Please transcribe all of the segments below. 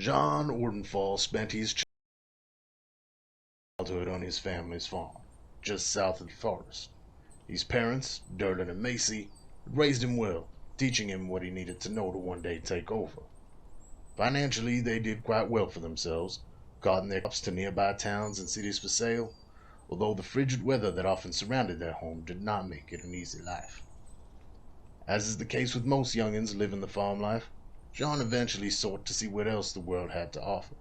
John Ordenfall spent his childhood on his family's farm, just south of the forest. His parents, Derlin and Macy, had raised him well, teaching him what he needed to know to one day take over. Financially, they did quite well for themselves, carting their crops to nearby towns and cities for sale, although the frigid weather that often surrounded their home did not make it an easy life. As is the case with most youngins living the farm life, John eventually sought to see what else the world had to offer,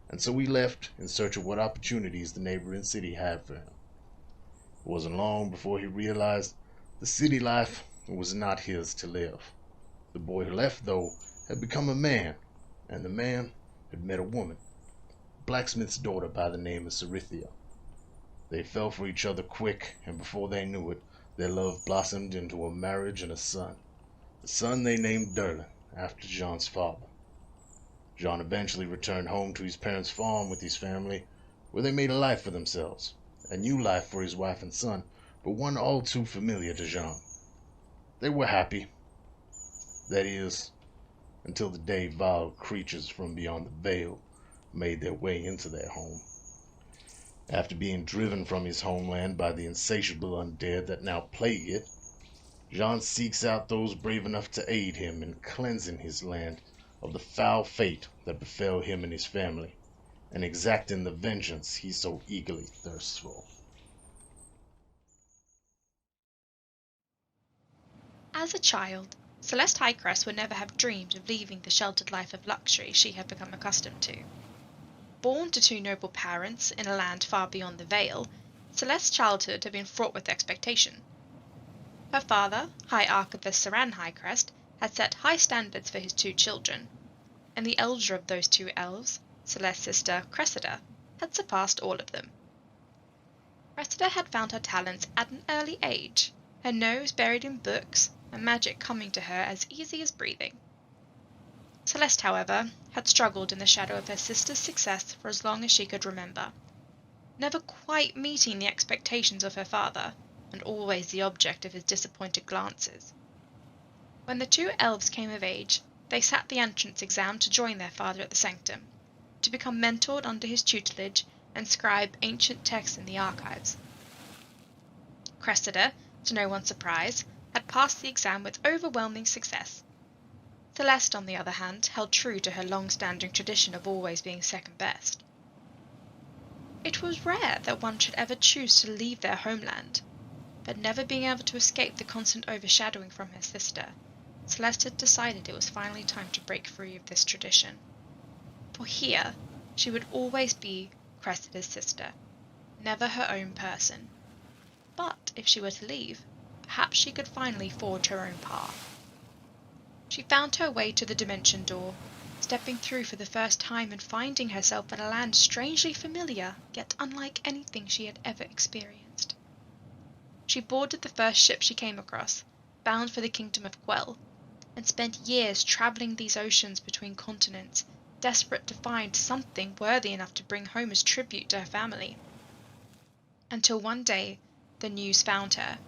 and so he left in search of what opportunities the neighboring city had for him. It wasn't long before he realized the city life was not his to live. The boy who left, though, had become a man, and the man had met a woman, a blacksmith's daughter by the name of Cerithia. They fell for each other quick, and before they knew it, their love blossomed into a marriage and a son. The son they named Derlin, after John's father. John eventually returned home to his parents' farm with his family, where they made a life for themselves, a new life for his wife and son, but one all too familiar to John. They were happy. That is, until the day vile creatures from beyond the veil made their way into their home. After being driven from his homeland by the insatiable undead that now plague it, John seeks out those brave enough to aid him in cleansing his land of the foul fate that befell him and his family, and exacting the vengeance he so eagerly thirsts for. As a child, Celeste Highcrest would never have dreamed of leaving the sheltered life of luxury she had become accustomed to. Born to two noble parents in a land far beyond the Vale, Celeste's childhood had been fraught with expectation. Her father, High Archivist Saran Highcrest, had set high standards for his two children, and the elder of those two elves, Celeste's sister Cressida, had surpassed all of them. Cressida had found her talents at an early age, her nose buried in books, and magic coming to her as easy as breathing. Celeste, however, had struggled in the shadow of her sister's success for as long as she could remember, never quite meeting the expectations of her father, and always the object of his disappointed glances. When the two elves came of age, they sat the entrance exam to join their father at the sanctum, to become mentored under his tutelage and scribe ancient texts in the archives. Cressida, to no one's surprise, had passed the exam with overwhelming success. Celeste, on the other hand, held true to her long-standing tradition of always being second best. It was rare that one should ever choose to leave their homeland, but never being able to escape the constant overshadowing from her sister, Celeste had decided it was finally time to break free of this tradition. For here, she would always be Cressida's sister, never her own person. But if she were to leave, perhaps she could finally forge her own path. She found her way to the dimension door, stepping through for the first time and finding herself in a land strangely familiar, yet unlike anything she had ever experienced. She boarded the first ship she came across, bound for the kingdom of Quell, and spent years travelling these oceans between continents, desperate to find something worthy enough to bring home as tribute to her family. Until one day, the news found her.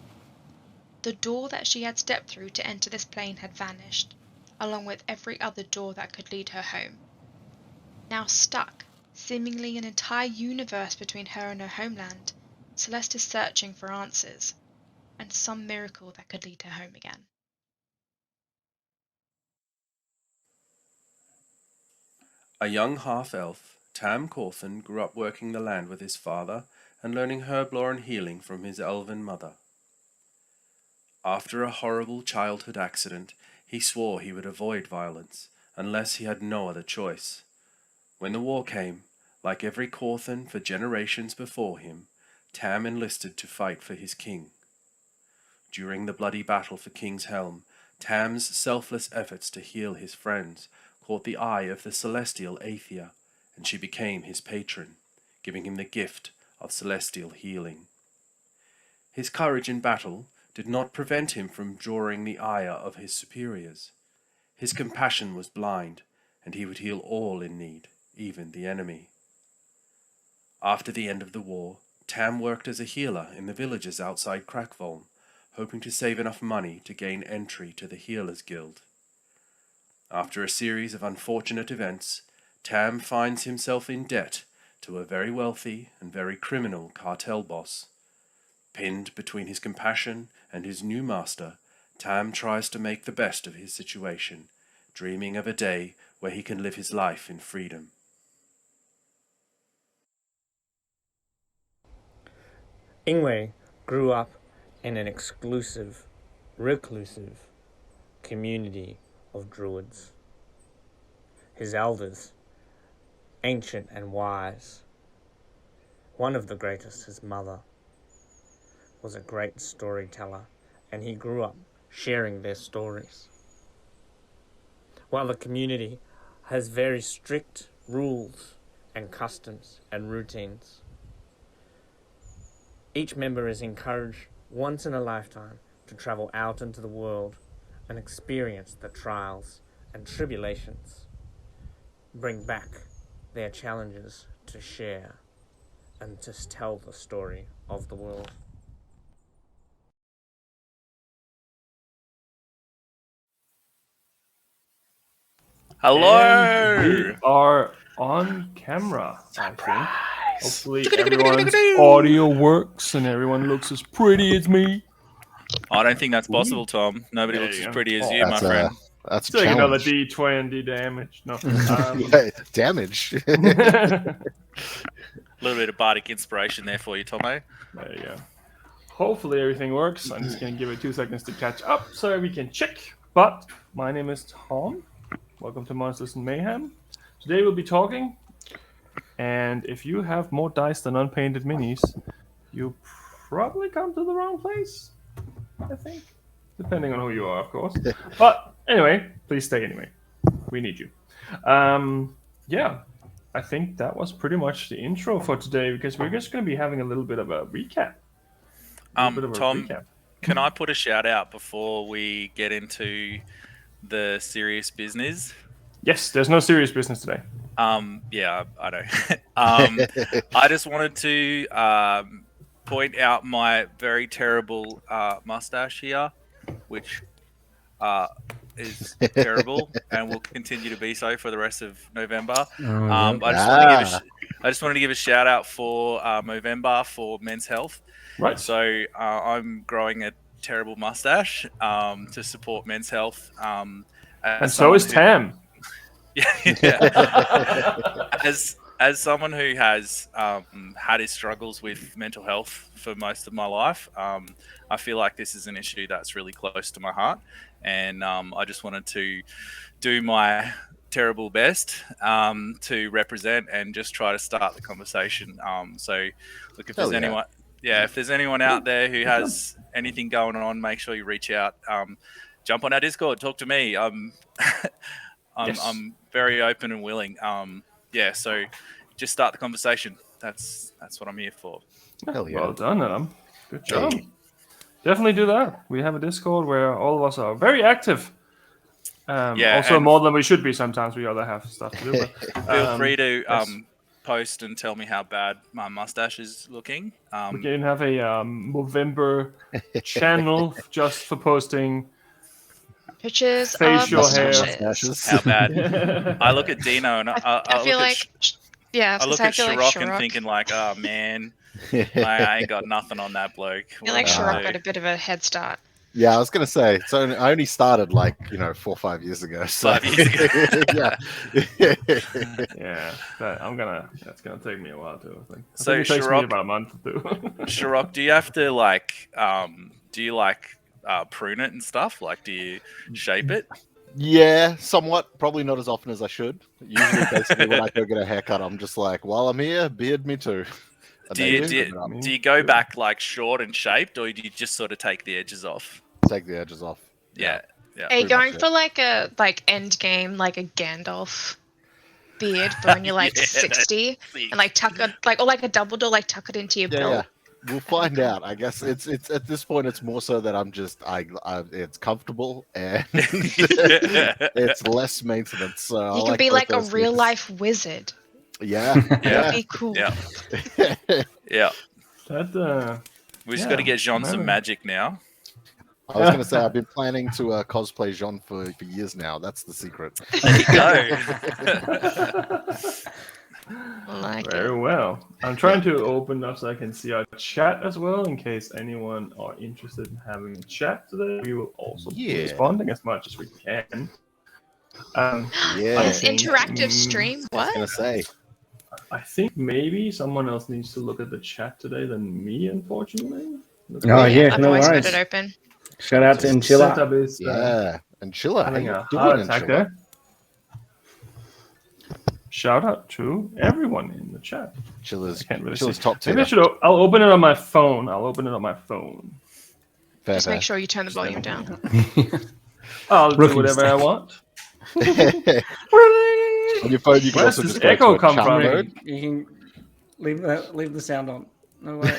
The door that she had stepped through to enter this plane had vanished, along with every other door that could lead her home. Now stuck, seemingly an entire universe between her and her homeland, Celeste is searching for answers, and some miracle that could lead her home again. A young half-elf, Tam Cawthon grew up working the land with his father and learning herblore and healing from his elven mother. After a horrible childhood accident, he swore he would avoid violence, unless he had no other choice. When the war came, like every Cawthon for generations before him, Tam enlisted to fight for his king. During the bloody battle for King's Helm, Tam's selfless efforts to heal his friends caught the eye of the celestial Aethia, and she became his patron, giving him the gift of celestial healing. His courage in battle did not prevent him from drawing the ire of his superiors. His compassion was blind, and he would heal all in need, even the enemy. After the end of the war, Tam worked as a healer in the villages outside Crackvolm, hoping to save enough money to gain entry to the Healers Guild. After a series of unfortunate events, Tam finds himself in debt to a very wealthy and very criminal cartel boss. Pinned between his compassion and his new master, Tam tries to make the best of his situation, dreaming of a day where he can live his life in freedom. Ingwe grew up in an exclusive, reclusive community of druids. His elders, ancient and wise, one of the greatest, his mother, was a great storyteller, and he grew up sharing their stories. While the community has very strict rules and customs and routines, each member is encouraged once in a lifetime to travel out into the world and experience the trials and tribulations, bring back their challenges to share and to tell the story of the world. Hello! And we are on camera. Surprise! Hopefully everyone's audio works and everyone looks as pretty as me. I don't think that's possible, Tom. Nobody There looks you as go. pretty as you, my That's friend. that's a Take another challenge. D20 damage. No. Damage. A little bit of bardic inspiration there for you, Tomo. There you go. Hopefully everything works. I'm just going to give it 2 seconds to catch up so we can check. But my name is Tom. Welcome to Monsters and Mayhem. Today we'll be talking. And if you have more dice than unpainted minis, you probably come to the wrong place, I think. Depending on who you are, of course. But anyway, please stay anyway. We need you. Yeah, I think that was pretty much the intro for today because we're just going to be having a little bit of a recap. Tom, can I put a shout out before we get into the serious business? Yes, there's no serious business today. Yeah, I know. I just wanted to point out my very terrible mustache here, which is terrible and will continue to be so for the rest of November. I just wanted to give a shout out for Movember for Men's Health. Right. So I'm growing a terrible mustache to support men's health. And so is Tam. Yeah. As someone who has had his struggles with mental health for most of my life, I feel like this is an issue that's really close to my heart, and I just wanted to do my terrible best to represent and just try to start the conversation. So, look, if there's anyone, if there's anyone out there who has anything going on, make sure you reach out. Jump on our Discord, talk to me. I'm very open and willing. So just start the conversation. That's what I'm here for. Hell yeah. Well done, Adam. Good job. Definitely do that. We have a Discord where all of us are very active. Also more than we should be sometimes. We other have stuff to do. But, feel free to post and tell me how bad my mustache is looking. We can have a Movember channel just for posting pictures facial of hair. mustaches. How bad? I look at Dino and I feel look like I look at Shirok and thinking like, oh man, I ain't got nothing on that bloke. I feel like Shirok got a bit of a head start. Yeah, I was gonna say. So I only started 4 or 5 years ago. So. 5 years ago. Yeah, that's gonna take me a while too. I think. So it takes Shirok, me about a month or two. Shirok, do you have to prune it and stuff? Like, do you shape it? Yeah, somewhat. Probably not as often as I should. Usually, basically, when I go get a haircut, I'm just like, while I'm here, beard me too. Do you go back like short and shaped, or do you just sort of take the edges off? Take the edges off. Yeah. Are you going for like a end game, like a Gandalf beard for when you're 60 and tuck it or like a Dumbledore, tuck it into your belt? Yeah. We'll find out. I guess it's at this point it's more so that I'm just it's comfortable and it's less maintenance. So you can be like a real life wizard. Yeah. That'd be cool. Yeah. That we just got to get Jean some magic now. I was going to say I've been planning to cosplay Jean for years now. That's the secret. There you go. Like Very it. well. I'm trying to open up so I can see our chat as well, in case anyone are interested in having a chat today. We will also be responding as much as we can. Yeah. This interactive stream. I was What? going to say. I think maybe someone else needs to look at the chat today than me, unfortunately. Oh yeah, I've no always got worries. it open. Shout out to Enchila. Setup is Yeah. And Chilla, how having you a doing, heart attack Enchila? there. Shout out to everyone in the chat. Chilla's, I can't really Chilla's see. top tier. Maybe I should. I'll open it on my phone. Fair, Just fair. make sure you turn the volume down. I'll do Rookie whatever I mistake. want. On your phone, you can Where also does just this go to echo a come chat from? mode. You can leave the sound on. No way.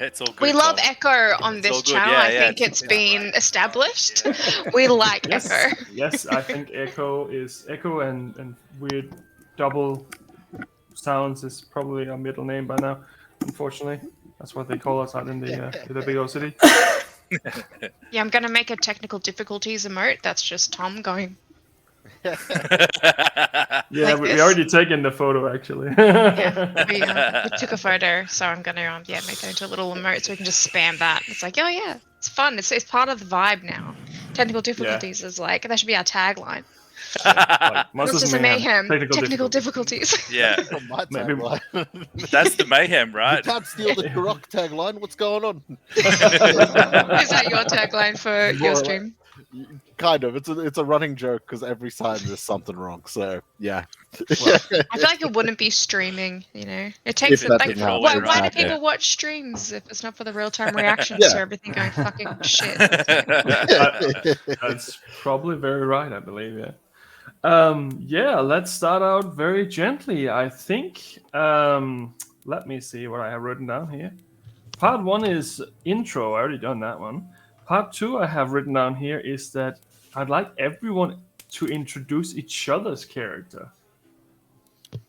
It's all good. We love Tom. Echo on It's all this good. channel. Yeah, I yeah, think it's been established. We like Yes, Echo. yes, I think echo and weird double sounds is probably our middle name by now. Unfortunately, that's what they call us out in the big old city. Yeah, I'm gonna make a technical difficulties emote. That's just Tom going. Yeah, Like we this? already taken the photo actually. Yeah, we took a photo, so I'm gonna make that into a little emote so we can just spam that. It's like, oh yeah, it's fun. It's part of the vibe now. Technical difficulties is like that should be our tagline. Like, Monsters and Mayhem. Technical difficulties. Yeah, From my Maybe- tagline. that's the mayhem, You right? can't steal the Kurok tagline. What's going on? Is that your tagline for your More- stream? Kind of. It's a running joke because every time there's something wrong. So yeah. I feel like it wouldn't be streaming. You know, it takes If that like didn't happen, why do exactly. people watch streams if it's not for the real time reactions Yeah. to everything going fucking shit? That's probably very right, I believe. Yeah. Yeah. Let's start out very gently. I think. Let me see what I have written down here. Part 1 is intro. I already done that one. Part 2 I have written down here is that I'd like everyone to introduce each other's character.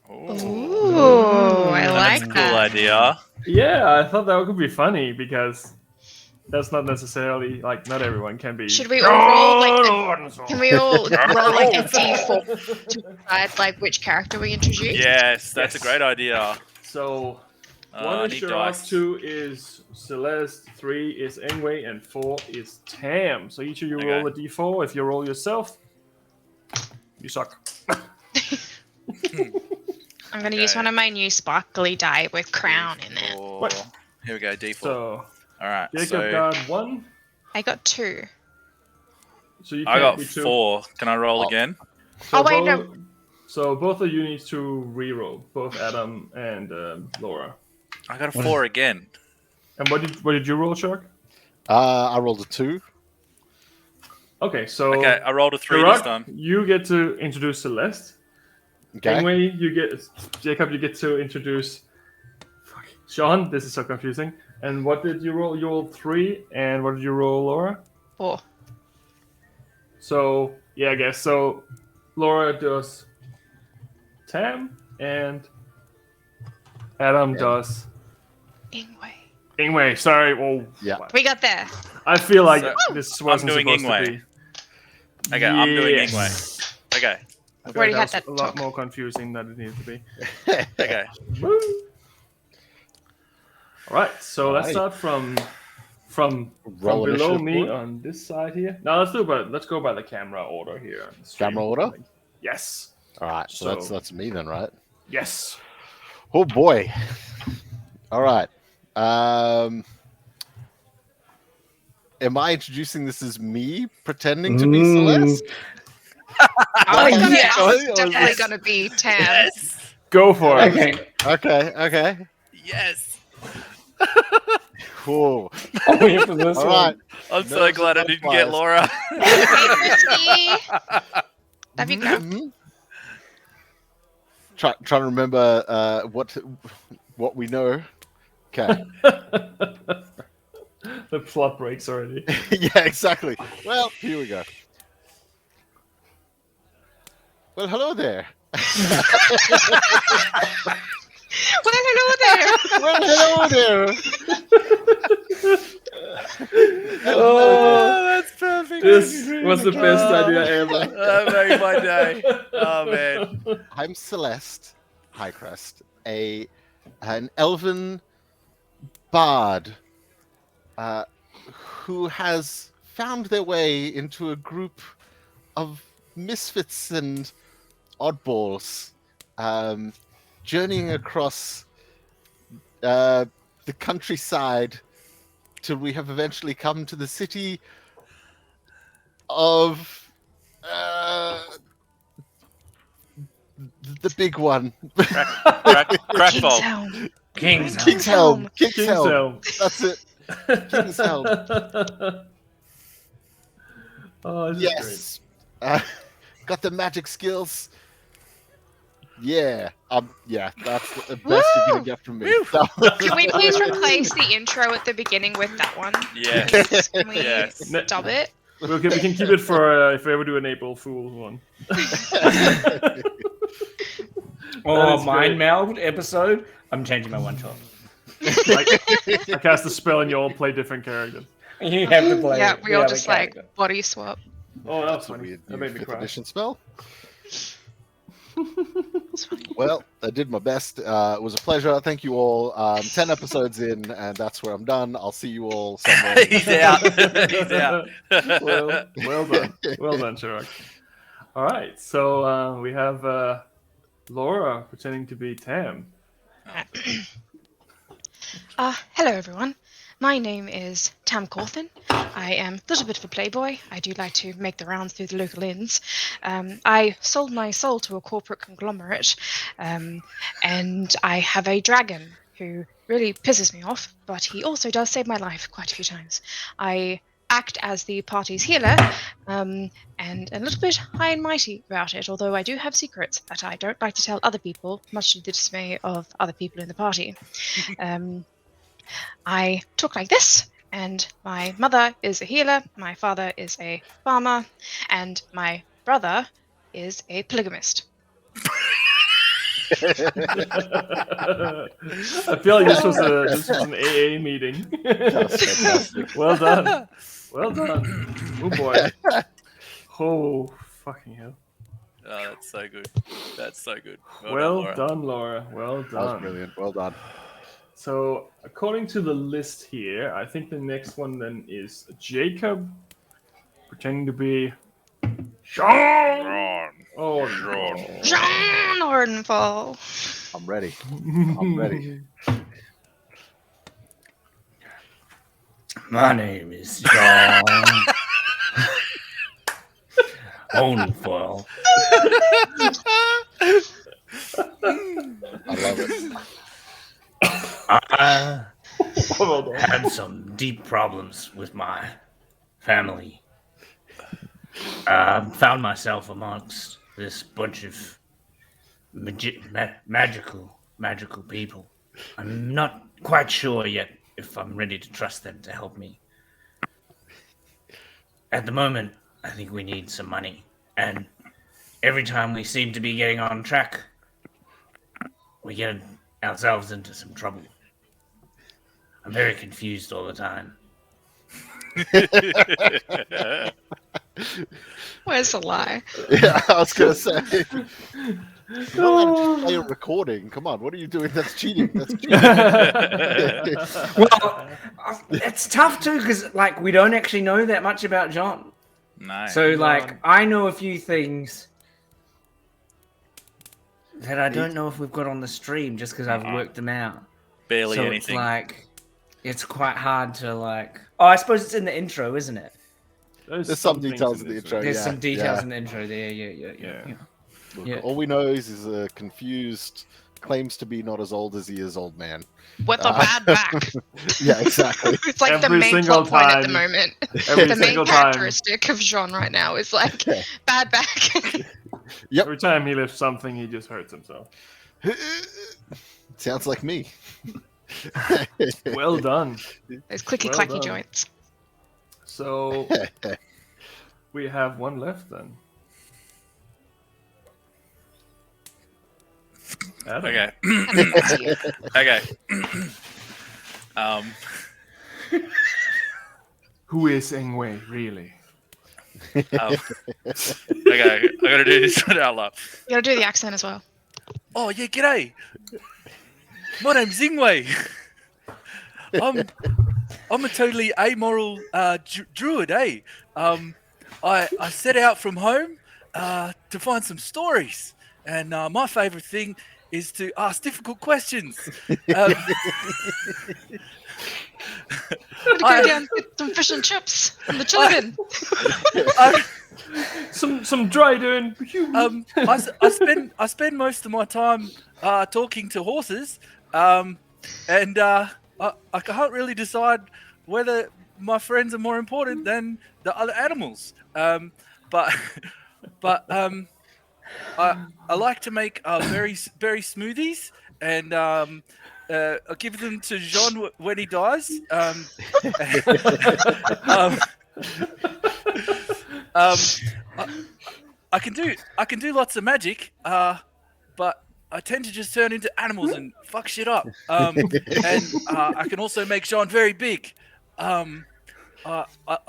Ooh, I That's like a cool that. idea. Yeah, I thought that could be funny because that's not necessarily like not everyone can be. Should we all roll like? Oh, Can we all roll like a d4 to decide like which character we introduce? Yes, that's a Yes. great idea. So I 1 is need Sherlock, dice. 2 is Celeste, 3 is Engway, and 4 is Tam. So each of you roll a Okay. d4. If you roll yourself, you suck. I'm gonna use Okay. one of my new sparkly die with crown in it. Or- Here we go, D4. So All right, Jacob so got 1. I got 2. So you I can't got be 2. 4. Can I roll Oh. again? So Oh, wait, both, So both of you need to re-roll, both Adam and Laura. I got a 4 again. And what did you roll, Shark? I rolled a 2. Okay, so Okay, I rolled a 3 Sherlock, this time. you get to introduce Celeste. Okay. Anyway, Jacob, you get to introduce Sean. This is so confusing. And what did you roll? You rolled 3, and what did you roll, Laura? 4. So yeah, I guess so. Laura does Tam, and Adam does Ingwe. Ingway. Sorry, well, Yeah. We got there. I feel like So, this wasn't doing supposed Ingway. to be. Okay, I'm doing Yes. Ingway. Okay, I feel Already like had that that was a lot talk. more confusing than it needed to be. okay. Woo. All right, so let's Alright. start from Roll below initiative me order. on this side here. Now let's go by the camera order here. on the stream. Camera order? Yes. All right. So So- that's me then, right? Yes. Oh boy. All right. Am I introducing this as me pretending to be Celeste? Oh, it's, yeah. it's definitely gonna be Tam. Yes, Go for it. Okay. Okay. yes. Cool. Oh, we have to this All one. right. I'm so Nerves glad I and didn't get butterflies. Laura. Hey, Christy. Love you, girl. Mhm. Trying to remember what we know. Okay. The plot breaks already. Yeah, exactly. Well, here we go. Well, hello there. Well, hello there. Well, hello there. Oh, that's perfect. this was the best idea ever. That made my day. Oh man. I'm Celeste Highcrest, an elven bard who has found their way into a group of misfits and oddballs, journeying across the countryside till we have eventually come to the city of the big one. Crackball. Kingshelm. Kingshelm. That's it. Kingshelm. Oh, this is Yes. Got the magic skills. Yeah. That's the best you're gonna get from me. Can we please replace the intro at the beginning with that one? Yes. Can we Yes. stop it? We can keep it for if we ever do an April Fool's one. Or is mind great. meld episode. I'm changing my one shot. I cast a spell and you all play different characters. You have to play. Yeah, we all the just other character. like body swap. Oh, that's a funny. weird That made me fifth cry. edition spell. Well, I did my best. It was a pleasure. Thank you all. 10 episodes in, and that's where I'm done. I'll see you all somewhere. He's out. He's out. Well done. Well done, Chirac. All right, so we have Laura pretending to be Tam. Hello everyone. My name is Tam Cawthon. I am a little bit of a playboy. I do like to make the rounds through the local inns. I sold my soul to a corporate conglomerate, and I have a dragon who really pisses me off, but he also does save my life quite a few times. I act as the party's healer, and a little bit high and mighty about it, although I do have secrets that I don't like to tell other people, much to the dismay of other people in the party. I talk like this, and my mother is a healer, my father is a farmer, and my brother is a polygamist. I feel like this was an AA meeting. Well done. Well done. Oh boy. Oh fucking hell. Oh, that's so good. That's so good. Well done, Laura. Well That was done. brilliant. Well done. So, according to the list here, I think the next one then is Jacob pretending to be Sean. Oh, Sean. John Ordenfall. I'm ready. I'm ready. My name is John Owenfoil. I love it. I had some deep problems with my family. Found myself amongst this bunch of magical people. I'm not quite sure yet if I'm ready to trust them to help me. At the moment, I think we need some money, and every time we seem to be getting on track, we get ourselves into some trouble. I'm very confused all the time. Where's the lie? Yeah, I was gonna say. You're not allowed to play a recording. Come on, what are you doing? That's cheating. That's cheating. Well, it's tough too because like we don't actually know that much about John. Nice. So like I know a few things that I don't know if we've got on the stream just because I've worked them out. Barely So anything. it's like it's quite hard to like. Oh, I suppose it's in the intro, isn't it? There's some things details in the this intro. There's yeah, some details yeah. in the intro there. Yeah. Look, Yeah. all we know is he's a confused, claims to be not as old as he is old man. With a bad back. Yeah, exactly. It's like the Every main single plot point at the time. moment. Every The main single time. characteristic of Jean right now is like bad back. Yep. Every time he lifts something, he just hurts himself. Sounds like me. Well done. Those clicky Well clacky done. joints. So we have one left then. Adam. Okay. I think that's you. Okay. Who is Ingwe, really? Okay, I gotta do this one out loud. You gotta do the accent as well. Oh yeah, g'day. My name's Ingwe. I'm a totally amoral druid, eh? I set out from home to find some stories, and my favourite thing is to ask difficult questions. I'm gonna go down and get some fish and chips from the chili bin. Some dry doing. I spend most of my time talking to horses, and I can't really decide whether my friends are more important than the other animals. But I like to make very smoothies, and I give them to Jean when he dies. I can do lots of magic, but I tend to just turn into animals and fuck shit up. And I can also make Jean very big. I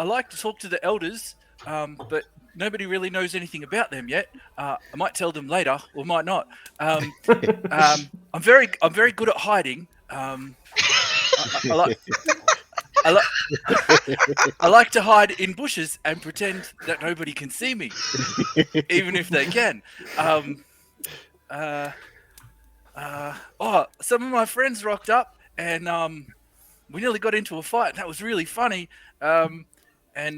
like to talk to the elders, but nobody really knows anything about them yet. I might tell them later, or might not. I'm very good at hiding. I like to hide in bushes and pretend that nobody can see me, even if they can. Some of my friends rocked up, and we nearly got into a fight. That was really funny. And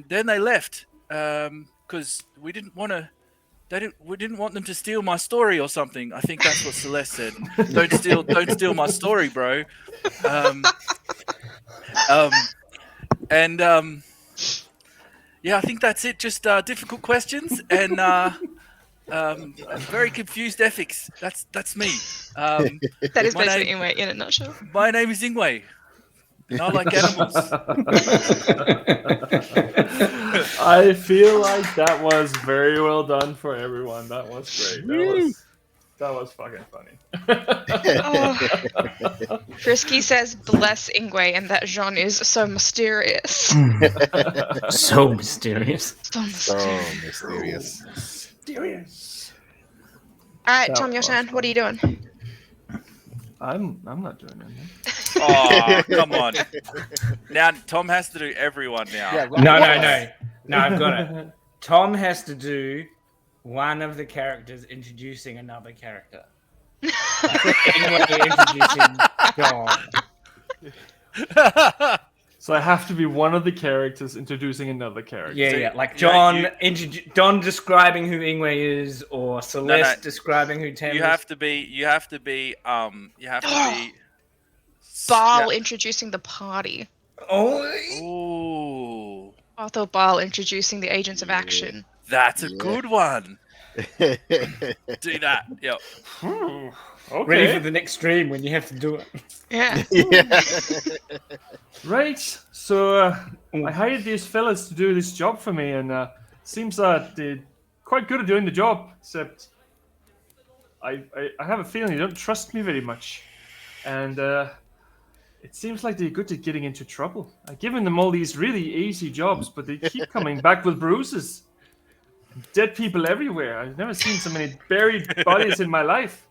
then they left because we didn't want them to steal my story or something. I think that's what Celeste said. Don't steal my story, bro. Yeah, I think that's it. Just difficult questions and very confused ethics. That's me. That is basically Ingwe in a nutshell. My name is Ingwe, and I like animals. I feel like that was very well done for everyone. That was great. That was fucking funny. Frisky says, bless Ingwe, and that Jean is so mysterious. So mysterious. So Mysterious. Alright, Tom, your turn. What are you doing? I'm not doing anything. Oh, come on. Now Tom has to do everyone now. Yeah, No, I've got it. Tom has to do one of the characters introducing another character. Anyway, introducing John. So I have to be one of the characters introducing another character. Yeah. Like John, Don describing who Ingwe is, or Celeste describing who Tam is. You have to be. Baal introducing the party. Oh. Arthur Baal introducing the agents of action. That's a good one. Do that. Yep. Okay. Ready for the next stream when you have to do it. Yeah. Right. So I hired these fellas to do this job for me, and seems that they're quite good at doing the job. Except I have a feeling they don't trust me very much, and it seems like they're good at getting into trouble. I've given them all these really easy jobs, but they keep coming back with bruises. Dead people everywhere. I've never seen so many buried bodies in my life.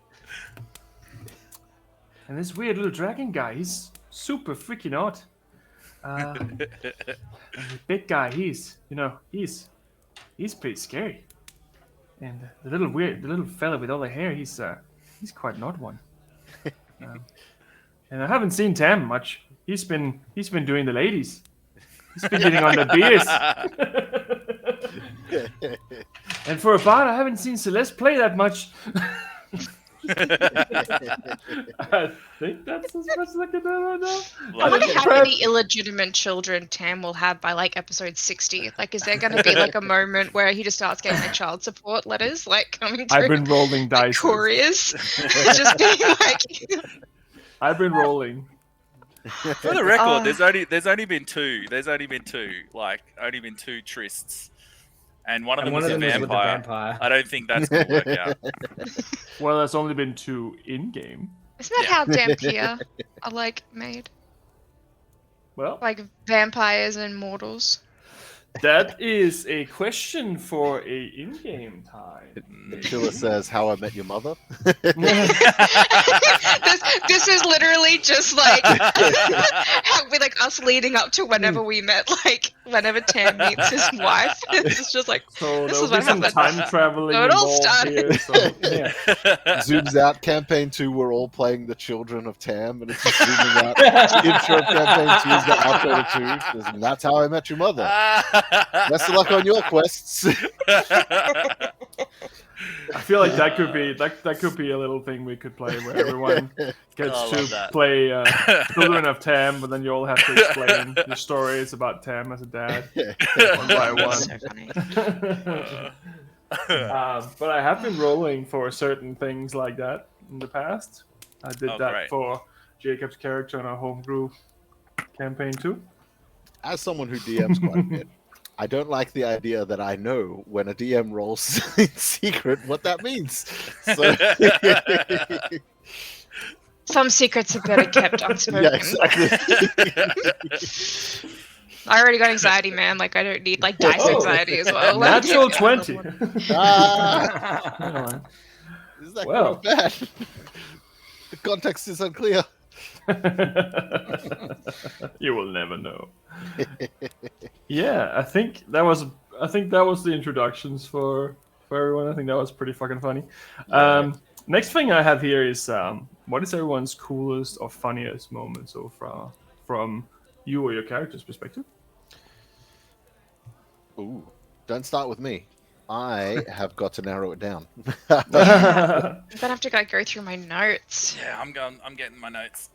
And this weird little dragon guy, he's super freaking odd. And the big guy, he's pretty scary. And the little fella with all the hair, he's quite an odd one. And I haven't seen Tam much. He's been doing the ladies. He's been getting on the beers. And for a bard, I haven't seen Celeste play that much. I think that's as much as I can do right now. I wonder how many illegitimate children Tam will have by like episode 60. Like, is there going to be like a moment where he just starts getting the child support letters like coming through? I've been rolling dice. Couriers. It's just being like. I've been rolling. For the record, there's only been two. Only been two trysts. And one of them was a vampire. I don't think that's going to work out. Well, there's only been two in-game. Isn't that how Dampier are like made? Well, like vampires and mortals. That is a question for a in-game time. Chilla says, "How I Met Your Mother." This is literally just like how we like us leading up to whenever we met, like whenever Tam meets his wife. It's just like So this there'll is be what some happened. time traveling So it all involved started. here. So, yeah. Zooms out. Campaign 2, we're all playing the children of Tam, and it's just zooming out. Intro of Campaign 2 is the outro to 2. And that's How I Met Your Mother. Best of luck on your quests. I feel like that could be a little thing we could play where everyone gets I love to that. play Children of Tam, but then you all have to explain your stories about Tam as a dad one by one. So funny. But I have been rolling for certain things like that in the past. I did that great. for Jacob's character in our homebrew campaign 2. As someone who DMs quite a bit, I don't like the idea that I know when a DM rolls in secret what that means. So, Some secrets are better kept unspoken. yeah, exactly. I already got anxiety, man. Like I don't need like dice Oh. anxiety as well. Like, Natural 20. Ah, is that Well. quite bad? The context is unclear. You will never know. Yeah, I think that was the introductions for everyone. I think that was pretty fucking funny. Next thing I have here is what is everyone's coolest or funniest moment so far from you or your character's perspective? Ooh, don't start with me. I have got to narrow it down. I'm gonna have to go through my notes. Yeah, I'm getting my notes.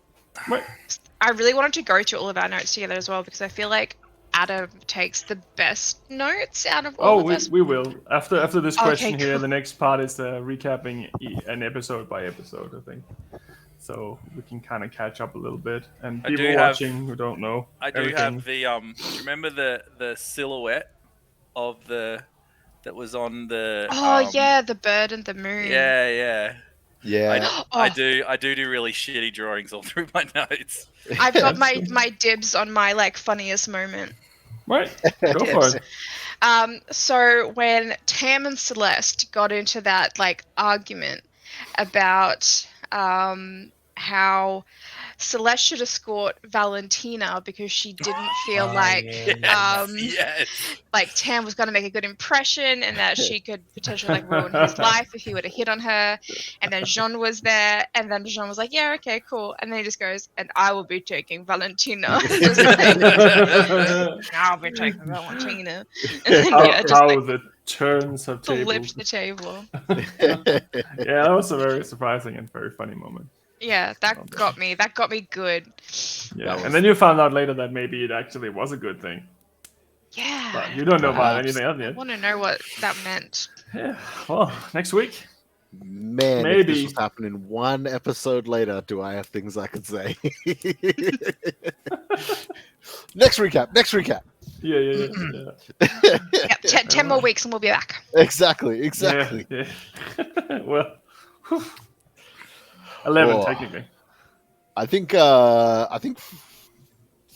I really wanted to go through all of our notes together as well because I feel like Adam takes the best notes out of all of us. We will. After this Okay, question here, cool. the next part is recapping an eepisode by episode, I think. So we can kind of catch up a little bit. And I people do have- watching who don't know, I do everything. have the do you remember the silhouette of that was on the Oh yeah, the bird and the moon. yeah. Yeah, I do really shitty drawings all through my notes. I've got my dibs on my like funniest moment. Right, go for it. So when Tam and Celeste got into that like argument about how Celeste should escort Valentina because she didn't feel Yes. like Tam was going to make a good impression and that she could potentially like ruin his life if he were to hit on her. And then Jean was there, and then Jean was like, "Yeah, okay, cool." And then he just goes, "And I will be taking Valentina." Just like, I'll be taking Valentina. And then, How the turns have flipped tables. the table. Yeah, that was a very surprising and very funny moment. Yeah, that got me. That got me good. Yeah, and then you found out later that maybe it actually was a good thing. Yeah. But you don't know about Perhaps. anything else I yet. want to know what that meant. Yeah, well, next week. man, if Maybe. this was happening one episode later, do I have things I could say? Next recap. Yeah. Yep, 10 more weeks and we'll be back. Exactly. Yeah. Well, 11 Oh. technically. I think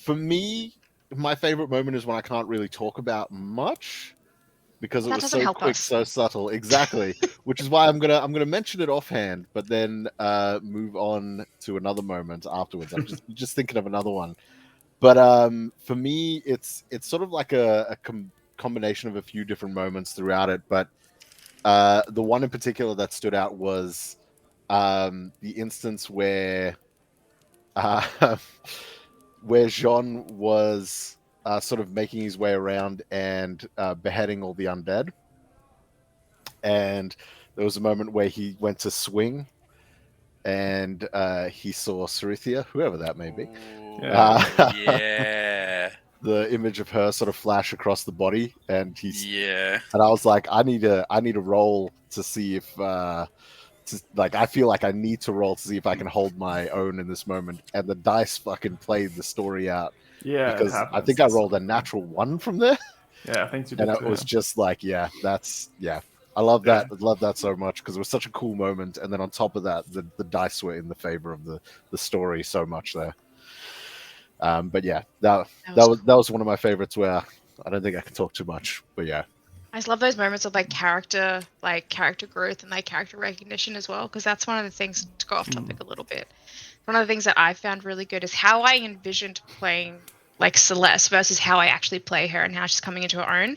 for me, my favorite moment is when I can't really talk about much because it That was doesn't so help quick, us. so subtle. Exactly, which is why I'm gonna mention it offhand, but then move on to another moment afterwards. I'm just thinking of another one, but for me, it's sort of like a combination of a few different moments throughout it. But the one in particular that stood out was the instance where Jean was sort of making his way around and beheading all the undead. And there was a moment where he went to swing and he saw Cerithia, whoever that may be. Ooh, Yeah. yeah. The image of her sort of flash across the body, and Yeah. and I was like, I need a roll to see if I feel like I need to roll to see if I can hold my own in this moment. And the dice fucking played the story out. Yeah, Because it I happens. think I rolled a natural 1 from there. Yeah, I think you did. And it too, was yeah. just like, I love that. I love that so much because it was such a cool moment. And then on top of that, the dice were in the favor of the story so much there. But yeah, that was one of my favorites where I don't think I can talk too much, but yeah. I just love those moments of character growth and character recognition as well, because that's one of the things, to go off topic a little bit. One of the things that I found really good is how I envisioned playing Celeste versus how I actually play her and how she's coming into her own.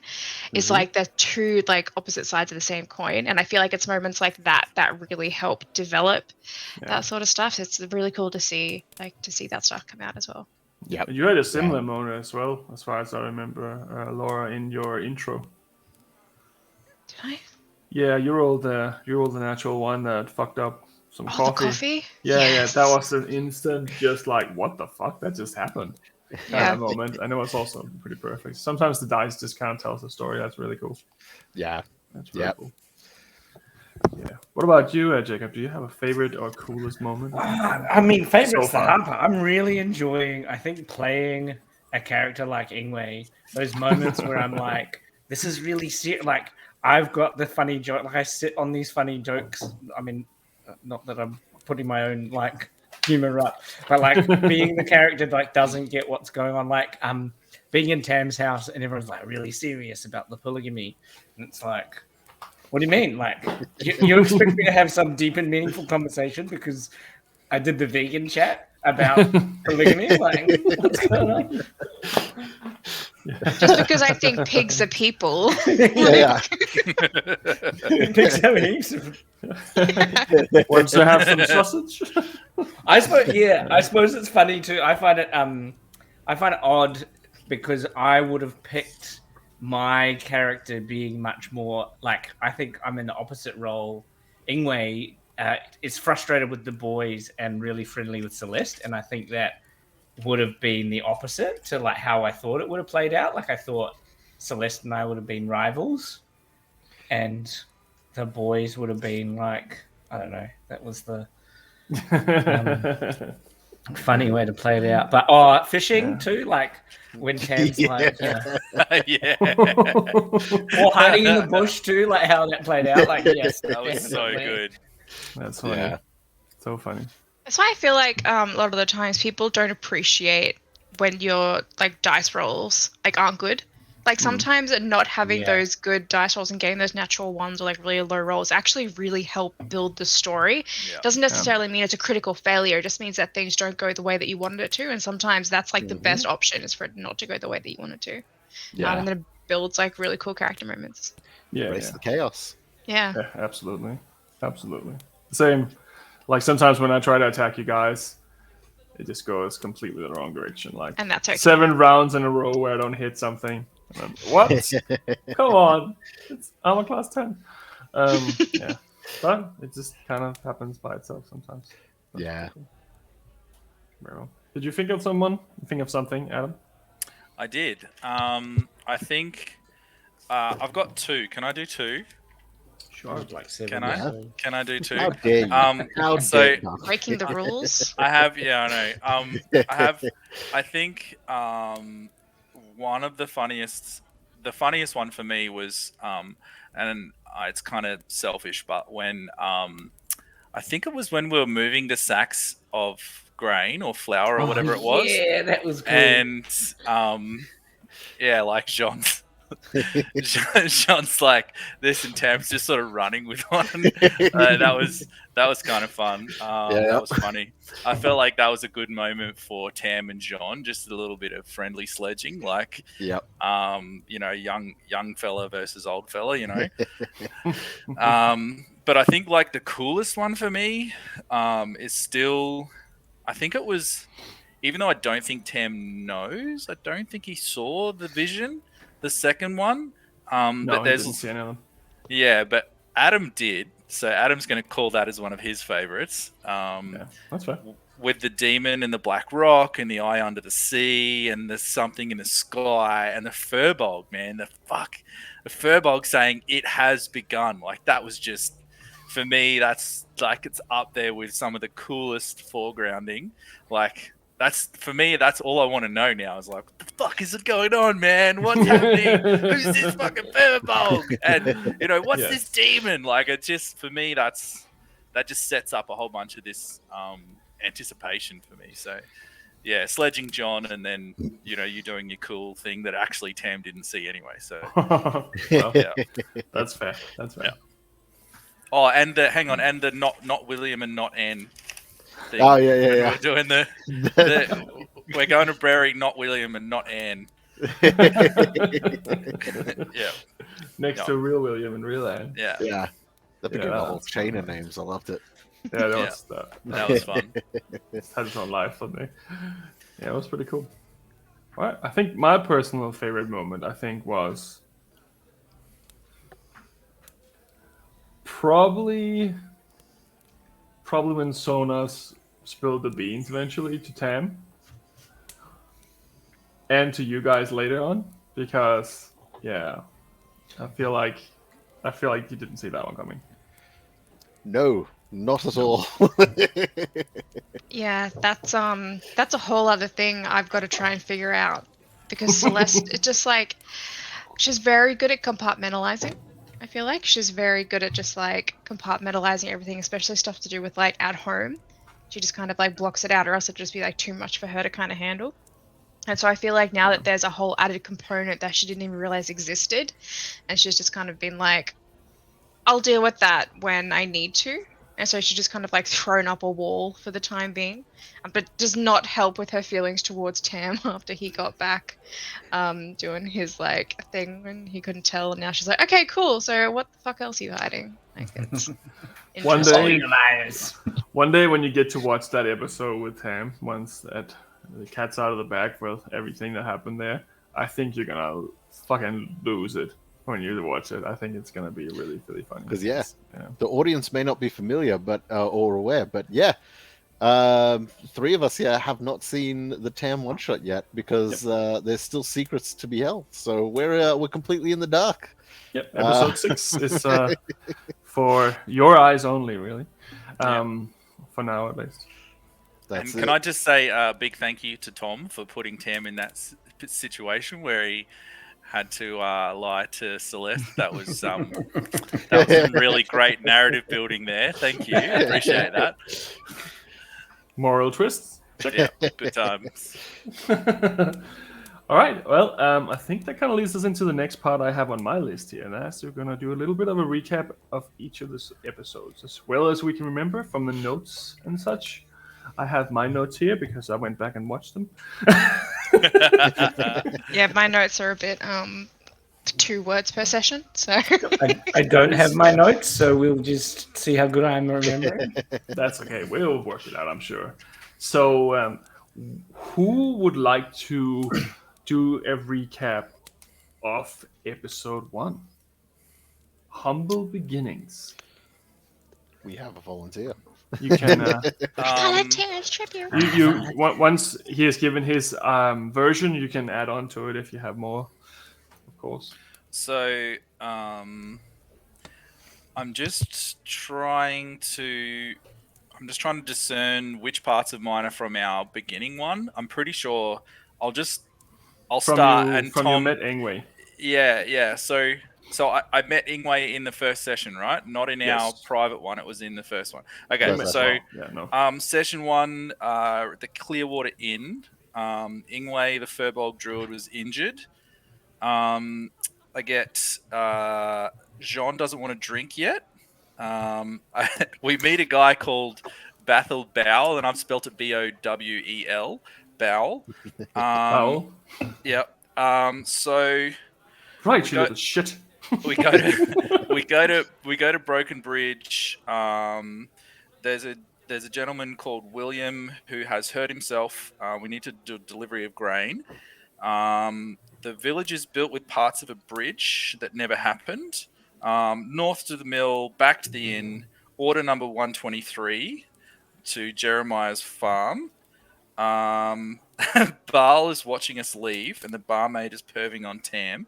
It's they're two opposite sides of the same coin, and I feel like it's moments like that that really help develop that sort of stuff. It's really cool to see that stuff come out as well. Yeah, You had a similar moment as well, as far as I remember, Laura, in your intro. Did I? Yeah, you rolled the natural one that fucked up some coffee. The coffee? Yeah, Yes. that was an instant, just what the fuck, that just happened. Yeah. That moment, and it was also pretty perfect. Sometimes the dice just can't tell the story. That's really cool. Yeah, That's really cool. Yeah. What about you, Jacob? Do you have a favorite or coolest moment? I mean, favorite's So the far. hard part. I'm really enjoying, I think, playing a character like Ingwe. Those moments where I'm like, this is really serious. I've got the funny joke. I sit on these funny jokes. I mean, not that I'm putting my own humor up, but being the character doesn't get what's going on. Being in Tam's house and everyone's really serious about the polygamy, and it's what do you mean? You expect me to have some deep and meaningful conversation because I did the vegan chat about polygamy? What's going on? Just because I think pigs are people. Yeah. Pigs have heaps of... Want to have some sausage? I suppose it's funny too. I find it odd because I would have picked my character being much more I think I'm in the opposite role. Ingwe is frustrated with the boys and really friendly with Celeste, and I think that would have been the opposite to how I thought it would have played out. I thought Celeste and I would have been rivals, and the boys would have been I don't know. That was the funny way to play it out. But fishing too, when Tam's yeah. or hiding in the bush too, how that played out. Yes, that was so good. That's funny. Yeah. So funny. That's why I feel a lot of the times people don't appreciate when your dice rolls aren't good. Sometimes not having those good dice rolls and getting those natural ones or really low rolls actually really help build the story. Doesn't necessarily mean it's a critical failure. It just means that things don't go the way that you wanted it to, and sometimes that's the best option is for it not to go the way that you want it to. And then it builds really cool character moments. Embrace the chaos. Yeah, absolutely. Same. Sometimes when I try to attack you guys, it just goes completely the wrong direction. And that's okay. 7 rounds in a row where I don't hit something. What? Come on. It's armor class 10. Yeah. But it just kind of happens by itself sometimes. Yeah. Very well. Did you think of someone? Think of something, Adam? I did. I think I've got 2. Can I do 2? Sure. Can I? Can I do 2? How dare you? How dare you? Breaking the rules. I have. Yeah, I know. I have. I think one of the funniest one for me was, and it's kind of selfish, but when I think it was when we were moving the sacks of grain or flour or whatever it was. Yeah, that was cool. And John's this, and Tam's just sort of running with one. That was kind of fun. That was funny. I felt like that was a good moment for Tam and John. Just a little bit of friendly sledging, young fella versus old fella, But I think the coolest one for me is still, I think it was, even though I don't think Tam knows, I don't think he saw the vision. The second one, no, but he didn't see any of them. Yeah, but Adam did. So Adam's going to call that as one of his favorites. That's fair. With the demon and the black rock and the eye under the sea and there's something in the sky and the furbog, man, the furbog saying it has begun. That was just, for me, that's it's up there with some of the coolest foregrounding. That's, for me, that's all I want to know now. Is what the fuck is it going on, man? What's happening? Who's this fucking furbog? And what's this demon? It just, for me, that just sets up a whole bunch of this anticipation for me. So yeah, sledging John, and then you doing your cool thing that actually Tam didn't see anyway. So Well, yeah, that's fair. That's fair. yeah. Oh, and hang on, and the not William and not Anne thing. Oh, yeah, When yeah. we're doing the we're going to bury not William and not Anne. Yeah, Next Yeah. to real William and real Anne. yeah, Yeah. That became Yeah, a whole that's chain fun. of names. I loved it. Yeah, that Yeah. was that was fun. had its own life, didn't they? Yeah, it was pretty cool. Right. I think my personal favorite moment, was probably when Sonas spilled the beans eventually to Tam and to you guys later on, because I feel like you didn't see that one coming. No, not at all. Yeah, that's a whole other thing I've got to try and figure out, because Celeste, it's just like she's very good at compartmentalizing. I feel like she's very good at just like compartmentalizing everything, especially stuff to do with like at home. She just kind of like blocks it out, or else it'd just be like too much for her to kind of handle. And so I feel like now that there's a whole added component that she didn't even realize existed, and she's just kind of been like, I'll deal with that when I need to. And so she's just kind of like thrown up a wall for the time being, but does not help with her feelings towards Tam after he got back, doing his like thing when he couldn't tell, and now she's like, okay, cool. So what the fuck else are you hiding? Like, it's One interesting. day, one day when you get to watch that episode with Tam, once that the cat's out of the bag with everything that happened there, I think you're gonna fucking lose it when you watch it. I think it's gonna be really, really funny. Because the audience may not be familiar, but or aware, but three of us here have not seen the Tam one shot yet because there's still secrets to be held. So we're completely in the dark. Yep, episode 6 is for your eyes only, really. For now, at least. That's Can I just say a big thank you to Tom for putting Tam in that situation where he had to lie to Celeste. That was some really great narrative building there. Thank you. Appreciate that. Moral twists. Yeah, good times. All right. Well, I think that kind of leads us into the next part I have on my list here, and that's we're gonna do a little bit of a recap of each of the episodes, as well as we can remember from the notes and such. I have my notes here because I went back and watched them. Yeah, my notes are a bit 2 words per session, so I don't have my notes, so we'll just see how good I'm remembering. That's okay. We'll work it out, I'm sure. So, who would like to do a recap of episode 1? Humble beginnings. We have a volunteer. You can. Once he has given his version, you can add on to it if you have more, of course. So, I'm just trying to discern which parts of mine are from our beginning one. I'm pretty sure I'll start and from Tom. you met Ingwe. Yeah. So I met Ingwe in the first session, right? Not in our private one. It was in the first one. Okay, session 1, the Clearwater Inn. Ingwe, the Furbolg Druid, was injured. I get Jean doesn't want to drink yet. We meet a guy called Bathel Bowel, and I've spelt it Bowel. Bowel. Bowel. Yep. So right, you little shit. we go to Broken Bridge. There's a gentleman called William who has hurt himself. We need to do delivery of grain. The village is built with parts of a bridge that never happened. North to the mill, back to the inn. Order number 123 to Jeremiah's farm. Baal is watching us leave, and the barmaid is perving on Tam.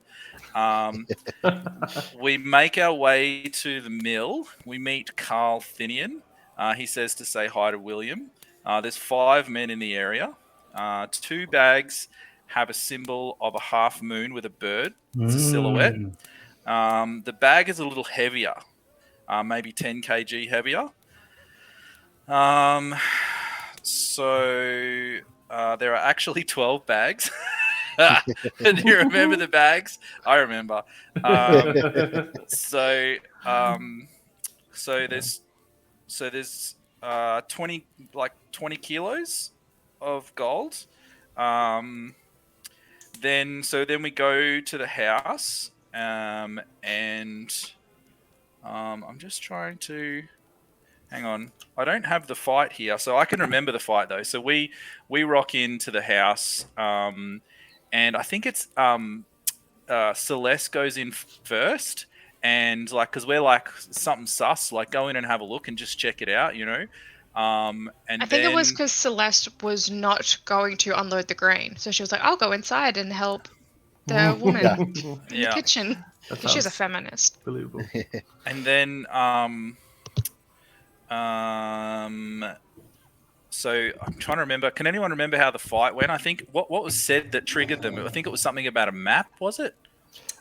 We make our way to the mill. We meet Carl Thinian. He says to say hi to William. There's 5 men in the area. 2 bags have a symbol of a half moon with a bird. It's a silhouette. The bag is a little heavier, maybe 10 kg heavier. So there are actually 12 bags. Do you remember the bags? I remember. So there's 20 kilos of gold. Then we go to the house, and I'm just trying to hang on. I don't have the fight here, so I can remember the fight though. So we rock into the house, and I think it's Celeste goes in first, and like because we're like something sus, like go in and have a look and just check it out, and I think it was because Celeste was not going to unload the grain, so she was like, "I'll go inside and help the woman in the kitchen." She's a feminist. Believable. And then so I'm trying to remember. Can anyone remember how the fight went? I think what was said that triggered them. I think it was something about a map. Was it?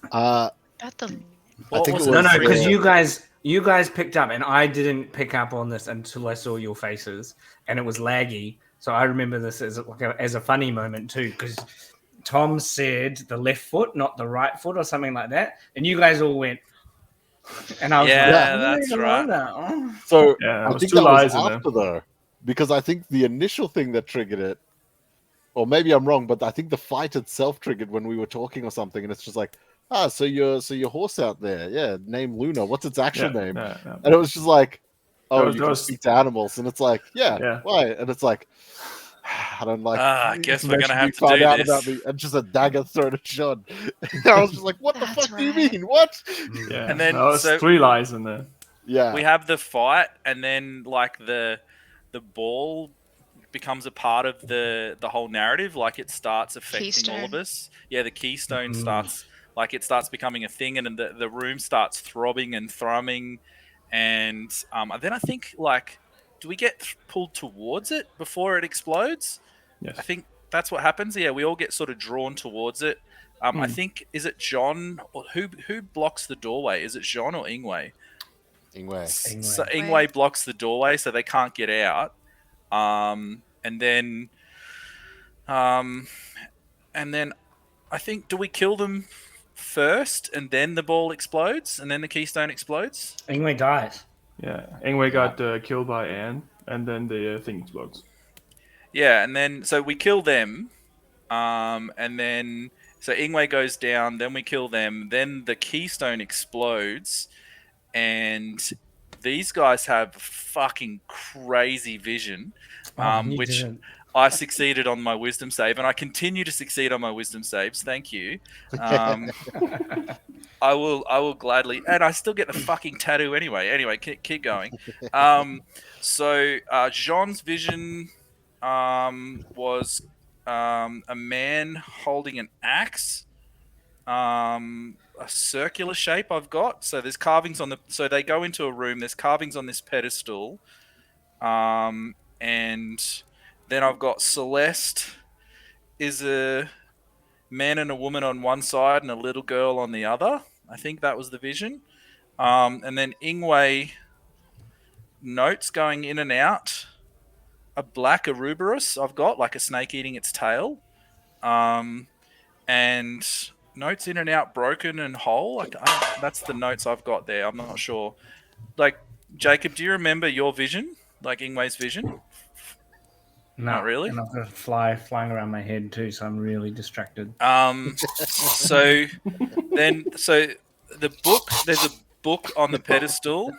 About the What think was it it was- that because triggered- you guys picked up, and I didn't pick up on this until I saw your faces, and it was laggy. So I remember this as as a funny moment too, because Tom said the left foot, not the right foot, or something like that, and you guys all went. And I was Yeah, like, that's right. That. So Yeah, I it was think two that was lies in there. after though, because I think the initial thing that triggered it, or maybe I'm wrong, but I think the fight itself triggered when we were talking or something, and it's just like, so your horse out there, yeah, name Luna. What's its actual name? Yeah. And it was just like, oh, There you can was- speak to animals, and it's like, Yeah. yeah, why? And it's like, I don't like. I guess we're gonna have information to being do found out this. about me, and just a dagger thrown at Sean. I was just like, what the That's fuck do you right. mean? What? Yeah. And then- there was so- 3 lies in there. Yeah. We have the fight, and then like the ball becomes a part of the whole narrative. Like it starts affecting all of Keystone. us. Yeah, the keystone starts becoming a thing, and then the room starts throbbing and thrumming, and then I think like, do we get pulled towards it before it explodes? Yes. I think that's what happens. Yeah, we all get sort of drawn towards it. I think, is it John or who blocks the doorway? Is it John or Ingwe? Ingwe. So Ingwe blocks the doorway, so they can't get out. And then I think, do we kill them first, and then the ball explodes, and then the keystone explodes? Ingwe dies. Yeah. Ingwe got killed by Anne, and then the thing explodes. Yeah, and then so we kill them, and then so Ingwe goes down. Then we kill them. Then the keystone explodes, and these guys have fucking crazy vision, You which didn't. I succeeded on my wisdom save, and I continue to succeed on my wisdom saves. Thank you. I will gladly, and I still get the fucking tattoo anyway. Anyway, keep going. So Jean's vision was a man holding an axe, a circular shape I've got. So there's carvings on so they go into a room, there's carvings on this pedestal, and then I've got Celeste is a man and a woman on one side and a little girl on the other. I think that was the vision. And then Ingwe notes going in and out. A black Aruberus I've got, like a snake eating its tail. And notes in and out, broken and whole. That's the notes I've got there. I'm not sure. Like, Jacob, do you remember your vision? Like Ingwe's vision? No, Not really? And I've got a flying around my head too, so I'm really distracted. So the book, there's a book on the pedestal.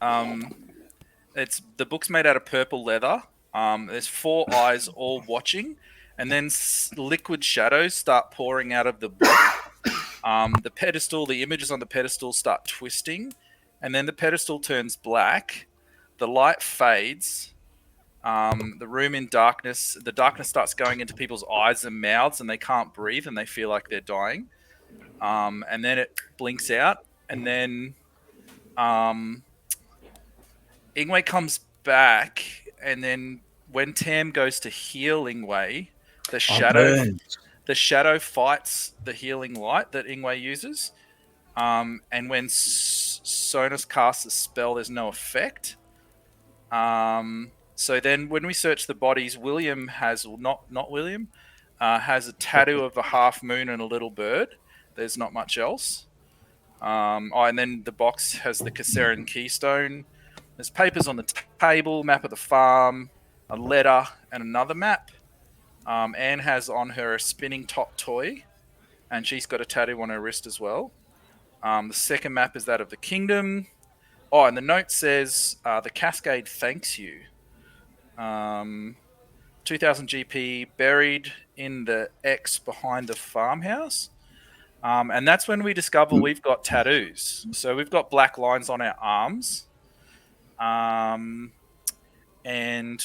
The book's made out of purple leather. There's 4 eyes all watching, and then liquid shadows start pouring out of the book. The pedestal, the images on the pedestal start twisting, and then the pedestal turns black. The light fades. The room in darkness. The darkness starts going into people's eyes and mouths, and they can't breathe, and they feel like they're dying. And then it blinks out, and then Ingwe comes back, and then when Tam goes to heal Ingwe, the shadow fights the healing light that Ingwe uses. And when Sonus casts a spell, there's no effect. So then when we search the bodies, William has, not William, has a tattoo of a half moon and a little bird. There's not much else. And then the box has the Kasseran keystone. There's papers on the table, map of the farm, a letter, and another map. Anne has on her a spinning top toy, and she's got a tattoo on her wrist as well. The second map is that of the kingdom. Oh, and the note says, the Cascade thanks you. 2000 GP buried in the X behind the farmhouse. And that's when we discover we've got tattoos. So we've got black lines on our arms. And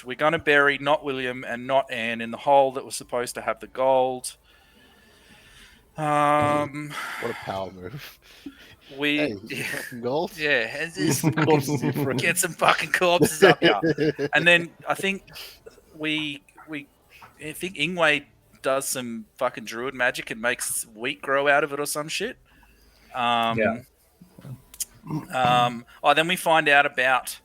we're going to bury not William and not Anne in the hole that was supposed to have the gold. What a power move. We fucking gold. Yeah, get some fucking corpses up here. And then I think I think Ingwe does some fucking druid magic and makes wheat grow out of it or some shit. Then we find out about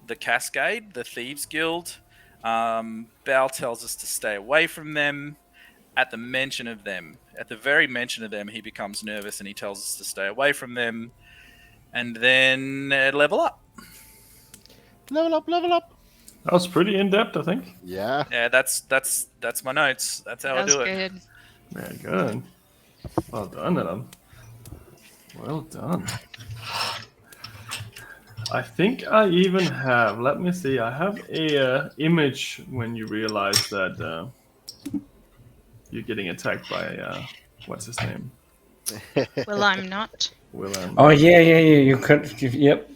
the Cascade, the Thieves Guild. Bal tells us to stay away from them. At the very mention of them, he becomes nervous and he tells us to stay away from them. And then level up. Level up. That was pretty in depth, I think. Yeah. Yeah, that's my notes. That's how I do it. Good. Very good. Well done, Adam. Well done. I think I even have. Let me see. I have a image when you realize that you're getting attacked by what's his name? Well, I'm not. Willem. Oh yeah. You could. Yep.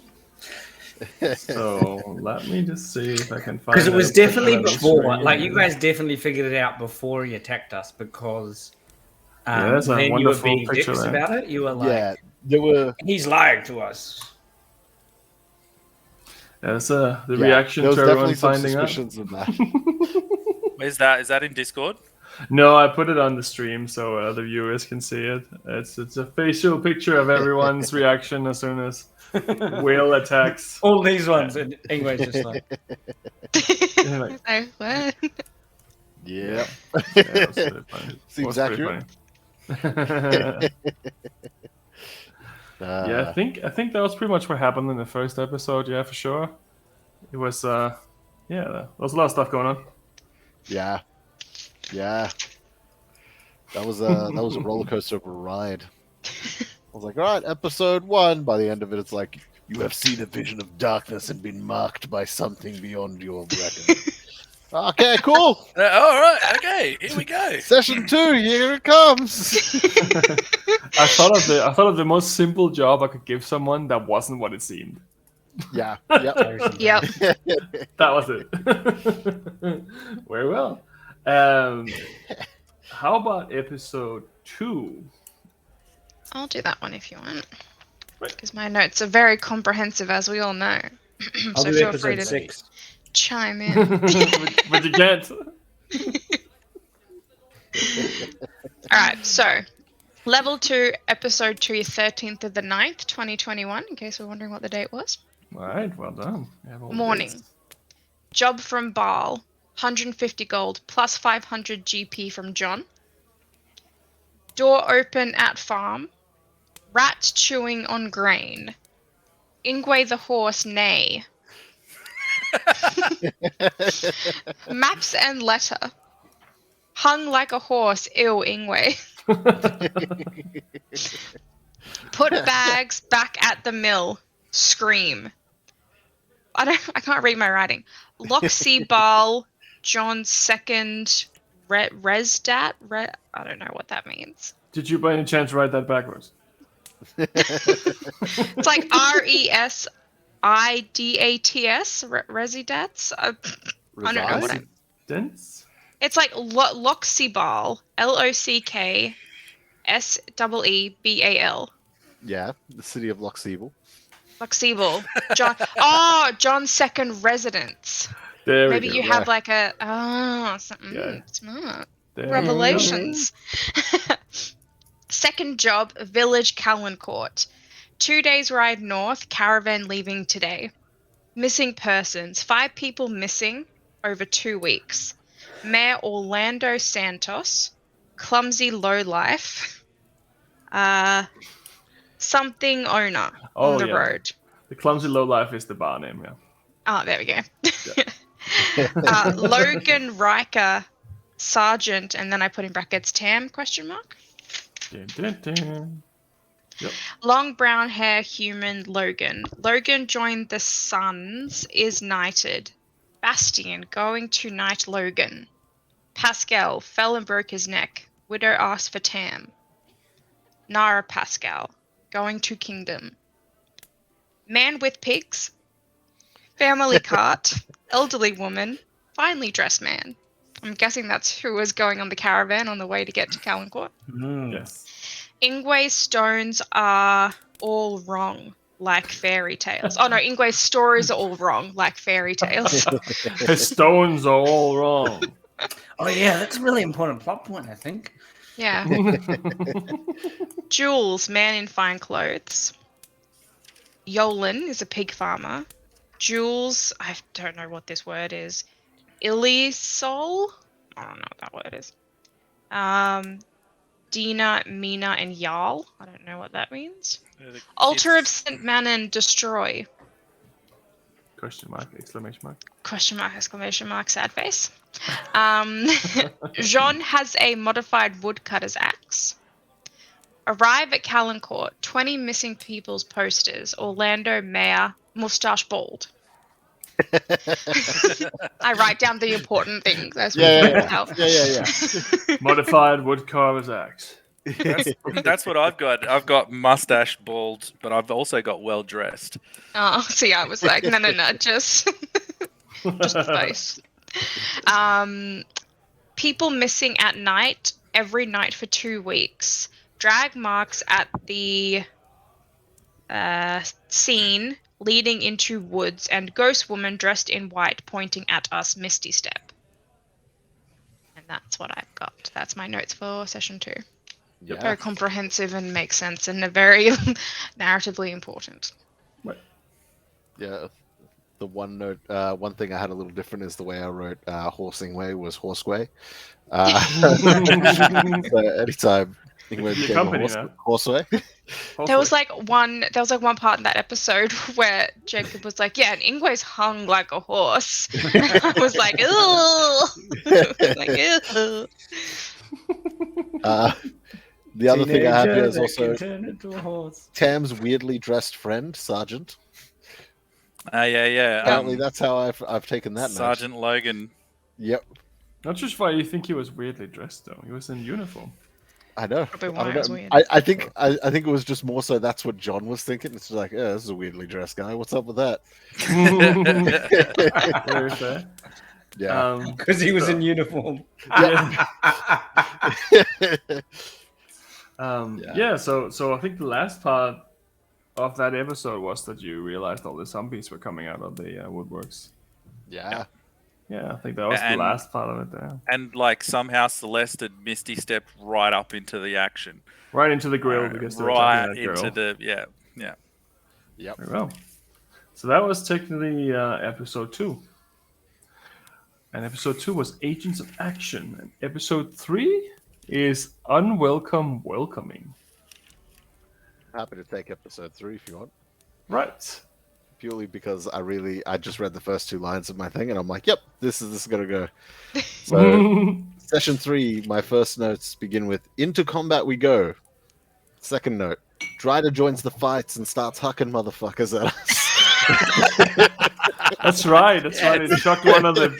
So let me just see if I can find. Because it was that definitely on the before. screen. Like you guys definitely figured it out before he attacked us. Because that's a then you were wonderful being picture dicks there. about it. You were like, Yeah, there were. he's lying to us. That's the reaction there was to everyone definitely some finding out. suspicions of that. Where's that? Is that in Discord? No, I put it on the stream so the viewers can see it. It's a facial picture of everyone's reaction as soon as Will attacks. All these ones, and anyways, just like Like, So, what? Yeah. that's pretty funny. Seems Was pretty accurate. funny. Yeah, I think that was pretty much what happened in the first episode. Yeah, for sure. It was there was a lot of stuff going on. Yeah. That was a roller coaster of a ride. I was like, all right, episode 1. By the end of it, it's like, you have seen a vision of darkness and been marked by something beyond your reckoning. Okay, cool. All right. Okay. Here we go. Session 2, here it comes. I thought of the most simple job I could give someone that wasn't what it seemed. Yeah. Yep. Yep. That was it. Very well. How about episode 2? I'll do that one if you want. Because my notes are very comprehensive, as we all know. I'll So do feel free episode to 6. chime in. but you can't. Alright, so level 2, episode 2, 13th of the 9th, 2021, in case we're wondering what the date was. All right, well done. You have all the Morning. dates. Job from Baal, 150 gold plus 500 GP from John. Door open at farm. Rat chewing on grain. Ingwe the horse neigh. Maps and letter. Hung like a horse, ill Ingwe. Put bags back at the mill. Scream. I can't read my writing. Loxy Bal, John's second Resdat. I don't know what that means. Did you by any chance write that backwards? It's like RESIDATS. Residats. I don't know what it. Dents? It's like Loxybal. LOCKSEEBAL. Yeah, the city of Loxebel. Loxybal. John's second residence. There Maybe we you go. have like a something Yeah. smart. There we Revelations. Second job, village Callancourt. 2 days ride north, caravan leaving today. Missing persons. 5 people missing. over 2 weeks. Mayor Orlando Santos, clumsy lowlife, something owner on the road. The clumsy lowlife is the bar name, yeah. Oh, there we go. Logan Riker, Sergeant, and then I put in brackets Tam, question mark. Dun, dun, dun. Yep. Long brown hair human Logan. Logan joined the Suns, is knighted. Bastian going to knight Logan. Pascal fell and broke his neck. Widow asked for Tam. Nara Pascal going to Kingdom. Man with pigs. Family cart. Elderly woman. Finely dressed man. I'm guessing that's who was going on the caravan on the way to get to Calencourt. Yes. Ingwe's stones are all wrong, like fairy tales. Oh no, Ingwe's stories are all wrong, like fairy tales. His stones are all wrong. Oh yeah, that's a really important plot point, I think. Yeah. Jules, man in fine clothes. Yolan is a pig farmer. Jules, I don't know what this word is. Ilisol? I don't know what that word is. Dina, Mina, and Jarl. I don't know what that means. Altar of St. Manon, destroy. Question mark, exclamation mark. Question mark, exclamation mark, sad face. Jean has a modified woodcutter's axe. Arrive at Calencourt, 20 missing people's posters. Orlando Mayor, mustache bald. I write down the important things. As Yeah. Modified woodcarver's axe. That's what I've got. I've got mustache bald, but I've also got well dressed. Oh, see, I was like, no, just the face. People missing at night, every night for 2 weeks. Drag marks at the scene leading into woods, and ghost woman dressed in white pointing at us, Misty Step. And that's what I've got. That's my notes for session 2. Yeah. Very comprehensive and makes sense and very narratively important. Right. Yeah. The one note, one thing I had a little different is the way I wrote horsing way was horseway. So anytime Ingwe became company, a horseway. There was like one part in that episode where Jacob was like, yeah, and Ingwe's hung like a horse. And I was like, ooh. The other thing I had here is Teenager also that can turn into a horse. Tam's weirdly dressed friend, Sergeant. Yeah. Apparently that's how I've taken that Sergeant Logan. note. Yep. Not just why you think he was weirdly dressed though. He was in uniform. I know. Probably I why don't it was know. weird. I think it was just more so that's what John was thinking. It's like, yeah, this is a weirdly dressed guy. What's up with that? Very fair. Yeah. Because he was in uniform. Yeah, so I think the last part of that episode was that you realized all the zombies were coming out of the woodworks. Yeah. Yeah, I think that was the last part of it there. And like somehow Celeste had Misty stepped right up into the action. Right into the grill because they were right talking that into girl. the Yep. Very well. So that was technically episode 2. And episode 2 was Agents of Action. And episode 3 is Unwelcome Welcoming. Happy to take episode 3 if you want. Right. Purely because I just read the first 2 lines of my thing and I'm like, yep, this is gonna go. So session 3, my first notes begin with into combat we go. Second note, Dryder joins the fights and starts hucking motherfuckers at us. That's right. That's right. It chucked one of the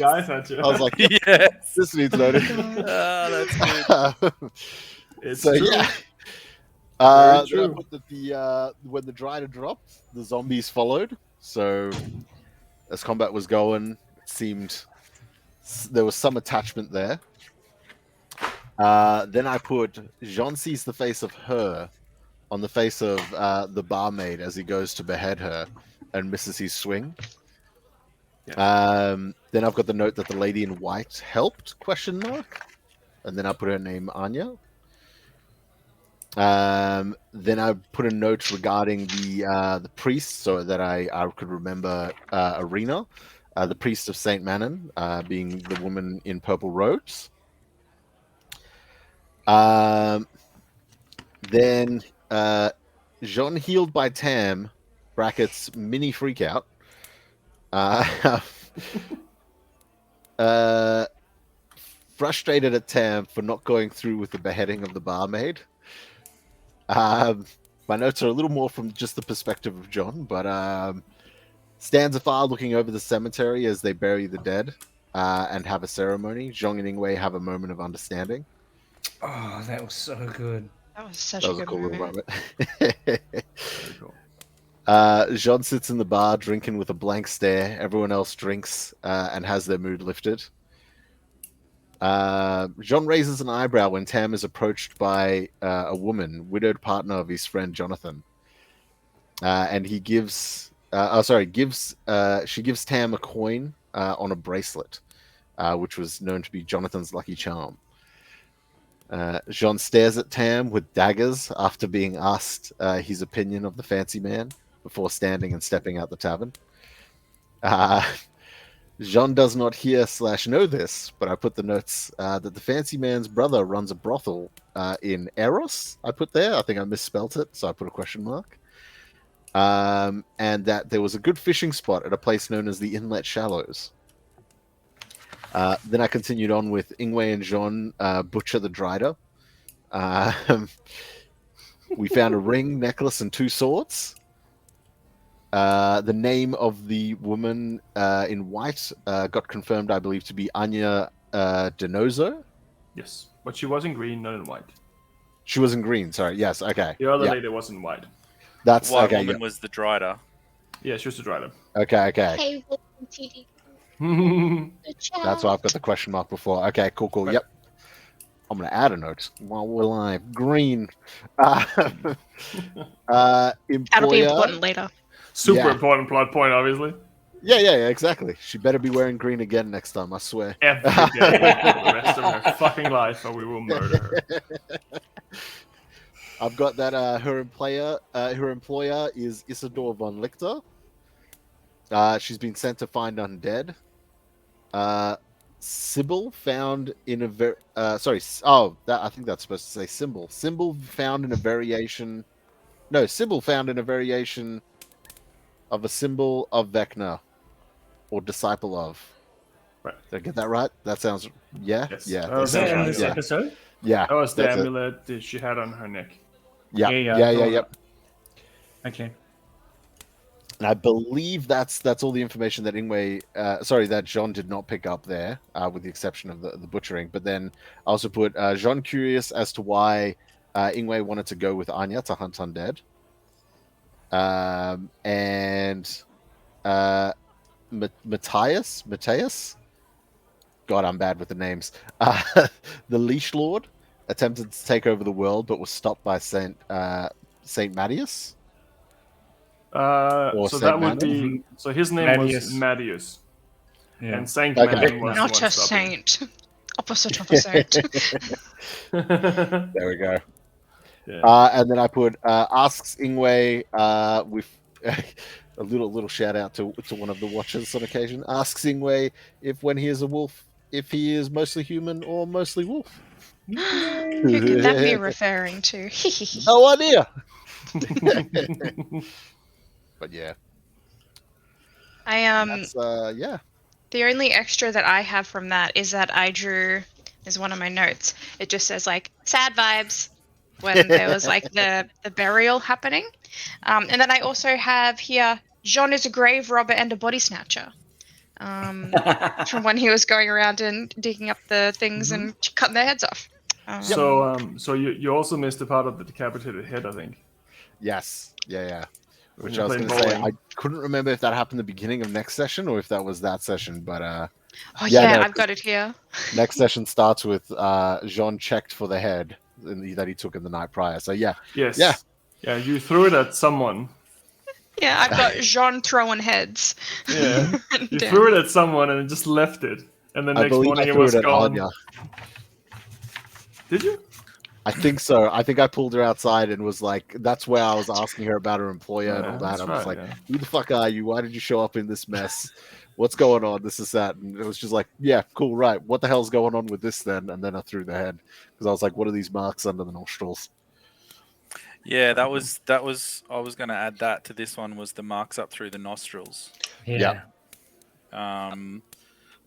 guys at you. I was like, yes. this needs loading. That's good. It's so true. yeah. Very Then I true. put that when the Dryder dropped, the zombies followed. So as combat was going, it seemed there was some attachment there. Then I put Jean sees the face of her on the face of the barmaid as he goes to behead her and misses his swing. Then I've got the note that the lady in white helped, ? And then I put her name Anya. Then I put a note regarding the priest so that I could remember Arena. the priest of Saint Manon, being the woman in purple robes. Then Jean healed by Tam, brackets mini freakout. Frustrated at Tam for not going through with the beheading of the barmaid. My notes are a little more from just the perspective of John, but stands afar looking over the cemetery as they bury the dead and have a ceremony. Zhong and Ingwei have a moment of understanding. Oh, that was so good. That was such That a was a good cool little moment. moment. Very cool. Jean sits in the bar drinking with a blank stare. Everyone else drinks and has their mood lifted. Jean raises an eyebrow when Tam is approached by a woman, widowed partner of his friend Jonathan. And he gives she gives Tam a coin on a bracelet, which was known to be Jonathan's lucky charm. Jean stares at Tam with daggers after being asked his opinion of the fancy man before standing and stepping out the tavern. Jean does not hear/know this, but I put the notes that the fancy man's brother runs a brothel in Eros. I put there. I think I misspelt it, so I put a question mark. And that there was a good fishing spot at a place known as the Inlet Shallows. Then I continued on with Ingwei and Jean butcher the Drider. We found a ring, necklace, and 2 swords. The name of the woman in white got confirmed, I believe, to be Anya Denozo. Yes, but she was in green, not in white. She was in green, sorry. Yes, okay. The other Yeah. lady was in white. That's White okay. woman Yeah. was the Drider. Yeah, she was the driver. Okay. Hey, welcome to the chat. That's why I've got the question mark before. Okay, cool. Right. Yep. I'm going to add a note while we're live. Green. That'll be Employer. important later. Super Yeah. important plot point, obviously. Yeah, exactly. She better be wearing green again next time, I swear. Every day for the rest of her fucking life, or we will murder her. I've got that her employer is Isidore von Lichter. She's been sent to find undead. Sybil found in a I think that's supposed to say symbol. Sybil found in a variation. No, Sybil found in a variation of a symbol of Vecna, or disciple of. Right. Did I get that right? That sounds yeah. Yes. Yeah. Oh, that is Was that sounds in right, this yeah. episode? Yeah. That was the that's it. amulet that she had on her neck. Yeah. Yeah. Yep. Okay. And I believe that's all the information that that Jean did not pick up there, with the exception of the butchering. But then I also put Jean curious as to why Ingwei wanted to go with Anya to hunt undead. And Matthias. God, I'm bad with the names. The Leash Lord attempted to take over the world, but was stopped by Saint Matthias. So Saint that would Manon? be. So his name was Mattias. Mattias. Yeah. And Saint Okay. Manon was Not the one a stopping. saint. Opposite of a saint. There we go. Yeah. And then I put asks Ingwei with a little shout out to one of the watchers on occasion. Asks Ingwei if when he is a wolf, if he is mostly human or mostly wolf. Who could that be referring to? No idea. But yeah, that's yeah. The only extra that I have from that is that I drew is one of my notes. It just says like sad vibes when there was like the burial happening. And then I also have here Jean is a grave robber and a body snatcher. From when he was going around and digging up the things and cutting their heads off. So you also missed the part of the decapitated head, I think. Yes. Yeah. Which When I was you're going to say, playing I couldn't remember if that happened at the beginning of next session or if that was that session. But Oh yeah, yeah, no, I've got it here. next session starts with Jean checked for the head that he took in the night prior. So yeah, Yes. Yeah. Yeah, you threw it at someone. Yeah, I've got Jean throwing heads. Yeah. You Down. threw it at someone and just left it. And the I next believe morning I it threw was it at gone. Anya. Did you? I think so. I think I pulled her outside and was like, that's where I was asking her about her employer and all that. I was like, who the fuck are you? Why did you show up in this mess? What's going on? This is that. And it was just like, yeah, cool, right. What the hell's going on with this then? And then I threw the head because I was like, what are these marks under the nostrils? Yeah, that was. I was going to add that to this one was the marks up through the nostrils. Yeah.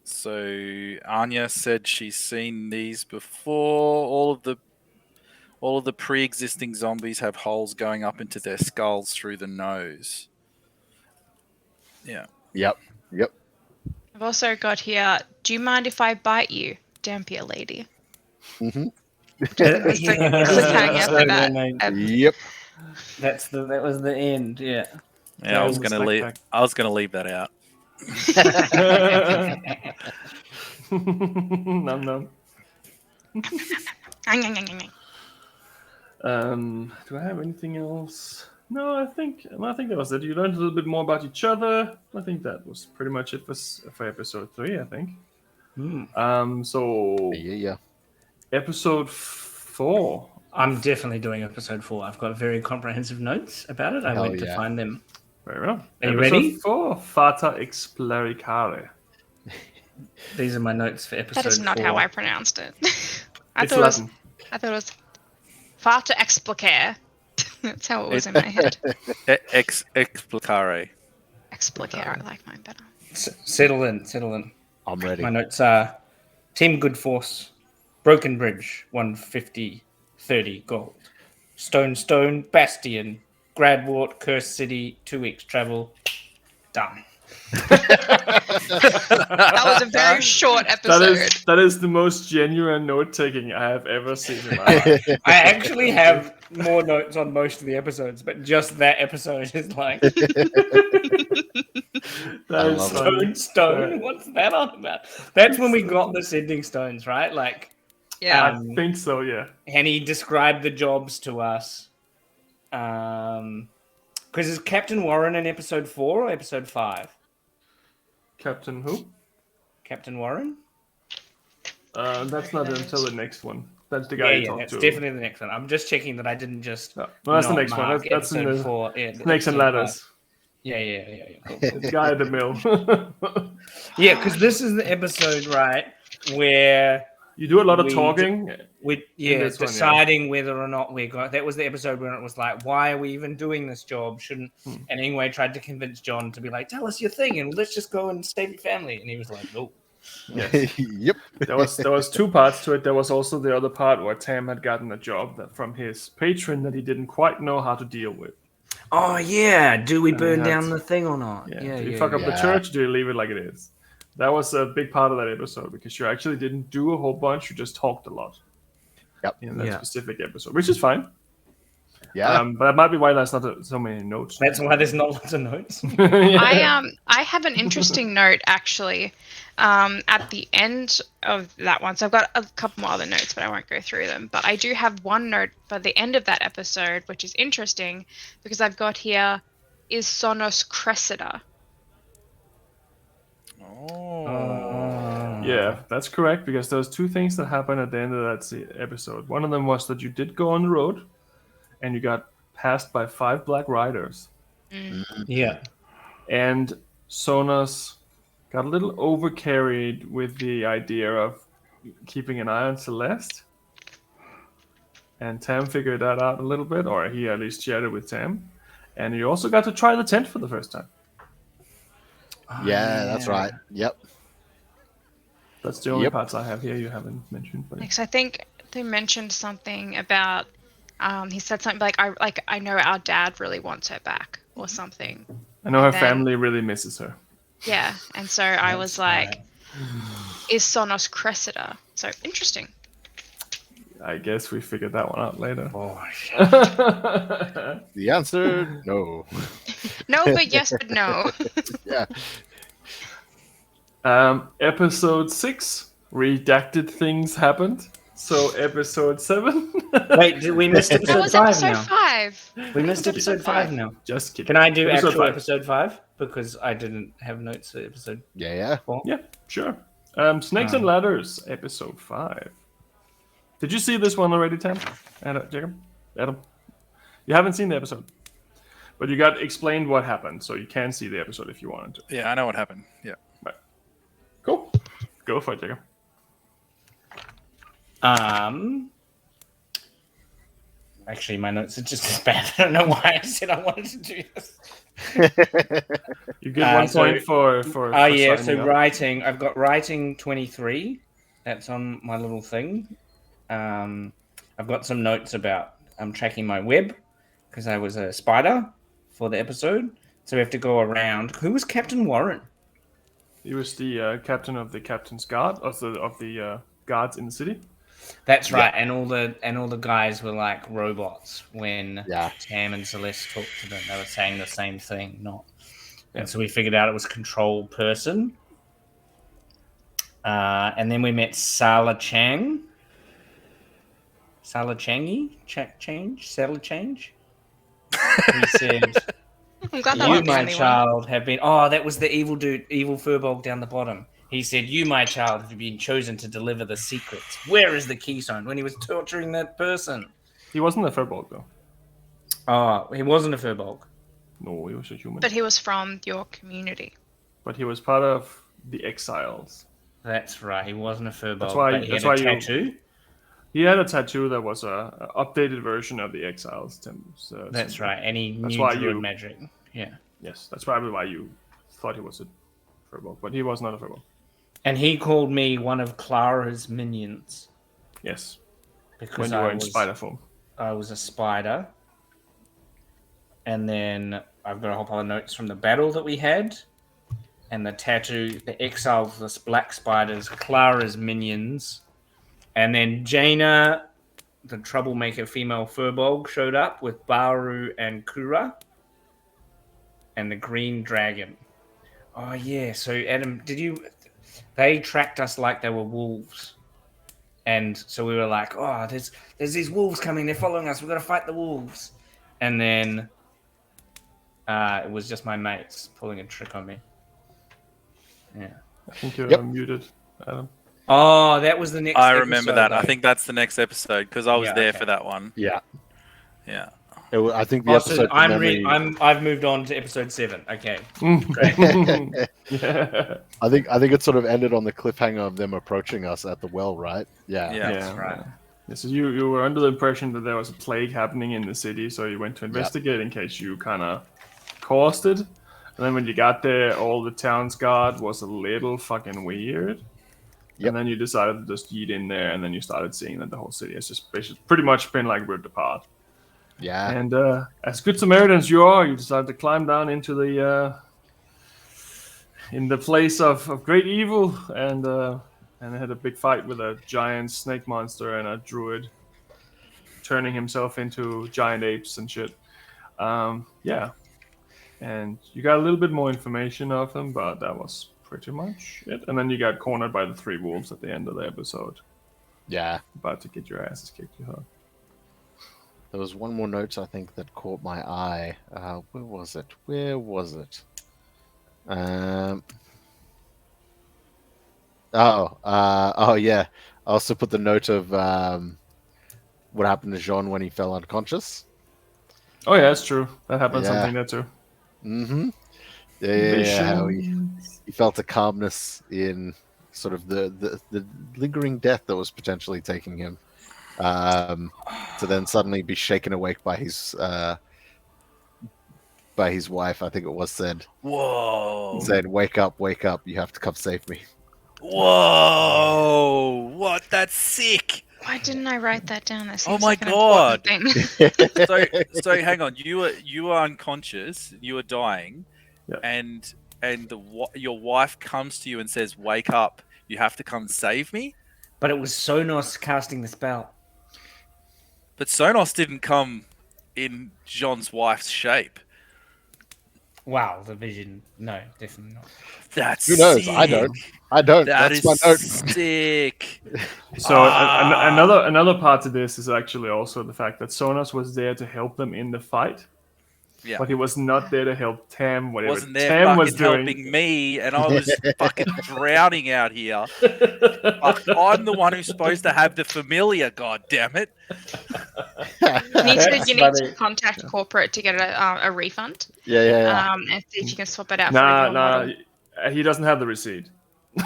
So Anya said she's seen these before. All of the pre-existing zombies have holes going up into their skulls through the nose. Yeah. Yep. I've also got here, do you mind if I bite you, Dampier lady? Mm-hmm. Just hang up about, Yep. That was the end. Yeah. Yeah, I was gonna leave that out. Num. Do I have anything else? No, I think that was it. You learned a little bit more about each other. I think that was pretty much it for episode 3. I think. So Yeah. Episode 4. I'm definitely doing episode 4. I've got very comprehensive notes about it. I went to find them. Very well. Are you episode ready? 4, Fata Explaricare. These are my notes for episode 4. That is not how I pronounced it. I It's thought Latin. it was Fata Explicare. That's how it was in my head. Explicare. Explicare, I like mine better. Settle in. I'm ready. My notes are Team Good Force, Broken Bridge, 150-30 gold. Stone, Bastion, Gradwart, Cursed City, 2 weeks travel. Done. That was a very short episode. That is the most genuine note taking I have ever seen in my life. I actually have more notes on most of the episodes, but just that episode is like Stone. What's that on about? That's when we got the sending stones, right? Like, Yeah. I think so. Yeah. and he described the jobs to us. Because is Captain Warren in episode 4 or episode 5? Captain who? Captain Warren? That's not until the next one. That's the guy you talked that's to. definitely the next one. I'm just checking that I didn't just. No, that's the not next one. mark That's in episode the 4. Yeah, Snakes and episode Ladders. 5. Yeah. Cool. The guy at the mill. Yeah, because this is the episode, right, where You do a lot of We talking. It's deciding whether or not we're going. That was the episode where it was like, why are we even doing this job? Shouldn't. And Ingwe tried to convince John to be like, tell us your thing and let's just go and save your family. And he was like, no. Yes. Yep. There was 2 parts to it. There was also the other part where Tam had gotten a job from his patron that he didn't quite know how to deal with. Oh, yeah. Do we burn that's- down the thing or not? Do you fuck up the church? Do you leave it like it is? That was a big part of that episode because you actually didn't do a whole bunch. You just talked a lot. Yep. In that specific episode, which is fine. Yeah. But that might be why there's not so many notes. That's why there's not lots of notes. I have an interesting note actually at the end of that one. So I've got a couple more other notes, but I won't go through them. But I do have one note for the end of that episode, which is interesting because I've got here is Sonos Cressida. Yeah, that's correct because there's 2 things that happened at the end of that episode. One of them was that you did go on the road and you got passed by 5 black riders. Yeah. And Sonos got a little overcarried with the idea of keeping an eye on Celeste. And Tam figured that out a little bit, or he at least shared it with Tam. And you also got to try the tent for the first time. Yeah, that's right. Yep. That's the only parts I have here you haven't mentioned. But Next, I think they mentioned something about he said something like I know our dad really wants her back or something. I know her then- family really misses her. Yeah, and so I was like, is Sonos Cressida? So interesting. I guess we figured that one out later. Oh, shit. The answer, no. No, but yes, but no. Yeah. Episode 6, redacted things happened. So episode 7. Wait, we missed That episode was 5 episode now. 5. We missed episode 5 now. Just kidding. Can I do Episode actual 5. episode 5? Because I didn't have notes for episode Yeah. 4. Yeah, sure. Snakes and Ladders, episode 5. Did you see this one already, Tam? Jacob? Adam? You haven't seen the episode. But you got explained what happened, so you can see the episode if you wanted to. Yeah, I know what happened. Yeah. Right. Cool. Go for it, Jacob. Actually, my notes are just as bad. I don't know why I said I wanted to do this. You get 1 point for Oh yeah, so signing up. writing. I've got writing 23. That's on my little thing. I've got some notes about tracking my web because I was a spider for the episode. So we have to go around. Who was Captain Warren? He was the captain of the captain's guard, of the guards in the city. That's right, and all the guys were like robots when Yeah. Tam and Celeste talked to them. They were saying the same thing, and so we figured out it was control person. And then we met Sala Chang. Sala Changi? Sala Change? He said, I'm glad that you, wasn't the my only one. child, have been... Oh, that was the evil dude, evil furbog down the bottom. He said, you, my child, have been chosen to deliver the secrets. Where is the keystone? When he was torturing that person. He wasn't a furbog, though. Oh, he wasn't a furbog. No, he was a human. But he was from your community. But he was part of the exiles. That's right. He wasn't a furbog. That's why. But he That's had why a tattoo. He had a tattoo that was a updated version of the exiles. That's right. And he That's knew why druid you- magic. Yeah. Yes, that's probably why you thought he was a furbog, but he was not a furbog. And he called me one of Clara's minions Yes, because when you were in spider form. I was a spider. And then I've got a whole pile of notes from the battle that we had. And the tattoo, the exiles, the black spiders, Clara's minions. And then Jaina, the troublemaker female furbog, showed up with Baru and Kura. And the green dragon. Oh, yeah. So, Adam, they tracked us like they were wolves. And so we were like, oh, there's these wolves coming. They're following us. We've got to fight the wolves. And then it was just my mates pulling a trick on me. Yeah. I think you're Yep. muted, Adam. Oh, that was the next I remember episode, that. though. I think that's the next episode because I was Yeah, there okay. for that one. Yeah. Yeah. I think the Oh, episode. so from memory- I've moved on to episode 7. Okay. Yeah. I think it sort of ended on the cliffhanger of them approaching us at the well, right? Yeah. Yeah. That's right. Yeah, so you were under the impression that there was a plague happening in the city, so you went to investigate in case you kind of caused it. And then when you got there, all the town's guard was a little fucking weird. Yep. And then you decided to just eat in there, and then you started seeing that the whole city has just pretty much been like ripped apart. Yeah. And as good Samaritans you are, you decided to climb down into the in the place of great evil, and they had a big fight with a giant snake monster and a druid turning himself into giant apes and shit. Yeah. And you got a little bit more information of them, but that was pretty much it. And then you got cornered by the 3 wolves at the end of the episode, Yeah. about to get your asses kicked. You heard. There was one more note I think that caught my eye. Where was it? Oh yeah. I also put the note of what happened to Jean when he fell unconscious. Oh yeah, that's true. That happened Yeah. something there too. Mm-hmm. Yeah. How he felt a calmness in sort of the lingering death that was potentially taking him. To then suddenly be shaken awake by his wife, I think it was said, Whoa. saying, wake up, you have to come save me. Whoa. What? That's sick. Why didn't I write that down? That Oh seems my like an important God. thing. So hang on. You were unconscious. You were dying, Yeah. and your wife comes to you and says, "Wake up! You have to come save me." But it was Sonos casting the spell. But Sonos didn't come in John's wife's shape. Wow, the vision. No, definitely not. That's Who knows? Sick. I don't. That That's is my note. sick. So another part to this is actually also the fact that Sonos was there to help them in the fight. Yeah. but he was not there to help Tam. Whatever Wasn't there Tam fucking was doing. helping me, and I was fucking drowning out here. I'm the one who's supposed to have the familiar. God damn it! You need That's to funny. contact corporate to get a refund. Yeah. And see if you can swap it out for a newer model. He doesn't have the receipt. I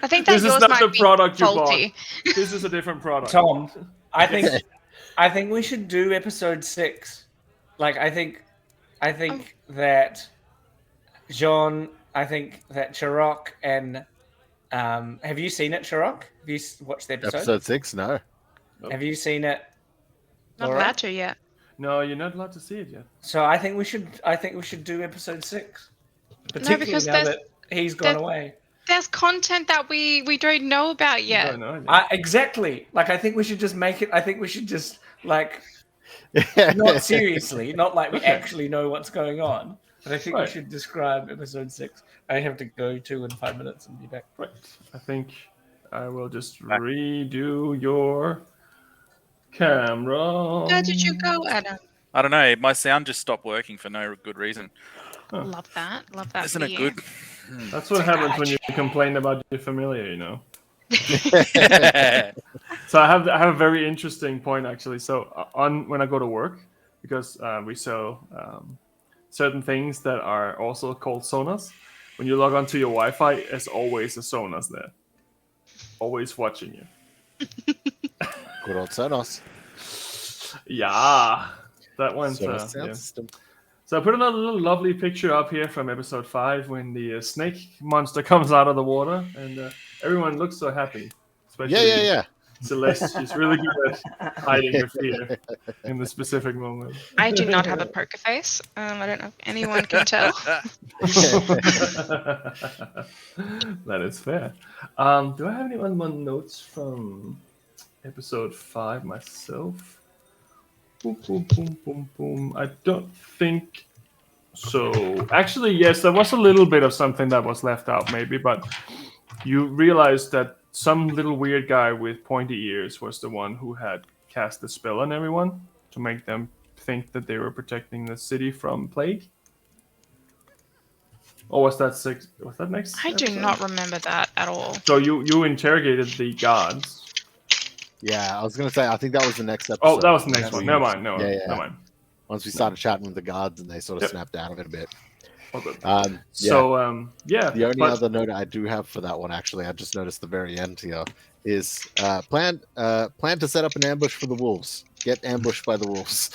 think that This is yours not might the be product you faulty. bought. This is a different product. Tom, I think we should do episode 6. Like, I think that Jean, I think that Chirac and have you seen it, Chirac? Have you watched the episode? Episode 6, no. Have you seen it? Not allowed to yet. No, you're not allowed to see it yet. So I think we should do episode 6. Particularly because now that he's gone away. There's content that we don't know about yet. Exactly. Like, I think we should just make it. I think we should just like not seriously, not like we actually know what's going on. But I think we should describe episode 6. I have to go to in 5 minutes and be back. Right. I think I will just redo your camera. Where did you go, Adam? I don't know. My sound just stopped working for no good reason. Huh. Love that. Love that. Isn't for it you. good? That's what happens when you complain about your familiar, you know. So I have a very interesting point actually. So when I go to work, because we sell certain things that are also called Sonos. When you log onto your Wi-Fi, there's always a Sonos there, always watching you. Good old Sonos. Yeah, that one's Sonos sound yeah. system. So I put another little lovely picture up here from episode 5 when the snake monster comes out of the water, and everyone looks so happy. Especially Yeah. Celeste, she's really good at hiding her fear in the specific moment. I do not have a poker face. I don't know if anyone can tell. That is fair. Do I have any more notes from episode 5 myself? Boom, boom, boom, boom, boom. I don't think so. Actually, yes, there was a little bit of something that was left out, maybe, but you realized that some little weird guy with pointy ears was the one who had cast the spell on everyone to make them think that they were protecting the city from plague. Or was that 6? Was that next? I do episode? not remember that at all. So you interrogated the guards. Yeah, I was going to say, I think that was the next episode. Oh, that was the next one. We- Never mind. Never mind. Once we started chatting with the guards and they sort of snapped out of it a bit. Oh, good. Yeah. So, yeah. The only other note I do have for that one, actually, I just noticed the very end here, is plan to set up an ambush for the wolves. Get ambushed by the wolves.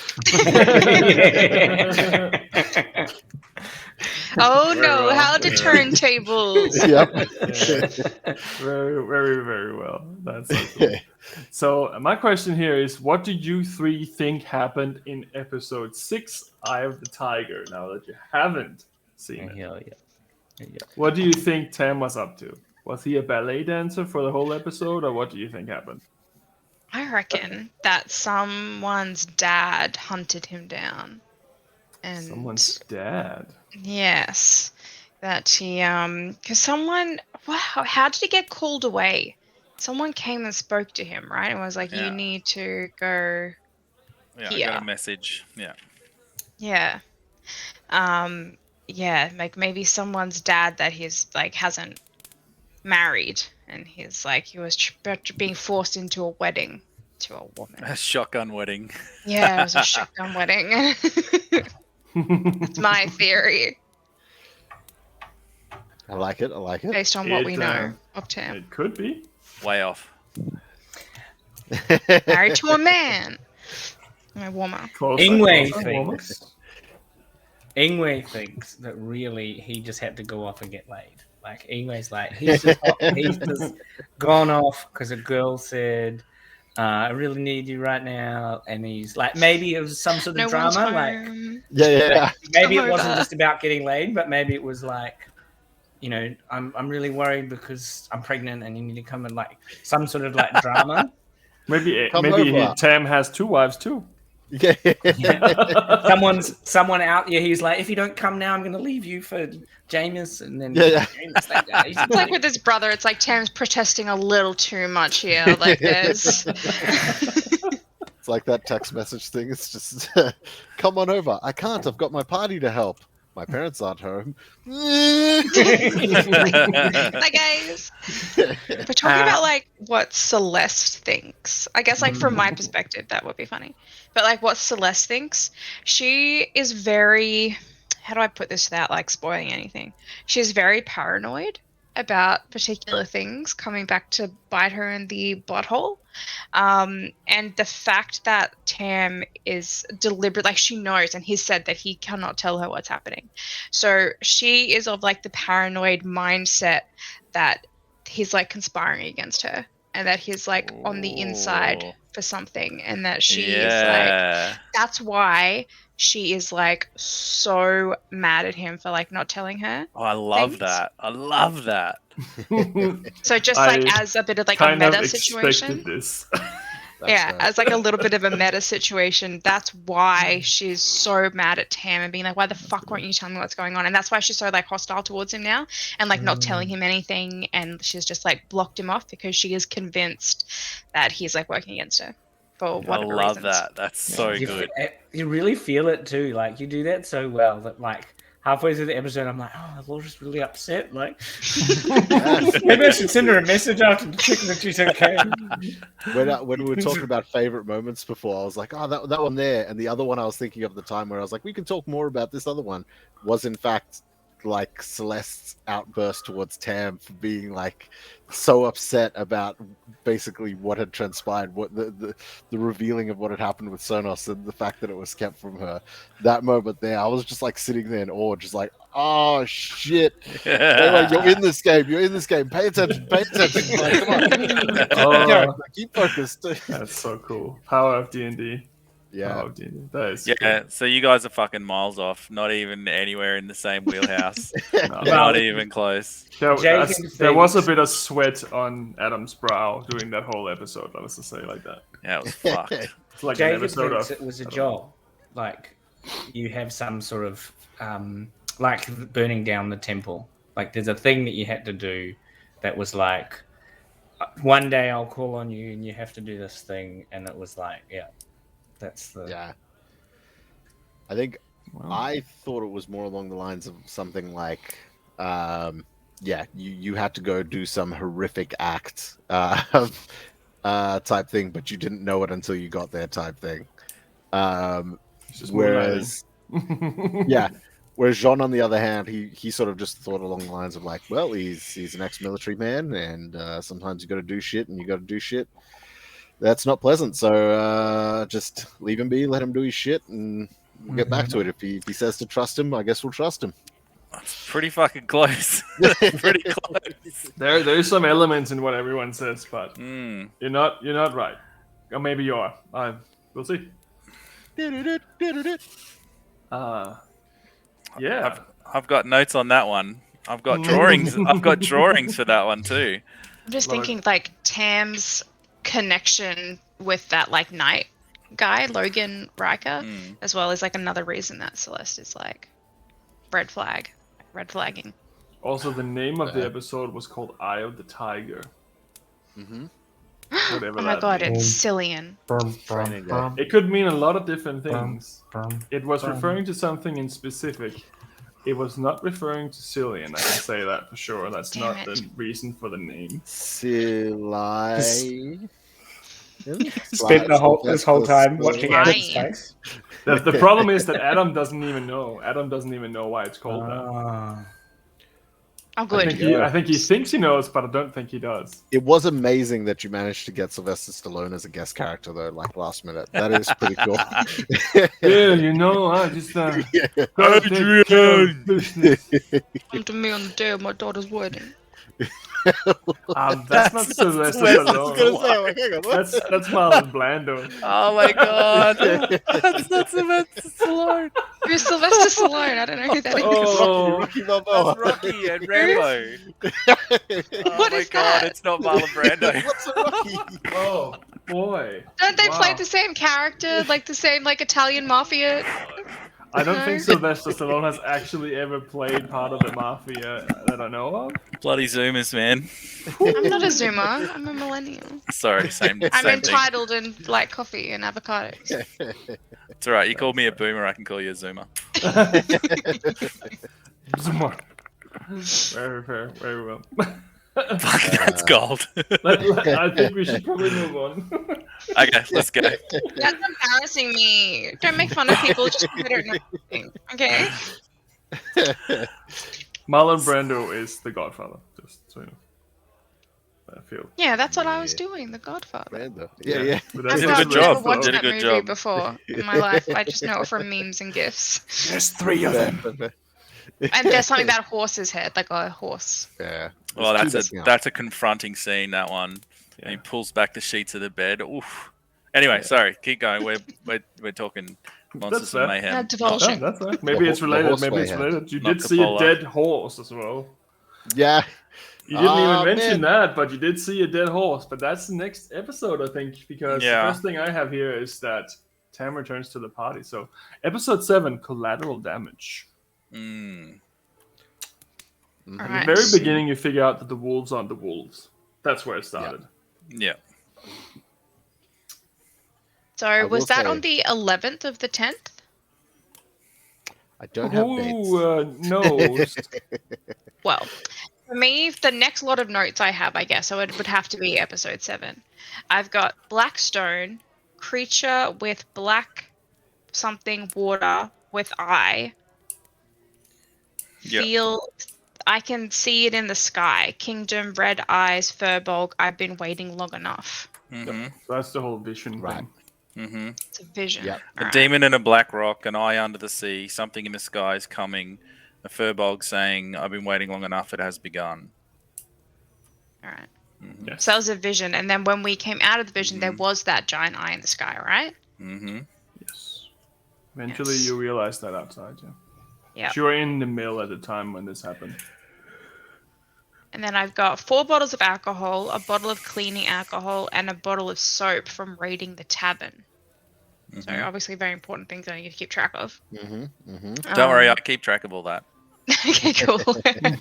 Oh Very no, well. how the turntables. Yep. Very, very, very well. That's awesome. So my question here is, what do you 3 think happened in episode 6, Eye of the Tiger, now that you haven't seen it? Yeah. What do you think Tam was up to? Was he a ballet dancer for the whole episode, or what do you think happened? I reckon that someone's dad hunted him down. And Someone's dad. yes, that he because someone, wow, how did he get called away? Someone came and spoke to him, right? And was like, Yeah. you need to go. Yeah, here. I got a message. Yeah. Yeah. Yeah, like maybe someone's dad that he's like hasn't married, and he's like he was being forced into a wedding to a woman. A shotgun wedding. Yeah, it was a shotgun wedding. That's my theory, I like it. based on what we It, know of Tam. It could be. Way off. Married to a man. A woman. Close. Ingwe Close. thinks. Ingwe thinks that really he just had to go off and get laid. Like Ingwe's like he's just gone off because a girl said, "I really need you right now," and he's like, maybe it was some sort of No one's drama. Like home. Yeah. maybe Come it wasn't over. just about getting laid, but maybe it was like, you know, I'm really worried because I'm pregnant and you need to come and like some sort of like drama. Maybe Come maybe over. Tam has 2 wives too. Yeah. Someone out here. He's like, if you don't come now, I'm going to leave you for Jameis, and then Yeah. Jameis that guy. He's It's like with his brother. It's like Tam's protesting a little too much here. Like there's. It's like that text message thing. It's just, come on over. I can't. I've got my party to help. My parents aren't home. Hi guys. We're talking about like what Celeste thinks. I guess like from my perspective that would be funny. But like what Celeste thinks, she is very, how do I put this without like spoiling anything? She's very paranoid about particular things coming back to bite her in the butthole. And the fact that Tam is deliberate, like she knows, and he said that he cannot tell her what's happening. So she is of like the paranoid mindset that he's like conspiring against her and that he's like on the inside for something and that she is like, that's why she is like so mad at him for like not telling her. Oh, I love that. I love that. So just like as a bit of like a meta situation. This. Yeah, as like a little bit of a meta situation. That's why she's so mad at Tam and being like, why the fuck won't you tell me what's going on? And that's why she's so like hostile towards him now and like not telling him anything. And she's just like blocked him off because she is convinced that he's like working against her for whatever reasons. I love that. That's so good. You really feel it too. Like you do that so well that like halfway through the episode, I'm like, oh, Laura's really upset. Like, maybe I should send her a message after checking that she's okay. When we were talking about favorite moments before, I was like, oh, that one there. And the other one I was thinking of the time where I was like, we can talk more about this other one, was in fact like Celeste's outburst towards Tam for being like so upset about basically what had transpired, what the revealing of what had happened with Sonos and the fact that it was kept from her. That moment there, I was just like sitting there in awe, just like, oh shit. Anyway, you're in this game, pay attention. Like, come on. Keep focused. That's so cool. Power of D&D. Yeah, that is cool. So you guys are fucking miles off, not even anywhere in the same wheelhouse. Not even close. There was a bit of sweat on Adam's brow during that whole episode, let's just say it like that. Yeah, it was fucked. It's like Jacob an episode thinks of, it was a job. Like you have some sort of like burning down the temple. Like there's a thing that you had to do that was like, one day I'll call on you and you have to do this thing, and it was like, yeah. That's the... Yeah. I think I thought it was more along the lines of something like, you had to go do some horrific act type thing, but you didn't know it until you got there type thing. Whereas Jean, on the other hand, he sort of just thought along the lines of like, well, he's an ex-military man, and sometimes you got to do shit, and you got to do shit. That's not pleasant, so just leave him be, let him do his shit, and we'll get back to it. If he says to trust him, I guess we'll trust him. That's pretty fucking close. Pretty close. There's some elements in what everyone says, but you're not right. Or maybe you are. We'll see. Yeah. I've got notes on that one. I've got drawings. I've got drawings for that one too. I'm just thinking like Tam's connection with that like knight guy, Logan Riker, as well as like another reason that Celeste is like red flagging. Also, the name of the episode was called Eye of the Tiger. Oh my god, it's Cillian. It could mean a lot of different things. It was referring to something in specific. It was not referring to Cillian, I can say that for sure. That's not the reason for the name. Cillian. Spent this whole time watching Adam's face. The problem is that Adam doesn't even know. Adam doesn't even know why it's called that. Oh, good. I think he thinks he knows, but I don't think he does. It was amazing that you managed to get Sylvester Stallone as a guest character, though, like last minute. That is pretty cool. I just Adrian! Come to me on the day of my daughter's wedding. That's not Sylvester Stallone. That's Marlon Brando. Oh my god. That's not Sylvester Stallone. Who's Sylvester Stallone? I don't know who that is. Rocky That's Rocky and Rambo. What is that? It's not Marlon Brando. What's a Rocky? Oh boy. Don't they play the same character, like the same like Italian mafia? I don't No. think Sylvester Stallone has actually ever played part of the mafia that I know of. Bloody Zoomers, man. I'm not a Zoomer. I'm a millennial. Sorry, same I'm same thing. entitled and like coffee and avocados. It's alright. You called me a boomer. I can call you a Zoomer. Zoomer. Very fair, very well. Fuck, that's gold. I think we should probably move on. Okay, let's go. That's embarrassing me. Don't make fun of people just because they don't know anything. Okay? Marlon Brando is the Godfather, just so you know. I feel. Yeah, that's what I was doing. The Godfather. Brando. Yeah. But I've that's Did a not good just job. never watched Did a that good movie job. before in my life. I just know it from memes and gifs. There's 3 of them. And there's something about a horse's head, like a horse. Yeah. Well, There's two that's a confronting scene. That one. And he pulls back the sheets of the bed. Oof. Anyway, sorry. Keep going. We're talking monsters fair. of mayhem. Yeah, not- divulsion. Yeah, that's right. Maybe it's The related. horse Maybe it's way, yeah. related. You Not did see a Coppola. dead horse as well. Yeah. You didn't Ah, even mention man. that, but you did see a dead horse. But that's the next episode, I think, because Yeah. the first thing I have here is that Tam returns to the party. So, episode 7, Collateral Damage. Mm. Mhm. At Alright. the very beginning, you figure out that the wolves aren't the wolves. That's where it started. Yeah. So will was that say- on the 11th of the 10th? I don't have dates. Who knows? Well, for me, the next lot of notes I have, I guess, so it would have to be episode 7. I've got Blackstone, creature with black something water with eye. Yeah. Feel, I can see it in the sky. Kingdom, red eyes, Furbolg. I've been waiting long enough. Mm-hmm. That's the whole vision Right. thing. Mm-hmm. It's a vision. Yep. A Alright. demon in a black rock, an eye under the sea, something in the sky is coming. A furbolg saying, "I've been waiting long enough. It has begun." Alright. Mm-hmm. Yes. So that was a vision, and then when we came out of the vision, there was that giant eye in the sky, right? Mm-hmm. Yes. Eventually, Yes. you realize that outside, yeah. Yeah. You were in the mill at the time when this happened. And then I've got 4 bottles of alcohol, a bottle of cleaning alcohol, and a bottle of soap from raiding the tavern. So obviously very important things I need to keep track of. Mm-hmm. Mm-hmm. Don't worry, I keep track of all that. Okay, cool. Then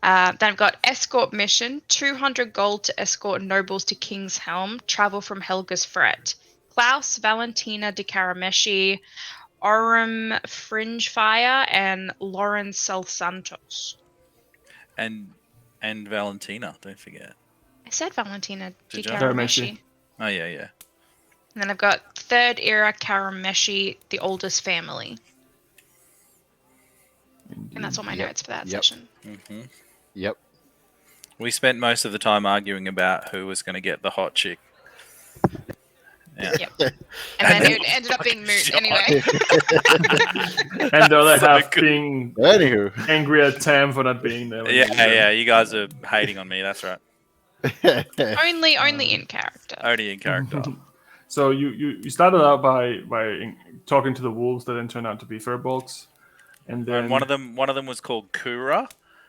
I've got escort mission, 200 gold to escort nobles to King's Helm, travel from Helga's Fret. Klaus, Valentina de Carameshi, Orem Fringefire, and Lauren Santos. And Valentina, don't forget. I said Valentina de Did you? Carameshi. Oh yeah. And then I've got 3rd era Carameshi, the oldest family. And that's all my Yep. notes for that Yep. session. Mm-hmm. Yep. We spent most of the time arguing about who was going to get the hot chick. Yeah. Yep. And then it ended up being moot Shot. anyway. And the other So half good. being Anywho. angry at Tam for not being there. when he was there. Yeah. You guys are hating on me. That's right. only in character. Only in character. So you started out by talking to the wolves that then turned out to be furbolgs, and then And one of them was called Kura.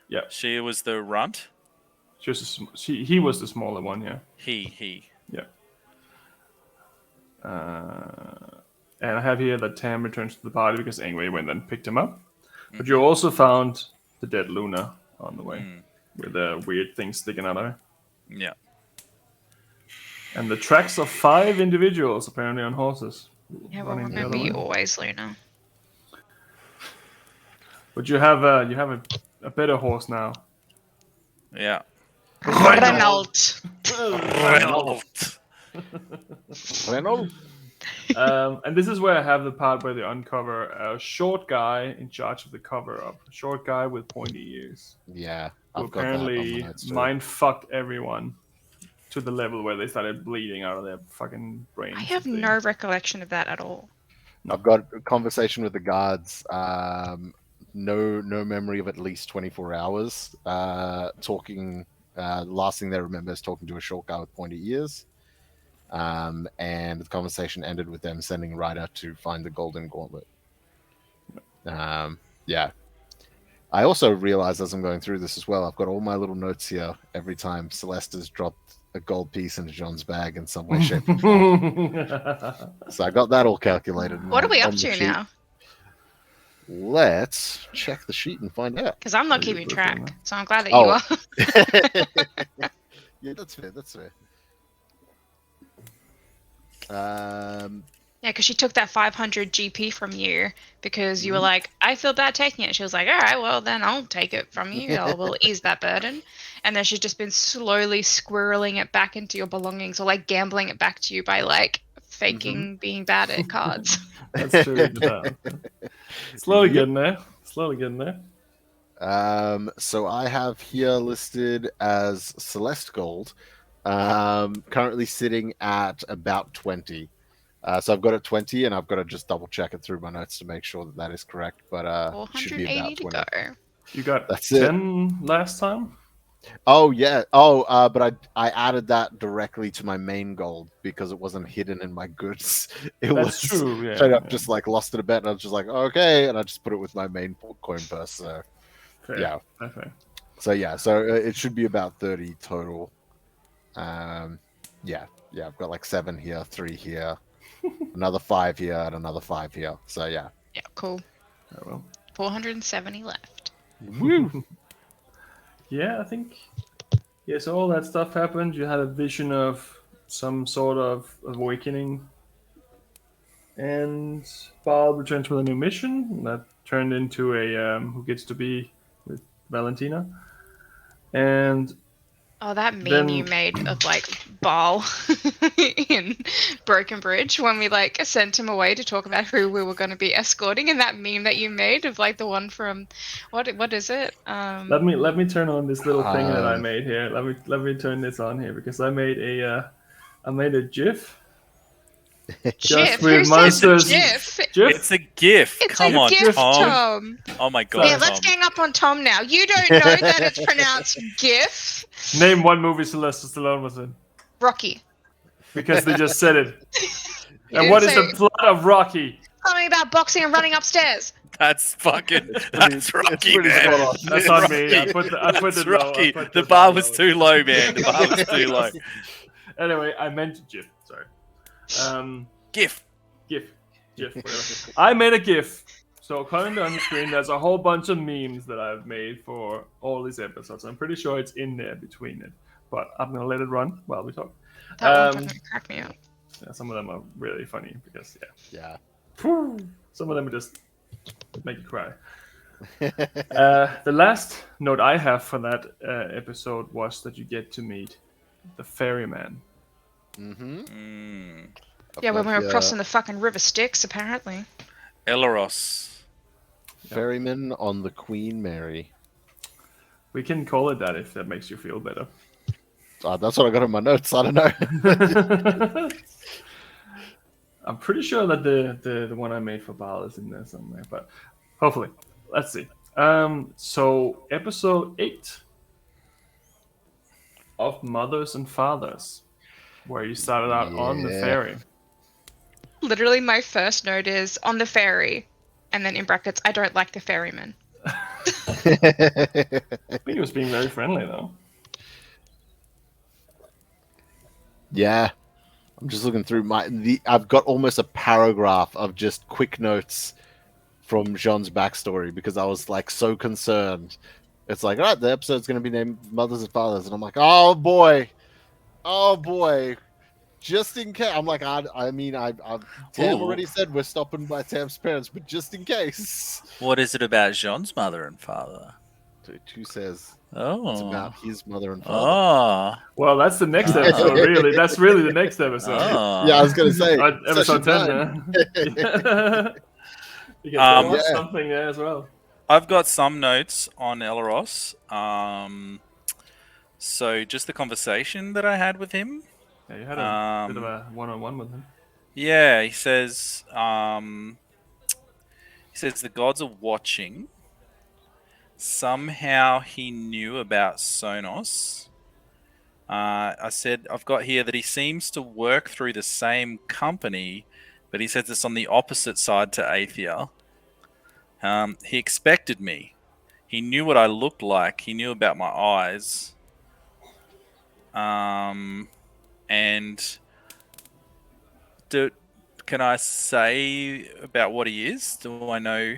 Yeah. She was the runt. he was the smaller one, yeah. He. Yeah. And I have here that Tam returns to the party because Angway went and picked him up. But you also found the dead Luna on the way with the weird thing sticking out of her. Yeah. And the tracks of 5 individuals apparently on horses. Yeah, well, running the remember other you way. always, Luna. But you have a better horse now. Yeah. Renault. Reynolds. Renault. And this is where I have the part where they uncover a short guy in charge of the cover-up. A short guy with pointy ears. Yeah. Who I've got that on my apparently notes too. mind-fucked everyone to the level where they started bleeding out of their fucking brains. I have and no recollection of that at all. I've got a conversation with the guards. No memory of at least 24 hours. Talking. Last thing they remember is talking to a short guy with pointy ears. And the conversation ended with them sending Ryder to find the golden gauntlet. Yeah. I also realized as I'm going through this as well, I've got all my little notes here every time Celeste has dropped a gold piece into John's bag in some way, shape, or form. thing. So I got that all calculated. What are we on up the to sheet. now? Let's check the sheet and find out. Because I'm not Yeah, you keeping put it in track, there. so I'm glad that Oh. you are. Yeah, that's fair. That's fair. Yeah, because she took that 500 GP from you because you were Mhm. like, I feel bad taking it. She was like, all right, well, then I'll take it from you. We'll ease that burden. And then she's just been slowly squirreling it back into your belongings or like gambling it back to you by like faking being bad at cards. That's true. You did that. Slowly Yep. getting there. Slowly getting there. So I have here listed as Celeste Gold, currently sitting at about 20. So I've got it 20, and I've got to just double check it through my notes to make sure that that is correct. But it should be 480 about to 20. go. You got That's it. 10 last time? Oh yeah. Oh, but I added that directly to my main gold because it wasn't hidden in my goods. It That's was true, yeah. straight up yeah. just like lost it a bet, and I was just like, okay, and I just put it with my main coin purse. So Fair. yeah. Okay. So yeah, so it should be about 30 total. Yeah, I've got like 7 here, 3 here, another 5 here, and another 5 here. So yeah. Yeah, cool. Oh, well. 470 left. Woo! Yeah, I think. Yeah, so all that stuff happened. You had a vision of some sort of awakening. And Baal returns with a new mission that turned into a who gets to be with Valentina. And Oh, that meme then you made of like Ball in Broken Bridge when we like sent him away to talk about who we were going to be escorting, and that meme that you made of like the one from what is it? let me turn on this little thing that I made here. Let me turn this on here because I made a GIF. GIF. with Who monsters. says GIF? GIF. It's a GIF. It's Come a on, GIF, Tom. Tom. Oh my god, Yeah, let's Tom. gang up on Tom now. You don't know that it's pronounced GIF. Name one movie Sylvester Stallone was in. Rocky. Because they just said it. You And didn't what is say the plot of Rocky? something about boxing and running upstairs. That's fucking. That's Rocky, pretty man. spot on. That's on me. I put That's it low. Rocky. I put The the bar bar was low. too low, man. The bar was too low. Anyway, I meant GIF. Sorry. GIF. GIF, whatever. I made a GIF. So currently on the screen, there's a whole bunch of memes that I've made for all these episodes. I'm pretty sure it's in there between it, but I'm gonna let it run while we talk. That one fucking cracked me up. Yeah, some of them are really funny because Yeah. some of them just make you cry. The last note I have for that episode was that you get to meet the ferryman. Mm-hmm. Yeah, when we were crossing the fucking River Styx, apparently. Elaros. Ferryman on the Queen Mary. We can call it that if that makes you feel better. That's what I got in my notes. I don't know. I'm pretty sure that the one I made for Baal is in there somewhere, but hopefully. Let's see. So episode 8 of Mothers and Fathers, where you started out on the ferry. Literally, my first note is on the ferry, and then in brackets, I don't like the ferryman. I think he was being very friendly though. Yeah. I'm just looking through I've got almost a paragraph of just quick notes from Jean's backstory because I was like so concerned. It's like, all right, the episode's going to be named Mothers and Fathers, and I'm like, oh boy, just in case. I'm like, Tam already said we're stopping by Tam's parents, but just in case. What is it about Jean's mother and father? Who says Oh. it's about his mother and father? Oh. Well, that's the next episode, really. That's really the next episode. Oh. Yeah, I was going to say. Episode 10, yeah. You can watch something there as well. I've got some notes on Elaros. So just the conversation that I had with him. Yeah, you had a bit of a one-on-one with him. Yeah, he says the gods are watching. Somehow he knew about Sonos. I said I've got here that he seems to work through the same company, but he says it's on the opposite side to Aethia. He expected me. He knew what I looked like. He knew about my eyes. And can I say about what he is? Do I know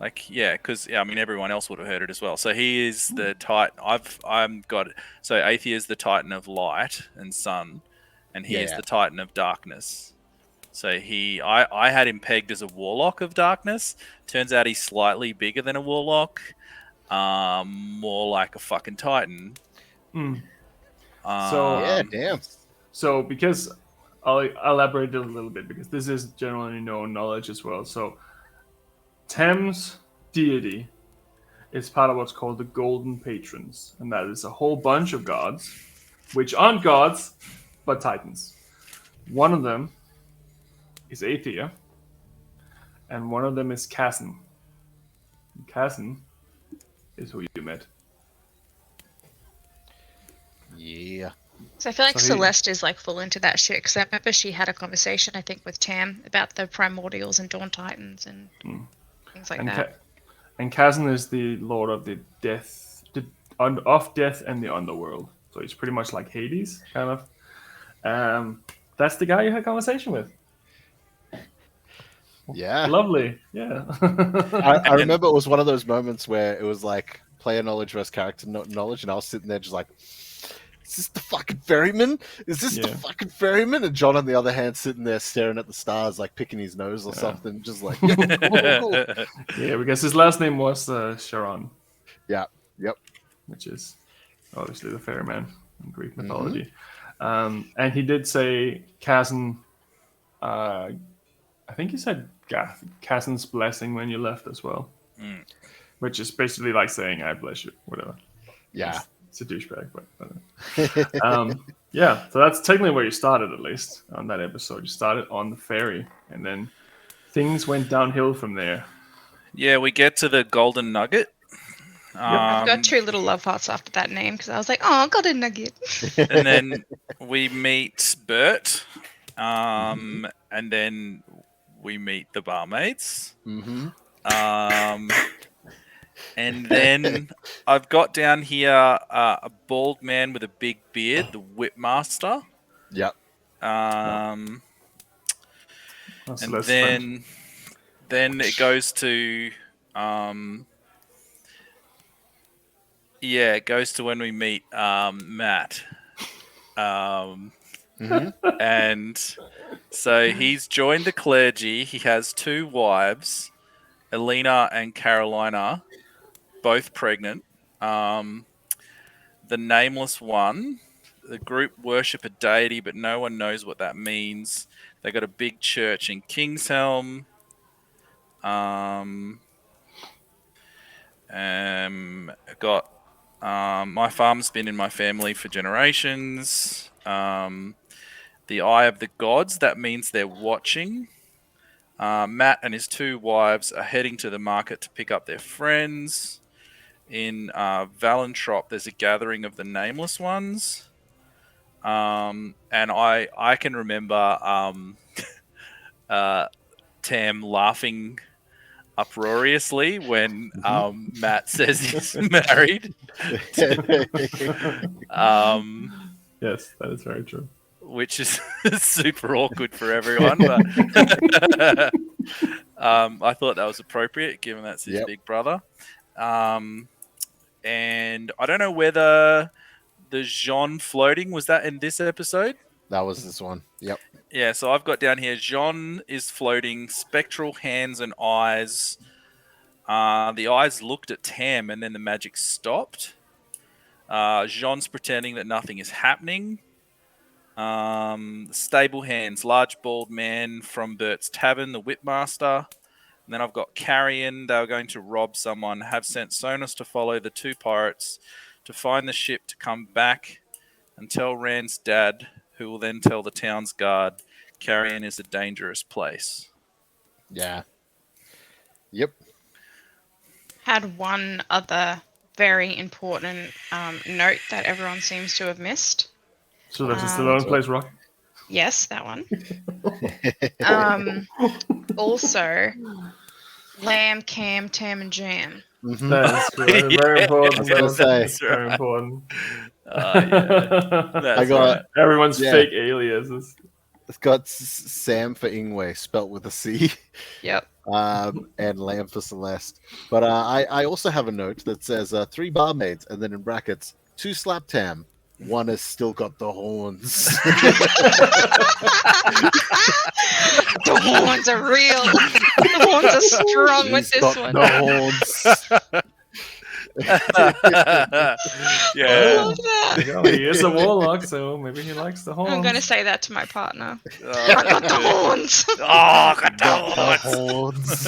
Like, yeah, because I mean, everyone else would have heard it as well. So he is the Titan. I'm got so Aethia is the Titan of light and sun, and he is Yeah. the Titan of darkness. So I had him pegged as a warlock of darkness. Turns out he's slightly bigger than a warlock, more like a fucking Titan. Mm. So Yeah, damn. So because I'll elaborate a little bit because this is generally known knowledge as well. So Thames deity is part of what's called the Golden Patrons, and that is a whole bunch of gods, which aren't gods, but titans. One of them is Aethia, and one of them is Cassin. Cassin is who you met. Yeah. So I feel like So he- Celeste is like full into that shit because I remember she had a conversation, I think, with Tam about the primordials and Dawn Titans and things like And that. and Cassin is the lord of the death, of death and the underworld. So he's pretty much like Hades, kind of. That's the guy you had a conversation with. Yeah. Lovely, yeah. I remember it was one of those moments where it was like player knowledge versus character knowledge, and I was sitting there just like, is this the fucking ferryman? Is this the Yeah. fucking ferryman? And John, on the other hand, sitting there staring at the stars, like picking his nose or something, just like, yeah, cool. Yeah, because his last name was Charon, Yeah, yep. which is obviously the ferryman in Greek mythology. And he did say Cassin. I think he said Cassin's blessing when you left as well, which is basically like saying "I bless you," whatever. Yeah. It's a douchebag, but yeah. So that's technically where you started, at least on that episode. You started on the ferry, and then things went downhill from there. Yeah, we get to the Golden Nugget. I've got two little love hearts after that name because I was like, oh, got a nugget. And then we meet Bert, and then we meet the barmaids. Mm-hmm. And then I've got down here a bald man with a big beard, the Whipmaster. Yep. And Celeste's then friend. it goes to it goes to when we meet Matt. And so he's joined the clergy. He has two wives, Elena and Carolina, both pregnant. The nameless one. The group worship a deity, but no one knows what that means. They got a big church in Kingshelm. Got my farm's been in my family for generations. The Eye of the Gods, that means they're watching. Matt and his two wives are heading to the market to pick up their friends. In Valentrop, there's a gathering of the Nameless Ones. And I can remember Tam laughing uproariously when Matt says he's married. Yes, that is very true. Which is super awkward for everyone. But I thought that was appropriate, given that's his big brother. And I don't know whether the Jean floating, was that in this episode? That was this one. Yep. Yeah, so I've got down here, Jean is floating, spectral hands and eyes. The eyes looked at Tam and then the magic stopped. Jean's pretending that nothing is happening. Stable hands, large bald man from Bert's Tavern, the Whipmaster. And then I've got Carrion. They were going to rob someone, have sent Sonus to follow the two pirates to find the ship to come back and tell Rand's dad, who will then tell the town's guard Carrion is a dangerous place. Yeah. Yep. Had one other very important note that everyone seems to have missed. So that's Stallone plays rock. Yes, that one. Also, Lamb, Cam, Tam, and Jam. That's very important. I was gonna say. That's very important. I got everyone's fake aliases. It's got Sam for Ingwe spelt with a C. Yep. and lamb for Celeste. But I also have a note that says 3 barmaids, and then in brackets 2 slap tam. One has still got the horns. The horns are real. The horns are strong with He's this got one. the horns. I Yeah. love that. Well, he is a warlock, so maybe he likes the horns. I'm going to say that to my partner. Oh, I got the horns. Oh, I got Got the the horns.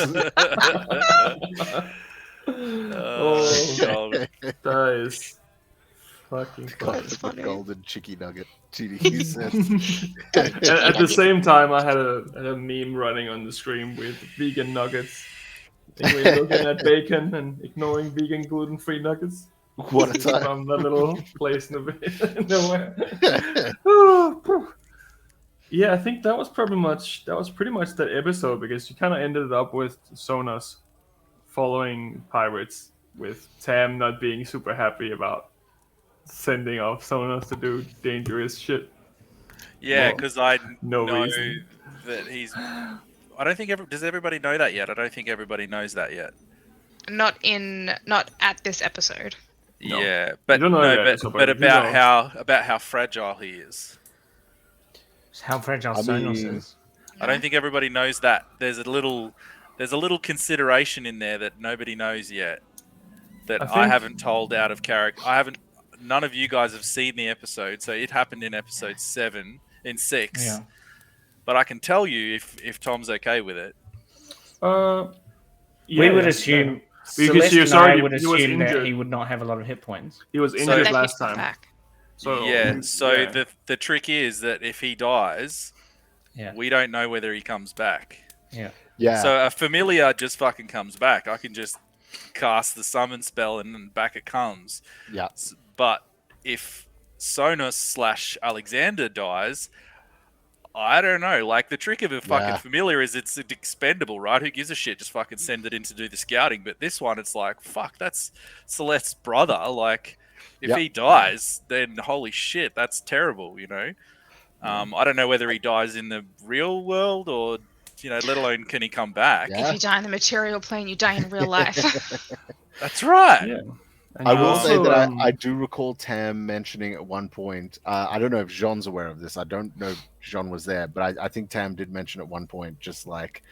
Oh, God. that is fucking Got funny. That's the funny. golden chicky nugget. GD said. And at the same time, I had a meme running on the stream with vegan nuggets. Anyway, looking at bacon and ignoring vegan gluten-free nuggets What a time. from that little place in the nowhere. Yeah, I think that was pretty much that episode, because you kind of ended it up with Sonos following pirates, with Tam not being super happy about sending off Sonos to do dangerous shit. Yeah, Well, because I no know reason. that he's. I don't think does everybody know that yet. I don't think everybody knows that yet. Not at this episode. No. Yeah, but You don't know no, that, but, so, but but you about know. how fragile he is. How fragile I Sonos mean- is. I don't think everybody knows that. There's a little consideration in there that nobody knows yet. That I I think- haven't told out of character. None of you guys have seen the episode, so it happened in episode 6. Yeah. But I can tell you if Tom's okay with it. Yeah, We would yeah, assume. yeah. Because Celeste he was and I already- would he was assume that injured. he would not have a lot of hit points. He was So- injured That last he's time. back. So yeah. So yeah. the trick is that if he dies, Yeah. we don't know whether he comes back. Yeah. Yeah. So a familiar just fucking comes back. I can just cast the summon spell and then back it comes. Yeah. But if Sonos / Alexander dies, I don't know. Like, the trick of a fucking Yeah. familiar is it's expendable, right? Who gives a shit? Just fucking send it in to do the scouting. But this one, it's like, fuck, that's Celeste's brother. Like, if Yep. he dies, then holy shit, that's terrible, you know? I don't know whether he dies in the real world or, let alone can he come back. Yeah. If you die in the material plane, you die in real life. That's right. Yeah. And I you will say also, that I do recall Tam mentioning at one point. I don't know if Jean's aware of this. I don't know if Jean was there, but I think Tam did mention at one point, just like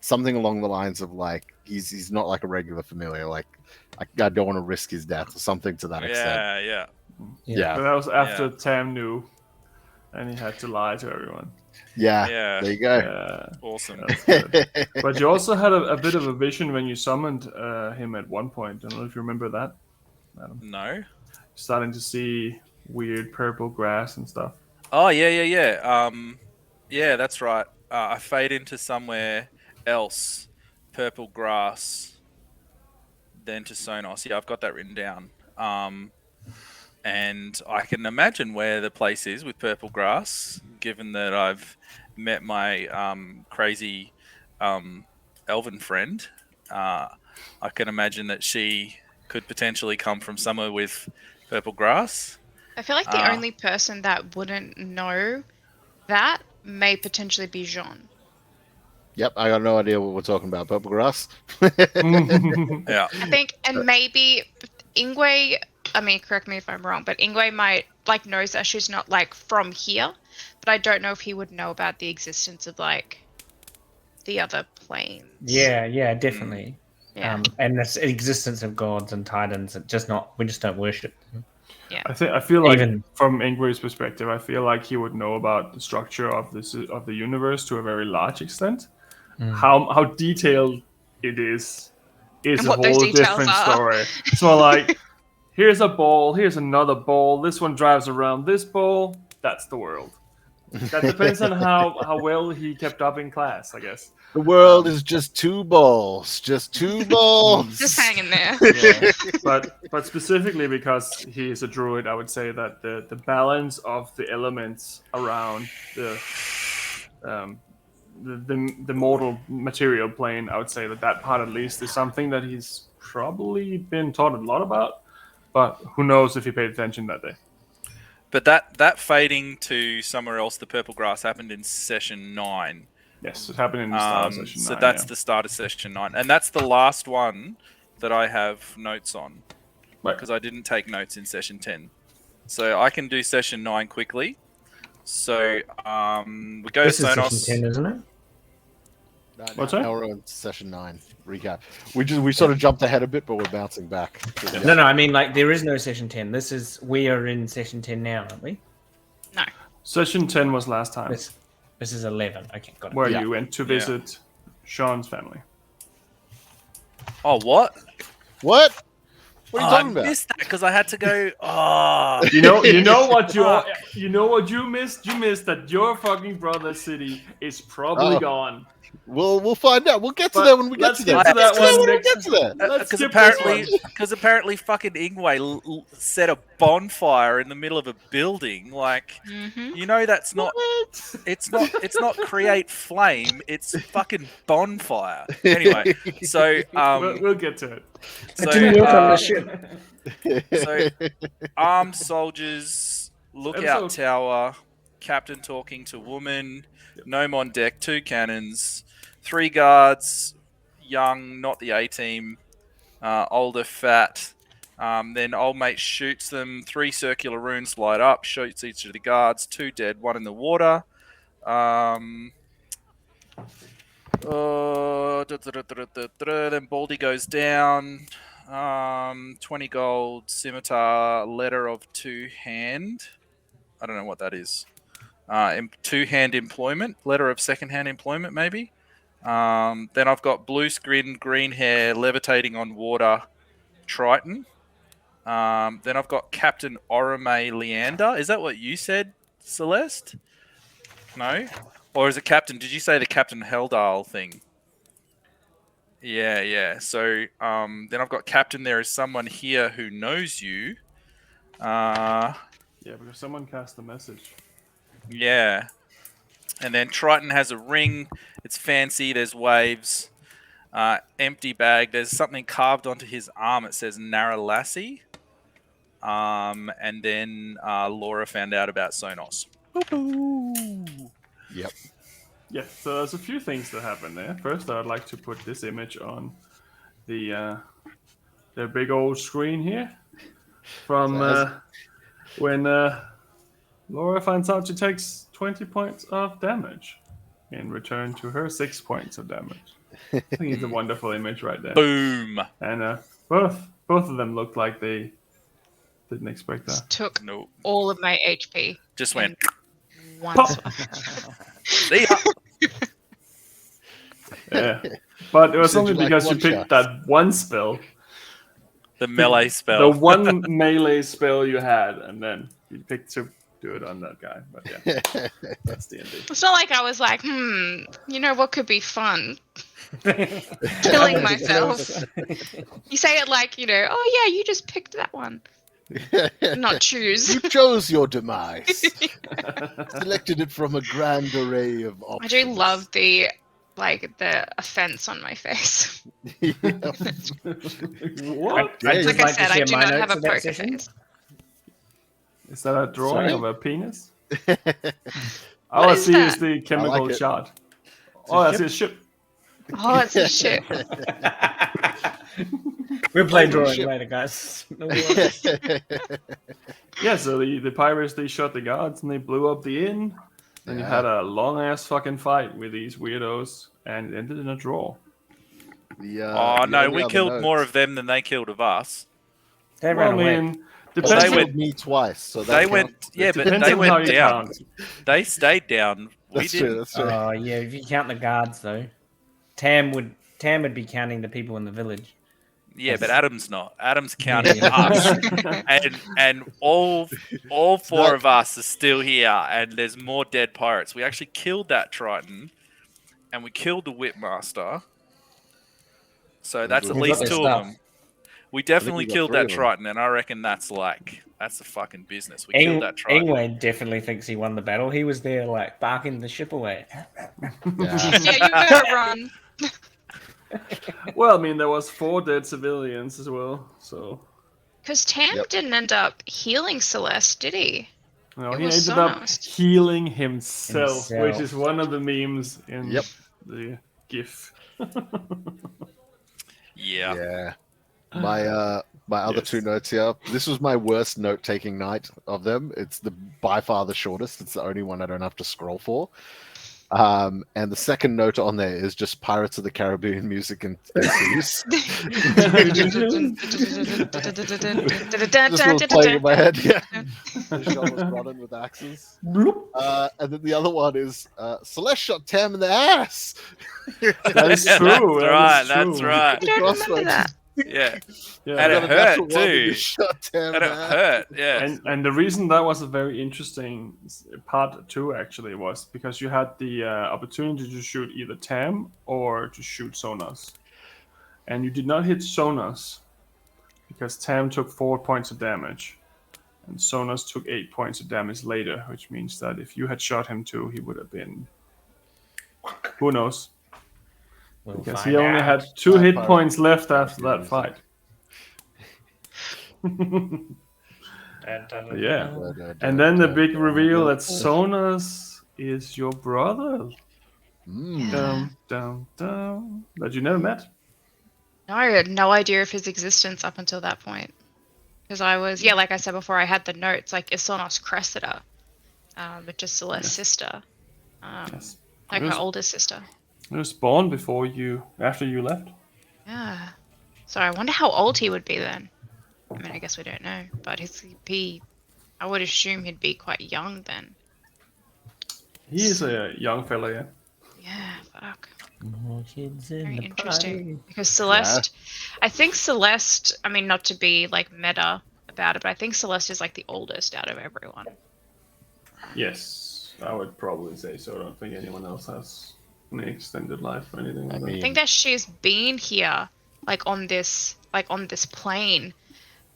something along the lines of like he's not like a regular familiar. Like I don't want to risk his death or something to that extent. Yeah. Yeah, But that was after Tam knew, and he had to lie to everyone. yeah. Yeah. There you go. Yeah. Awesome. That's good. But you also had a bit of a vision when you summoned him at one point. I don't know if you remember that. No. Starting to see weird purple grass and stuff. Oh, yeah. Yeah, that's right. I fade into somewhere else. Purple grass. Then to Sonos. Yeah, I've got that written down. And I can imagine where the place is with purple grass, given that I've met my crazy elven friend. I can imagine that she could potentially come from somewhere with purple grass. I feel like the only person that wouldn't know that may potentially be Jean. Yep, I got no idea what we're talking about. Purple grass. Yeah. I think, and maybe Ingwe, I mean, correct me if I'm wrong, but Ingwe might, knows that she's not, from here, but I don't know if he would know about the existence of, the other planes. Yeah, definitely. Yeah. And the existence of gods and titans, we just don't worship them. I feel like Even- from Ingvar's perspective, I feel like he would know about the structure of the universe to a very large extent. How detailed it is And a what those whole details different are. story. So like, here's a ball, here's another ball. This one drives around this ball. That's the world. That depends on how well he kept up in class, I guess. The world is just 2 balls. Just 2 balls. Just hanging there. Yeah. But specifically because he is a druid, I would say that the balance of the elements around the mortal material plane, I would say that part at least is something that he's probably been taught a lot about. But who knows if he paid attention that day. But that fading to somewhere else, the purple grass, happened in session 9. Yes, it happened in the start of session 9. So that's the start of session 9. And that's the last one that I have notes on. Right. Because I didn't take notes in session 10. So I can do session 9 quickly. So we go This to is Sonos. session 10, isn't it? What's that? Now we're on session 9. Recap. We sort of jumped ahead a bit, but we're bouncing back. No, I mean, like, there is no session 10. We are in session 10 now, aren't we? No. Session 10 was last time, This is 11. Okay, got it. where you went to visit Sean's family. Oh, what? What? What are you talking I about? missed that because I had to go. Oh, You know what you missed? You missed that your fucking brother's city is probably gone. We'll find out. We'll get to that when we get to that. Let's get to that one when we next. get to that. Let's because skip this apparently fucking Ingwe set a bonfire in the middle of a building. Like, you know, that's not. It's not create flame. It's fucking bonfire. Anyway, so We'll get to it. So, didn't work on the ship. So, armed soldiers, lookout tower, captain talking to woman, gnome on deck, 2 cannons, 3 guards, young, not the A team, older, fat. Then old mate shoots them. 3 circular runes light up, shoots each of the guards. 2 dead, 1 in the water. Then Baldy goes down. 20 gold, scimitar, letter of 2 hand. I don't know what that is. 2 hand employment, letter of 2nd hand employment, maybe. Then I've got blue skin, green hair, levitating on water, Triton. Then I've got Captain Orome Leander. Is that what you said, Celeste? No? Or is it Captain? Did you say the Captain Heldal thing? Yeah. So then I've got Captain. There is someone here who knows you. Yeah, because someone cast the message. Yeah. And then Triton has a ring. It's fancy. There's waves. Empty bag. There's something carved onto his arm. It says Naralassi. And then Laura found out about Sonos. Yep. Yeah, so there's a few things that happen there. First, I'd like to put this image on the big old screen here from when Laura finds out she takes 20 points of damage in return to her 6 points of damage. I think it's a wonderful image right there. Boom. And both of them looked like they didn't expect that. Took all of my HP. Just went. One Pop. See ya. Yeah, but it was Said only you like because you one picked shot. that one spell, The melee the spell. one melee spell you had, and then you picked to do it on that guy. But yeah, that's D&D. It's not like I was like, you know what could be fun? Killing myself. You say it like, oh yeah, you just picked that one. Not choose. You chose your demise. Selected it from a grand array of options. I do love the offense on my face. What? Like I said, I do not have a poker face. Is that a drawing of a penis? What All I is see that? is the chemical like it. shot. Oh, I see a ship. Oh, it's a shit. We'll play Oh, drawing shit. later, guys. No worries. Yeah, so the pirates, they shot the guards and they blew up the inn. And you had a long ass fucking fight with these weirdos, and it ended in a draw. Oh no, we killed more of them than they killed of us. They Well, ran I away. mean, They depends, went- me twice, so that They went, counts. yeah, but depends they on how went you down. count. They stayed down. We That's didn't. true. That's true. Oh yeah, if you count the guards though, Tam would be counting the people in the village. Yeah, but Adam's not. Adam's counting us, and all 4 of us are still here, and there's more dead pirates. We actually killed that Triton, and we killed the Whipmaster. So that's at We least got 2 their of them. We definitely got killed 3 that of them. Triton, and I reckon that's the fucking business. We killed that Triton. Ingwe definitely thinks he won the battle. He was there like barking the ship away. Yeah. Yeah, you better run. Well, I mean, there was 4 dead civilians as well, so... Because Tam Yep. didn't end up healing Celeste, did he? No, It he was ended up Sonos. healing himself, which Himself. is one of the memes in Yep. the GIF. Yeah. Yeah. My other Yes. two notes here. This was my worst note-taking night of them. It's by far the shortest. It's the only one I don't have to scroll for. And the second note on there is just Pirates of the Caribbean music and ensues. Just was playing in my head. Yeah. The shot was running with axes. And then the other one is Celeste shot Tam in the ass. That is true. That's right. I don't remember that. Yeah. Yeah. And it Got a natural hurt one when you too. shot Tam in And it the ass. hurt. Yeah. And the reason that was a very interesting part two actually was because you had the opportunity to shoot either Tam or to shoot Sonos, and you did not hit Sonos because Tam took 4 points of damage, and Sonos took 8 points of damage later, which means that if you had shot him too, he would have been, who knows, We'll because find he only out. had 2 hit Pirate- points left after that Music. fight. Yeah. And then the big reveal that Sonos is your brother. Mm. Dum, dum, dum. That you never met. No, I had no idea of his existence up until that point. Because I was, like I said before, I had the notes, like, is Sonos Cressida, but just Celeste's sister. Yes. Like It was- her older sister. He was born after you left. Yeah. So I wonder how old he would be then. I mean, I guess we don't know, but I would assume he'd be quite young then. He is a young fella, yeah. Yeah, fuck. More kids in Very the interesting. party. Because Celeste, I think Celeste, I mean, not to be like meta about it, but I think Celeste is like the oldest out of everyone. Yes, I would probably say so. I don't think anyone else has an extended life or anything like I that. mean- I think that she's been here, like on this plane,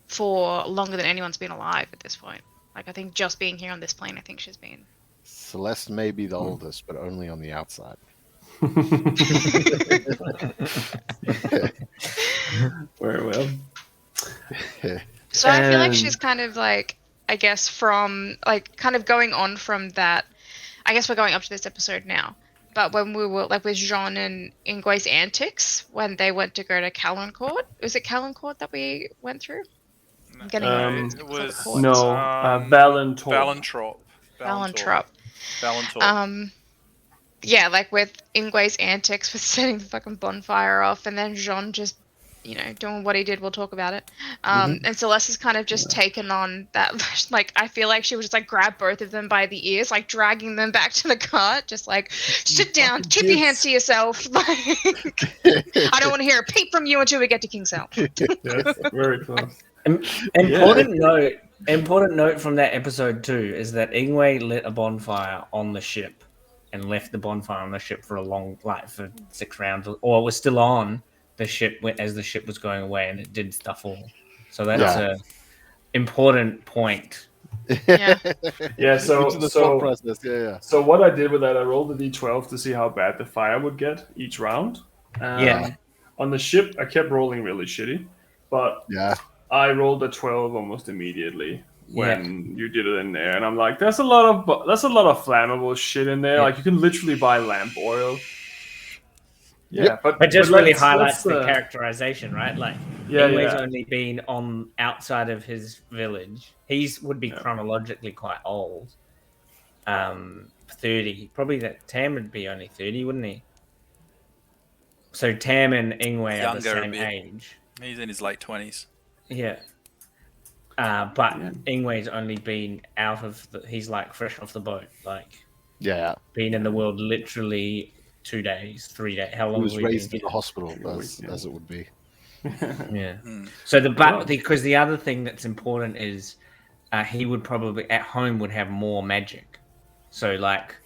for longer than anyone's been alive at this point. Like I think just being here on this plane, I think she's been. Celeste may be the oldest, but only on the outside. Very well. So I feel like And- she's kind of like, I guess from like kind of going on from that. I guess we're going up to this episode now. But when we were like with Jean and Ingwe's antics, when they went to go to Calencourt, was it Calencourt that we went through? I'm getting It was courts. No, Valentor. Valentrop. Yeah, like with Ingwe's antics with setting the fucking bonfire off, and then Jean just, doing what he did. We'll talk about it. And Celeste has kind of just taken on that. Like, I feel like she would just like grab both of them by the ears, like dragging them back to the cart, just like sit down, keep your hands to yourself. Like, I don't want to hear a peep from you until we get to King's Hill. Yes, very close. Important note from that episode too is that Ingwe lit a bonfire on the ship and left the bonfire on the ship for for 6 rounds, or it was still on the ship as the ship was going away, and it did stuff all. So that's a important point. Yeah. Yeah, so Into the thought process. Yeah. So what I did with that, I rolled the d12 to see how bad the fire would get each round. On the ship, I kept rolling really shitty, but Yeah. I rolled a 12 almost immediately when you did it in there, and I'm like, there's a lot of flammable shit in there. Yeah. Like you can literally buy lamp oil. Yeah, but just really let's- highlights let's, the characterizization, right? Like, Yeah, Ingwe's yeah. only been on outside of his village. He would be chronologically quite old. 30. Probably that Tam would be only 30, wouldn't he? So Tam and Ingwe are the Younger a same bit. age. He's in his late 20s. Yeah. But Ingwe's only been out of he's like fresh off the boat, like Yeah. been in the world literally 2 days, 3 days. How He long was have we raised been in the hospital, Yeah. as it would be. Yeah. Mm. So because the other thing that's important is he would probably at home would have more magic. So like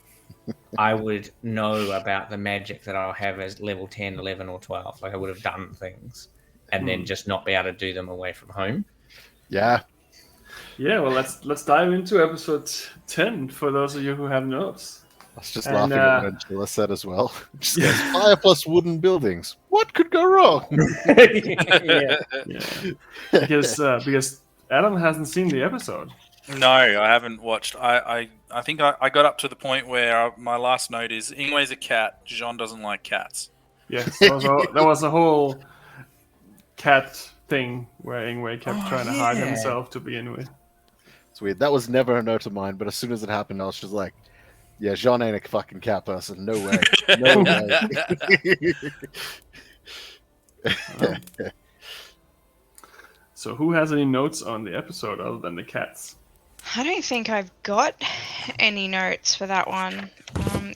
I would know about the magic that I'll have as level 10, 11 or 12. Like I would have done things and then just not be able to do them away from home. Yeah. Yeah, well, let's dive into episode 10 for those of you who have notes. I was just And, laughing at what Angela said as well. Just goes, fire plus wooden buildings. What could go wrong? Yeah. Yeah, because Adam hasn't seen the episode. No, I haven't watched. I think I got up to the point where my last note is Ingwe's a cat. Jean doesn't like cats. Yes, that was a whole cat thing where Ingwe kept trying to hide himself to begin with. It's weird. That was never a note of mine, but as soon as it happened, I was just like, yeah, Jean ain't a fucking cat person. No way. No way. So who has any notes on the episode other than the cats? I don't think I've got any notes for that one.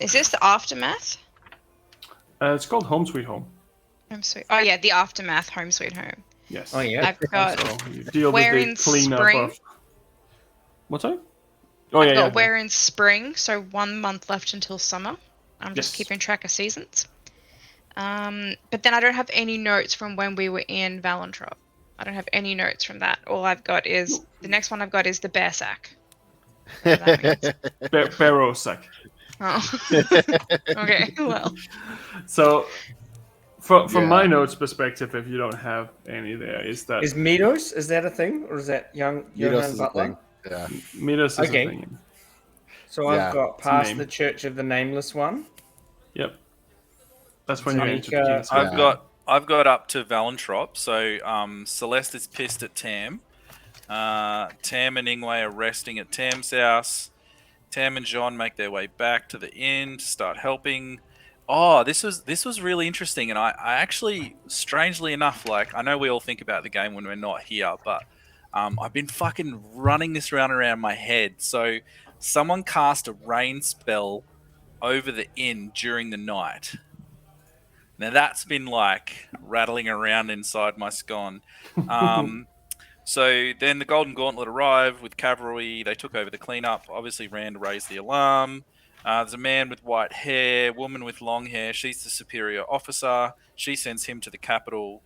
Is this the aftermath? It's called Home Sweet Home. Home Sweet. Oh yeah, the aftermath. Home Sweet Home. Yes. Oh yeah. I've got So you deal Where with in the cleanup spring? of. What's that? Oh yeah, I've got yeah. We're in spring, so 1 month left until summer. I'm just Yes. keeping track of seasons. But then I don't have any notes from when we were in Valentrop. I don't have any notes from that. All I've got is the next one I've got is the bear sack. Whatever that means. Barrow sack. Oh. Okay. Well. So, from Yeah. my notes perspective, if you don't have any, there is that Is Midos? Is that a thing, or is that young Midos Johann is a Butler? thing. Yeah. Midas is Okay. a thing. So Yeah, I've got a past name. the Church of the Nameless One. Yep. That's when you Sonic, enter the King's I've Gate. I've got up to Valentrop. So Celeste is pissed at Tam. Tam and Ingwe are resting at Tam's house. Tam and Jean make their way back to the inn to start helping. Oh, this was really interesting, and I actually, strangely enough, like I know we all think about the game when we're not here, but I've been fucking running this round around my head. So someone cast a rain spell over the inn during the night. Now that's been like rattling around inside my scone. So then the Golden Gauntlet arrived with cavalry. They took over the cleanup. Obviously, Rand raised the alarm. There's a man with white hair, woman with long hair. She's the superior officer. She sends him to the capital.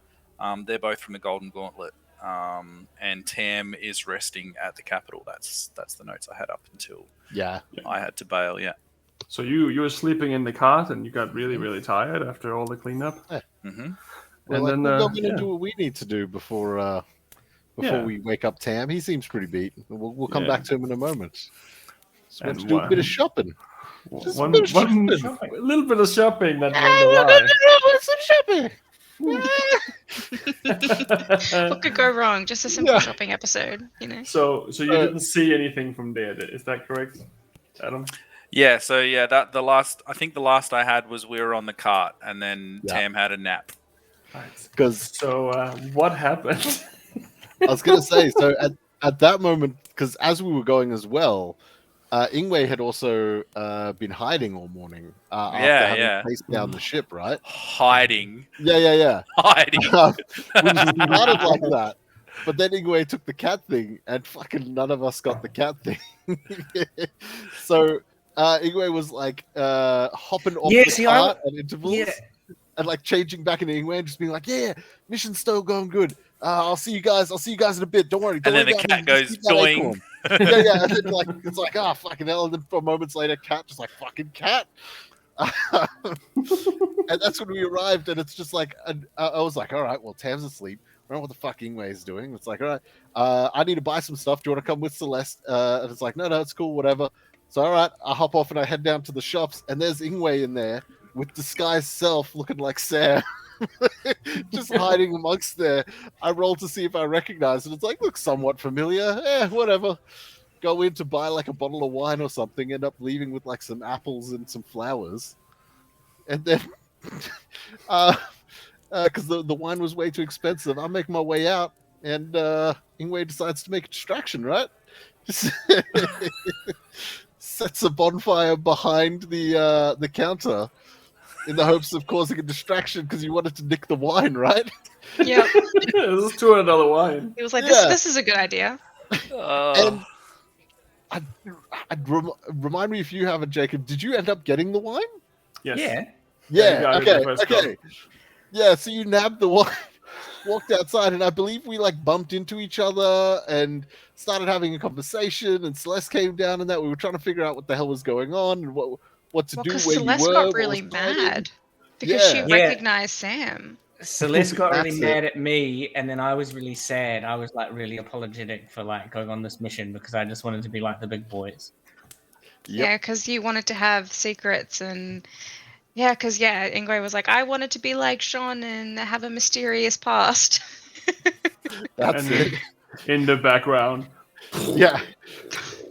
They're both from the Golden Gauntlet. And Tam is resting at the capital. That's the notes I had up until Yeah. I had to bail. Yeah. So you were sleeping in the cart and you got really, really tired after all the cleanup. Mm-hmm. We're And like, then, we're going to yeah. do what we need to do before Yeah. we wake up Tam. He seems pretty beat. We'll come Yeah. back to him in a moment. So we have And to do a bit one- of shopping. Just a One, bit of one, shopping. a little bit of shopping that Ah, went awry. What could go wrong? Just a simple Yeah. shopping episode, you know. So you didn't see anything from there, is that correct, Adam? Yeah. So yeah, the last I had was we were on the cart, and then Yeah. Tam had a nap. Right. Because So what happened? I was going to say, so at that moment, because as we were going as well, Ingwe had also been hiding all morning after Yeah, having yeah. faced down the ship, right? Hiding. Yeah. Hiding. We just started like that. But then Ingwe took the cat thing, and fucking none of us got the cat thing. So Ingwe was like hopping off Yeah, the see, cart at intervals. Yeah. And like changing back into Ingwe and just being like, yeah, mission's still going good. I'll see you guys in a bit. Don't worry. And then the worry about cat me. Just goes keep that doing. acorn." Yeah. And then like it's like, ah, fucking hell. And then for moments later, cat just like fucking cat. And that's when we arrived, and it's just like I was like, all right, well, Tam's asleep. I don't know what the fuck Ingwe is doing. It's like, all right, I need to buy some stuff. Do you want to come with Celeste? And it's like, no, it's cool, whatever. So all right, I hop off and I head down to the shops, and there's Ingwe in there with disguised self, looking like Sam. Just hiding amongst there. I roll to see if I recognize it. It's like, looks somewhat familiar. Whatever. Go in to buy like a bottle of wine or something, end up leaving with like some apples and some flowers. And then because the wine was way too expensive, I make my way out, and Ingwe decides to make a distraction, right? Sets a bonfire behind the counter in the hopes of causing a distraction because you wanted to nick the wine, right? Yeah. This is $200 wine. He was like, Yeah. this is a good idea. And remind me if you haven't, Jacob. Did you end up getting the wine? Yes. Yeah. Yeah, you got it the first go. Okay. Yeah, so you nabbed the wine, walked outside, and I believe we like bumped into each other and started having a conversation. And Celeste came down, and that we were trying to figure out what the hell was going on and what to Well, do. because Where Celeste you were, got what really was going on. mad because she Yeah. Yeah. recognized Sam. Celeste got really That's mad at me, and then I was really sad. I was like really apologetic for like going on this mission because I just wanted to be like the big boys. Yeah, because you wanted to have secrets and Ingwe was like, I wanted to be like Jean and have a mysterious past. That's And it. in the background. Yeah.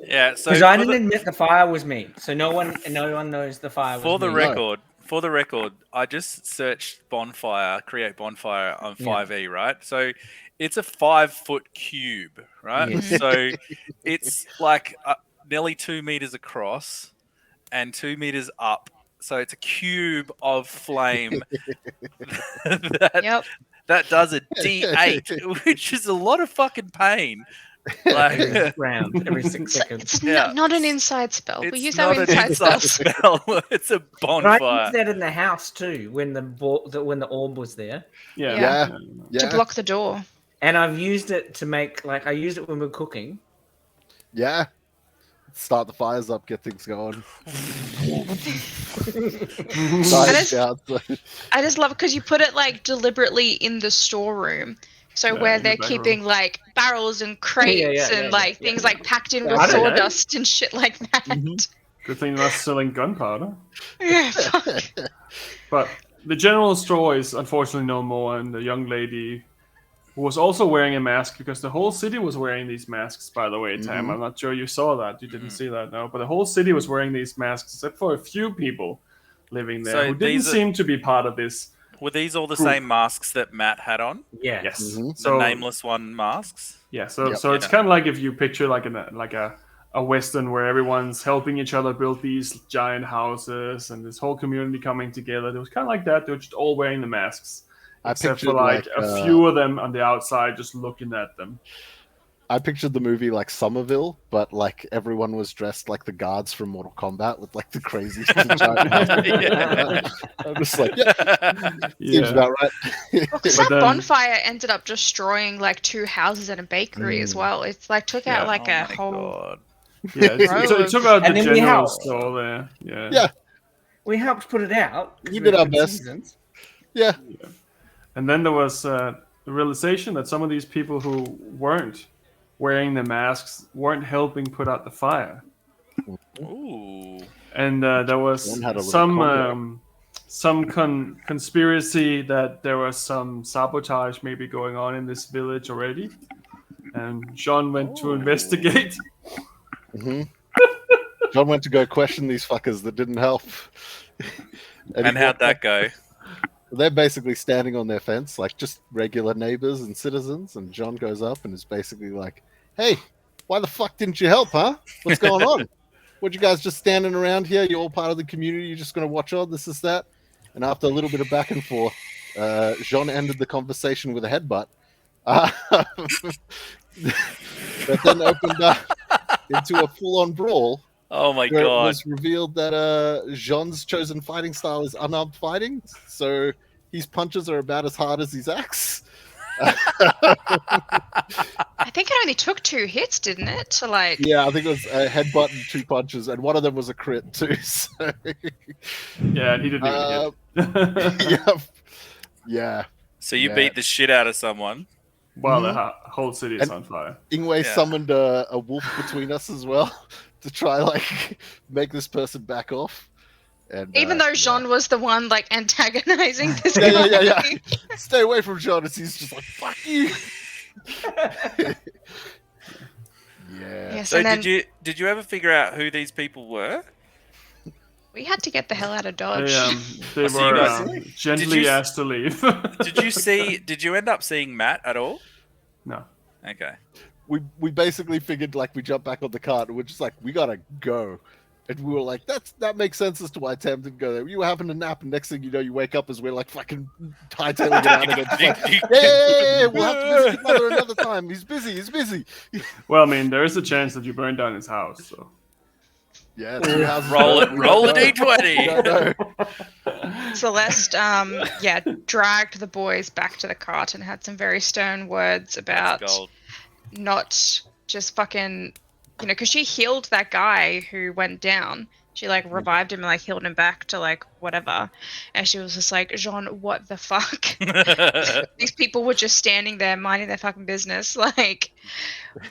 Yeah. So Because I for didn't the, admit the fire was me, so no one knows the fire was for the me. record, I just searched create bonfire on Yeah. 5e, right? So it's a 5-foot cube, right? Yes. So it's like nearly 2 meters across and 2 meters up. So it's a cube of flame Yep. that does a D8, which is a lot of fucking pain. Every Like, round, every 6 seconds. It's Yeah. not an inside spell. it's We use not our an inside inside spells. spell. It's a But I bonfire. used that in the house too when when the orb was there, Yeah. Yeah. Yeah. To block the door. and I've used it to make I used it when we were cooking. Yeah. Start the fires up, get things going. just- Outside. I just love it because you put it like deliberately in the storeroom. So Yeah, where in the they're back keeping room. like barrels and crates and like things like packed in with I don't know. sawdust and shit like that. Good thing they're not selling gunpowder. Yeah, fuck. But the general straw is unfortunately no more, and the young lady who was also wearing a mask, because the whole city was wearing these masks, by the way, Tam. Mhm. I'm not sure you saw that. You didn't see that, no. But the whole city was wearing these masks, except for a few people living there So who didn't these are- seem to be part of this. Were these all the Group. same masks that Matt had on? Yeah. Yes. Mhm. The So nameless one masks? yeah, so Yep. so it's kind of like if you picture like a western where everyone's helping each other build these giant houses and this whole community coming together. It was kind of like that. They were just all wearing the masks, I except for pictured like like, a few of them on the outside just looking at them. I pictured the movie like Somerville, but like everyone was dressed like the guards from Mortal Kombat with like the crazy giant masks. I'm just like, yeah, seems about right. Because But that then- bonfire ended up destroying like 2 houses and a bakery as well. It's like took out Yeah. like Oh a my whole. God. Yeah, it took out And the then we general have- store there. Yeah. Yeah. We helped put it out. 'cause We we did had our good best. seasons. Yeah. And then there was the realization that some of these people who weren't wearing the masks weren't helping put out the fire. Ooh. And there was One had a little combo. some conspiracy that there was some sabotage maybe going on in this village already. And John went to investigate. hmm John went to go question these fuckers that didn't help. And he how'd walked that up- go? They're basically standing on their fence, like just regular neighbors and citizens. And John goes up and is basically like, "Hey, why the fuck didn't you help, huh? What's going on? What, you guys just standing around here? You're all part of the community. You're just going to watch on this, that." And after a little bit of back and forth, Jean ended the conversation with a headbutt. That then opened up into a full-on brawl. Oh my Where it God. was revealed that Jean's chosen fighting style is unarmed fighting, so his punches are about as hard as his axe. I think it only took 2 hits, didn't it? To like. Yeah, I think it was a headbutt and 2 punches, and one of them was a crit too. So, Yeah, and he didn't even hit. yeah, yeah. So you Yeah. beat the shit out of someone. While the whole city is And- on fire. Ingwe Yeah. summoned a wolf between us as well to try like make this person back off. And Even though Jean was the one like antagonizing this Yeah, guy. yeah, yeah. Stay away from John, as he's just like, "Fuck you." Yeah. Yes, So and then did you ever figure out who these people were? we had to get the hell out of Dodge. They So you were guys- gently you- asked to leave. Did you end up seeing Matt at all? No. Okay. We basically figured like we jumped back on the cart and we're just like, we gotta go. And we were like, that makes sense as to why Tam didn't go there. You were having a nap, and next thing you know, you wake up as we're like fucking hightailing it out again. Just like, yeah, we'll have to visit his mother another time. He's busy. Well, I mean, there is a chance that you burn down his house. So Yeah, 2 houses Roll down, it. we Roll a don't know. d20. We don't know. Celeste, dragged the boys back to the cart and had some very stern words about Gold. not just fucking, because she healed that guy who went down. She like revived him and like healed him back to like whatever. And she was just like, Jean, what the fuck? These people were just standing there minding their fucking business. Like,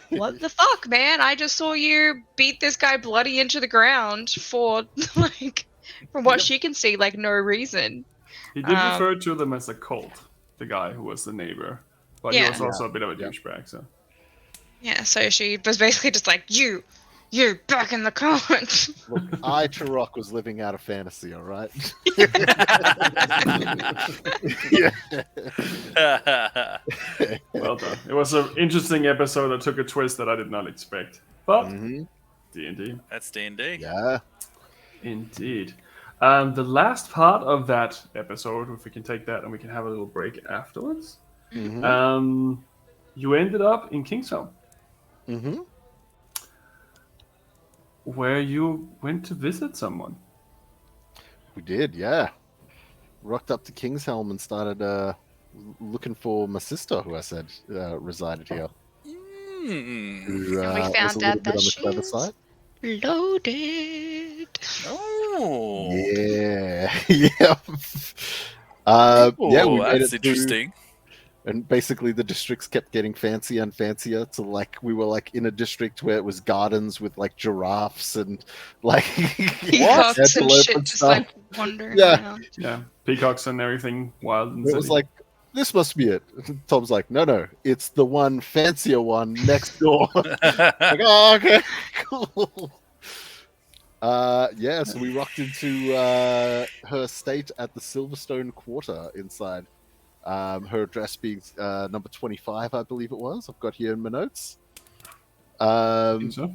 what the fuck, man? I just saw you beat this guy bloody into the ground for like, from what she can see, like no reason. He did refer to them as a cult, the guy who was the neighbor. But he Yeah. was also a bit of a douchebag, so. Yeah, so she was basically just like, you back in the cart. Look, I, Turok, was living out a fantasy, all right? Yeah. Well done. It was an interesting episode that took a twist that I did not expect. But D&D. That's D&D. Yeah. Indeed. The last part of that episode, if we can take that and we can have a little break afterwards. You ended up in Kingsholm. Where you went to visit someone. We did, yeah. Rocked up to Kingshelm and started looking for my sister, who I said resided here. Who, And we was found a little out bit that on the she's clever side. loaded. Oh. Yeah, yeah. Yeah, we made that's it through, interesting. and basically the districts kept getting fancier and fancier to like we were like in a district where it was gardens with like giraffes and like Peacocks and antelope shit and just stuff. like wandering Yeah. around. Yeah, peacocks and everything wild and It was silly. like, this must be it. Tom's like, no, it's the one fancier one next door. Like, oh, okay, cool. Yeah, so we rocked into her estate at the Silverstone Quarter inside. Her address being number 25, I believe it was. I've got here in my notes. I think so.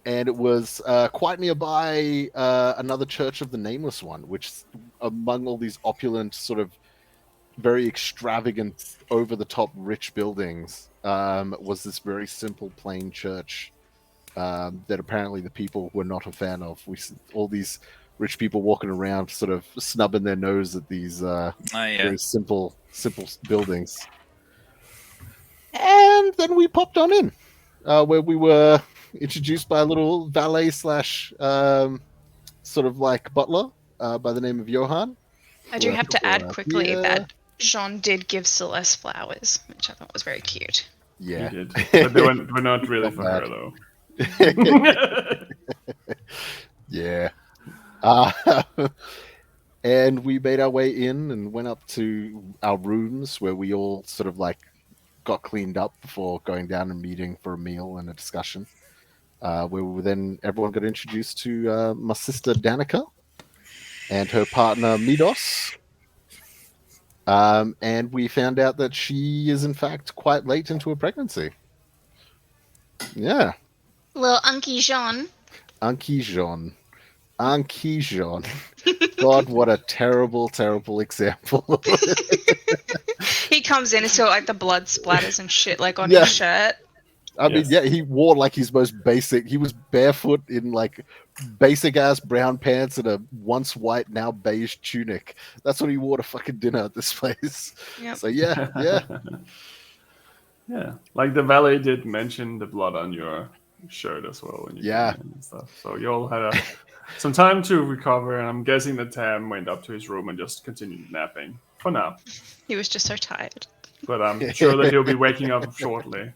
And it was quite nearby another Church of the Nameless One, which among all these opulent, sort of very extravagant, over-the-top rich buildings, was this very simple, plain church that apparently the people were not a fan of. All these rich people walking around sort of snubbing their nose at these very simple buildings. And then we popped on in, where we were introduced by a little valet slash sort of like butler by the name of Johan. I do have to add quickly here. that Jean did give Celeste flowers, which I thought was very cute. Yeah. You did. But they were not really for her, though. Yeah. And we made our way in and went up to our rooms where we all sort of like got cleaned up before going down and meeting for a meal and a discussion. Where we then everyone got introduced to my sister Danica and her partner Midos. And we found out that she is in fact quite late into her pregnancy. Yeah. Little Unky Jean. Anki Jean. Anki Jean. God, what a terrible, terrible example. He comes in and so like the blood splatters and shit like on Yeah. his shirt. I mean, yeah, he wore like his most basic. He was barefoot in like basic ass brown pants and a once white, now beige tunic. That's what he wore to fucking dinner at this place. Yep. So yeah. Yeah, like the valet did mention the blood on your shirt as well. When you Yeah. came in and stuff. So you all had some time to recover, and I'm guessing that Tam went up to his room and just continued napping for now. He was just so tired. But I'm sure that he'll be waking up shortly.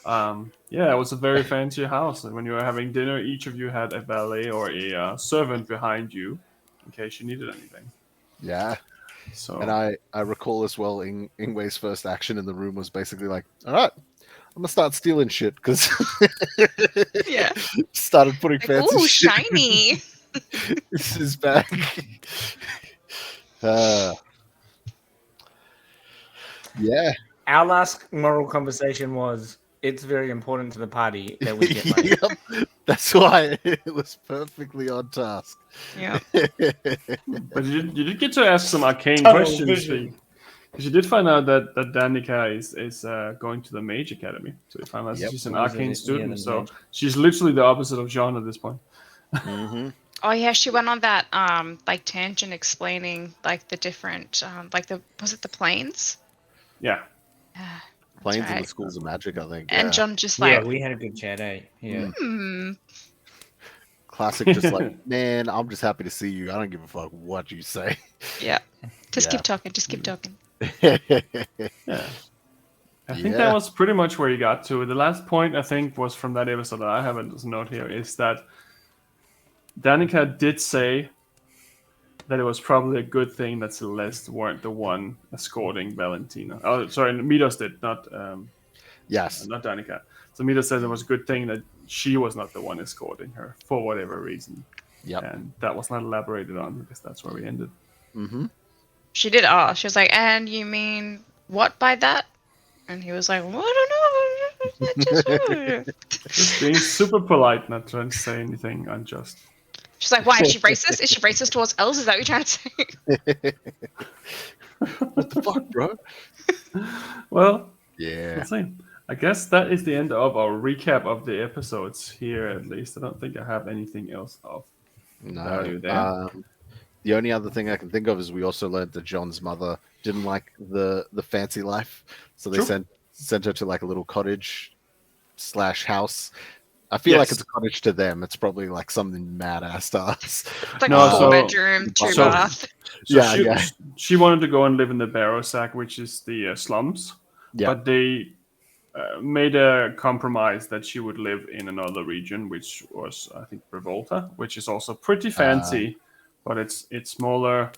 Yeah, it was a very fancy house. And when you were having dinner, each of you had a valet or a servant behind you in case you needed anything. Yeah. So And I recall as well, Ingwe's first action in the room was basically like, all right, I'm going to start stealing shit because Yeah. started putting Like, fancy ooh, shit shiny. This is bag. Yeah. Our last moral conversation was, it's very important to the party that we get money. Yep. That's why it was perfectly on task. Yeah. But you did get to ask some arcane Tunnel questions. vision. Because you did find out that Danica is going to the Mage Academy. So you found out Yep. she's an What is arcane it? student. Yeah, the So mage. she's literally the opposite of Jean at this point. Oh yeah, she went on that like tangent explaining like the different like was it the planes? Yeah. Ah, that's Planes in right. the schools of magic, I think. And yeah. John just Yeah, like we had a good chat, eh? Yeah. Classic, just like, man, I'm just happy to see you. I don't give a fuck what you say. Yeah. Just Yeah. keep talking. Just keep talking. Yeah. I think that was pretty much where you got to. The last point, I think, was from that episode that I have as a note here, is that Danica did say that it was probably a good thing that Celeste weren't the one escorting Valentina. Oh, sorry, Midos did, not Yes. not Danica. So Midos said it was a good thing that she was not the one escorting her for whatever reason. Yep. And that was not elaborated on because that's where we ended. Mm-hmm. She did ask. She was like, "And you mean what by that?" And he was like, "Well, I don't know. Just being super polite, not trying to say anything unjust. She's like, "Why is she racist? Is she racist towards elves? Is that what you're trying to say?" What the fuck, bro? Well, Yeah. let's see. I guess that is the end of our recap of the episodes here, at least. I don't think I have anything else of value there. The only other thing I can think of is we also learned that John's mother didn't like the fancy life, so they True. sent her to like a little cottage / house. I feel like it's a cottage to them. It's probably like something mad ass to us. It's like No, a so- 4-bedroom, 2-bath. So she wanted to go and live in the Barrow Sack, which is the slums. Yeah. But they made a compromise that she would live in another region, which was, I think, Revolta, which is also pretty fancy, but it's smaller,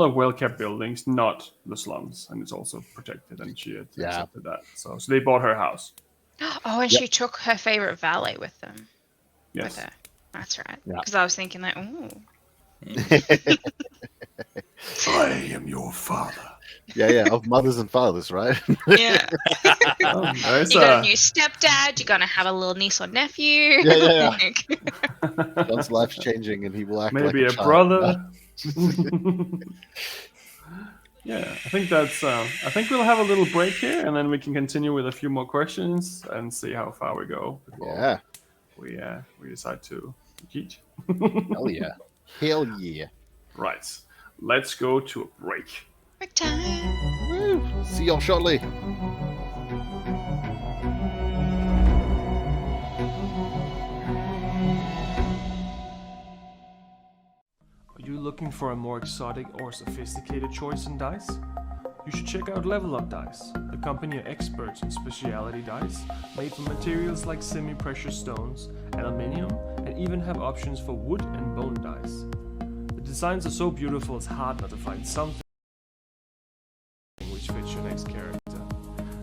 well-kept buildings, not the slums, and it's also protected, and she had accepted that. So they bought her house. Oh, and she took her favorite valet with them. Yes. With her. That's right. Yeah. Because I was thinking like, ooh. I am your father. Yeah, of mothers and fathers, right? Yeah. There's You got a new stepdad. You're gonna have a little niece or nephew. Yeah. John's life's changing, and he will act maybe like a child. brother. Yeah, I think that's. I think we'll have a little break here, and then we can continue with a few more questions and see how far we go. Yeah. We decide to eat. Hell yeah. Hell yeah. Right. Let's go to a break. Break time. Woo. See y'all shortly. Are you looking for a more exotic or sophisticated choice in dice? You should check out Level Up Dice, the company of experts in specialty dice, made from materials like semi-precious stones, aluminium, and even have options for wood and bone dice. The designs are so beautiful it's hard not to find something which fits your next character.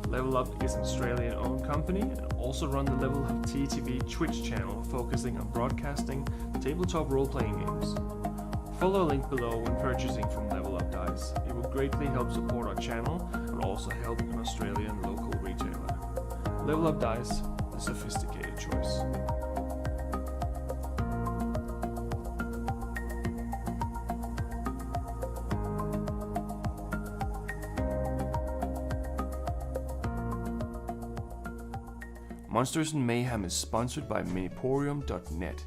Level Up is an Australian-owned company and also run the Level Up TTV Twitch channel focusing on broadcasting tabletop role-playing games. Follow a link below when purchasing from Level Up Dice. It will greatly help support our channel and also help an Australian local retailer. Level Up Dice, the sophisticated choice. Monsters and Mayhem is sponsored by Miniporium.net,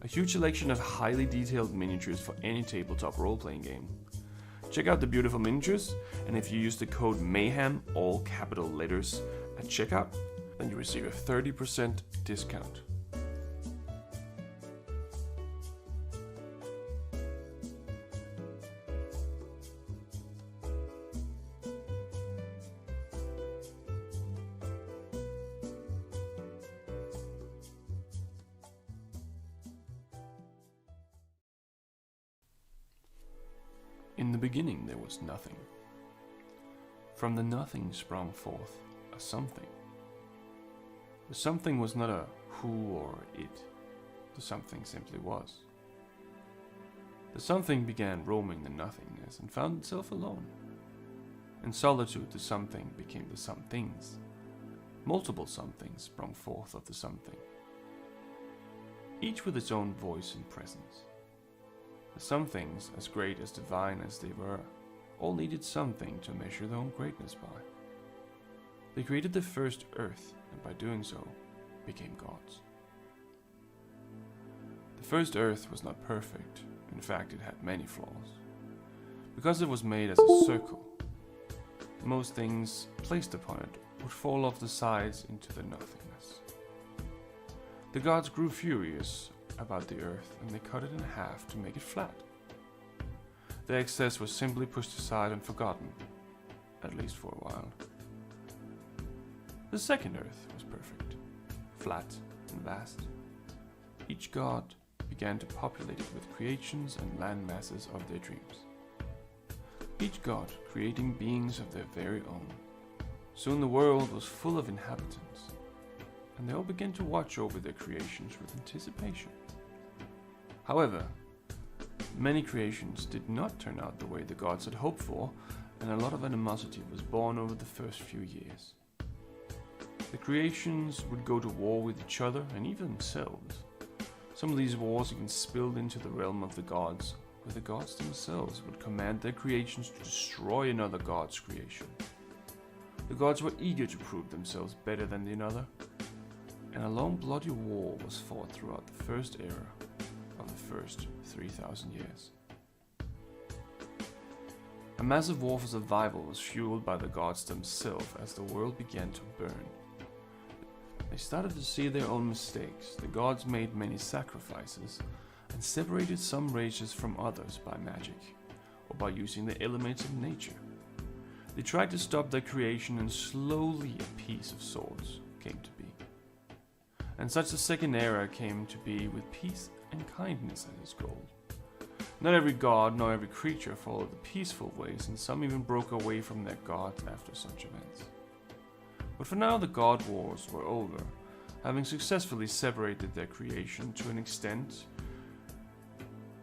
a huge selection of highly detailed miniatures for any tabletop role-playing game. Check out the beautiful miniatures, and if you use the code MAYHEM, all capital letters, at checkout, then you receive a 30% discount. In the beginning there was nothing. From the nothing sprung forth a something. The something was not a who or it. The something simply was. The something began roaming the nothingness and found itself alone. In solitude the something became the somethings. Multiple somethings sprung forth of the something, each with its own voice and presence. The somethings, as great as divine as they were, all needed something to measure their own greatness by. They created the first earth, and by doing so, became gods. The first earth was not perfect. In fact, it had many flaws. Because it was made as a circle, most things placed upon it would fall off the sides into the nothingness. The gods grew furious about the earth and they cut it in half to make it flat. The excess was simply pushed aside and forgotten, at least for a while. The second earth was perfect, flat and vast. Each god began to populate it with creations and land masses of their dreams. Each god creating beings of their very own. Soon the world was full of inhabitants, and they all began to watch over their creations with anticipation. However, many creations did not turn out the way the gods had hoped for, and a lot of animosity was born over the first few years. The creations would go to war with each other and even themselves. Some of these wars even spilled into the realm of the gods, where the gods themselves would command their creations to destroy another god's creation. The gods were eager to prove themselves better than the another, and a long bloody war was fought throughout the first era of the first 3,000 years. A massive war for survival was fueled by the gods themselves as the world began to burn. They started to see their own mistakes. The gods made many sacrifices and separated some races from others by magic or by using the elements of nature. They tried to stop their creation, and slowly a peace of sorts came to be. And such a second era came to be with peace and kindness as its goal. Not every god nor every creature followed the peaceful ways, and some even broke away from their god after such events. But for now the god wars were over, having successfully separated their creation to an extent,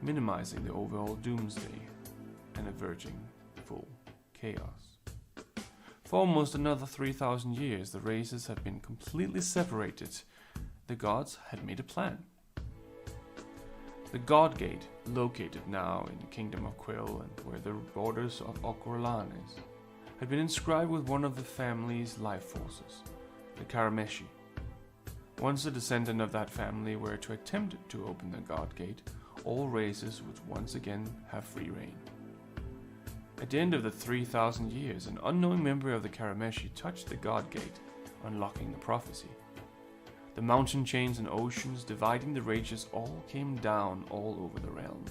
minimizing the overall doomsday and averting full chaos. For almost another 3,000 years the races had been completely separated. The gods had made a plan. The God Gate, located now in the Kingdom of Quill and where the borders of Okorlan is, had been inscribed with one of the family's life forces, the Karameshi. Once a descendant of that family were to attempt to open the God Gate, all races would once again have free reign. At the end of the 3,000 years, an unknown member of the Karameshi touched the God Gate, unlocking the prophecy. The mountain chains and oceans dividing the races all came down all over the realm.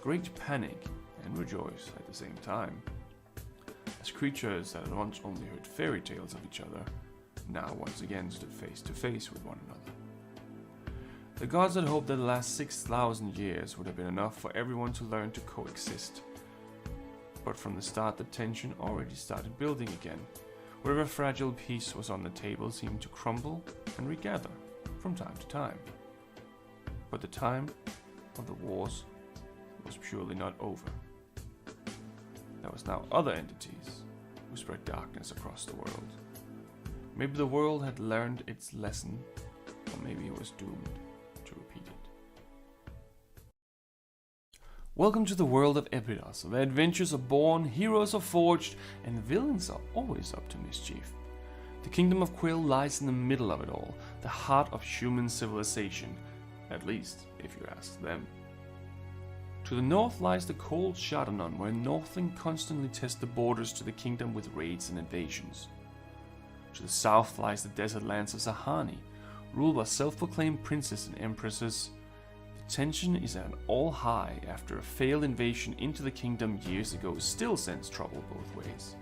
Great panic and rejoice at the same time, as creatures that had once only heard fairy tales of each other now once again stood face to face with one another. The gods had hoped that the last 6,000 years would have been enough for everyone to learn to coexist. But from the start the tension already started building again. Wherever fragile peace was on the table seemed to crumble and regather from time to time. But the time of the wars was purely not over. There was now other entities who spread darkness across the world. Maybe the world had learned its lesson, or maybe it was doomed to repeat it. Welcome to the world of Epidos, where adventures are born, heroes are forged, and villains are always up to mischief. The Kingdom of Quill lies in the middle of it all, the heart of human civilization, at least if you ask them. To the north lies the cold Shadanon, where Northling constantly test the borders to the kingdom with raids and invasions. To the south lies the desert lands of Zahani, ruled by self-proclaimed princes and empresses. The tension is at an all-high after a failed invasion into the kingdom years ago still sends trouble both ways.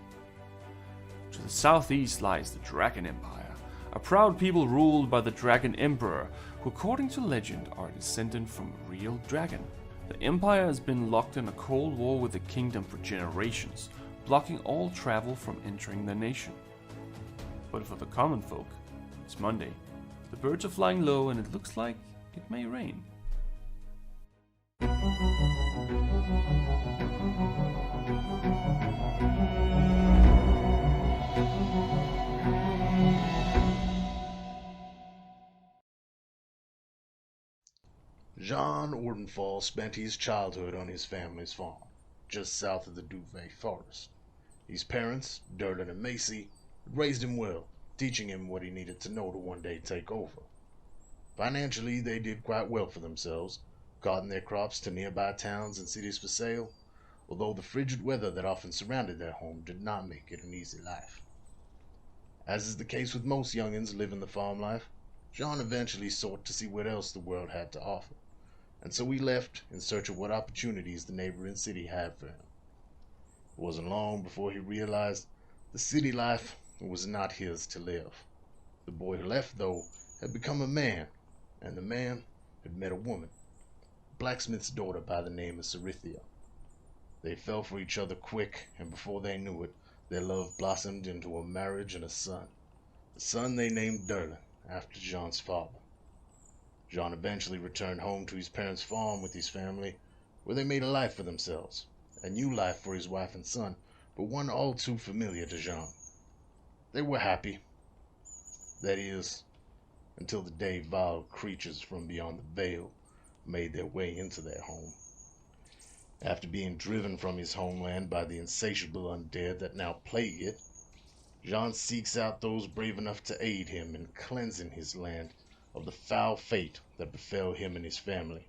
To the southeast lies the Dragon Empire, a proud people ruled by the Dragon Emperor, who according to legend are descended from a real dragon. The Empire has been locked in a cold war with the kingdom for generations, blocking all travel from entering the nation. But for the common folk, it's Monday. The birds are flying low and it looks like it may rain. Jean Ordenfall spent his childhood on his family's farm, just south of the Duvet Forest. His parents, Derlin and Macy, raised him well, teaching him what he needed to know to one day take over. Financially, they did quite well for themselves, carting their crops to nearby towns and cities for sale, although the frigid weather that often surrounded their home did not make it an easy life. As is the case with most youngins living the farm life, Jean eventually sought to see what else the world had to offer, and so he left in search of what opportunities the neighboring city had for him. It wasn't long before he realized the city life was not his to live. The boy who left, though, had become a man, and the man had met a woman, a blacksmith's daughter by the name of Cerithia. They fell for each other quick, and before they knew it, their love blossomed into a marriage and a son. The son they named Derlin, after Jean's father. Jean eventually returned home to his parents' farm with his family, where they made a life for themselves, a new life for his wife and son, but one all too familiar to Jean. They were happy. That is, until the day vile creatures from beyond the veil made their way into their home. After being driven from his homeland by the insatiable undead that now plague it, Jean seeks out those brave enough to aid him in cleansing his land of the foul fate that befell him and his family,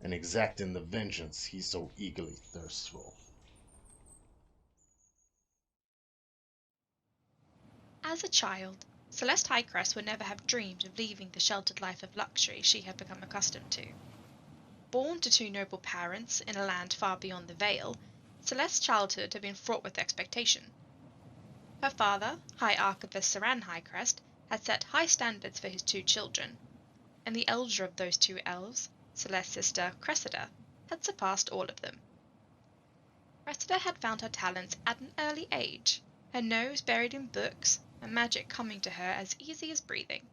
and exacting the vengeance he so eagerly thirsts for. As a child, Celeste Highcrest would never have dreamed of leaving the sheltered life of luxury she had become accustomed to. Born to two noble parents in a land far beyond the Vale, Celeste's childhood had been fraught with expectation. Her father, High Archivist Saran Highcrest, had set high standards for his two children, and the elder of those two elves, Celeste's sister Cressida, had surpassed all of them. Cressida had found her talents at an early age, her nose buried in books, and magic coming to her as easy as breathing.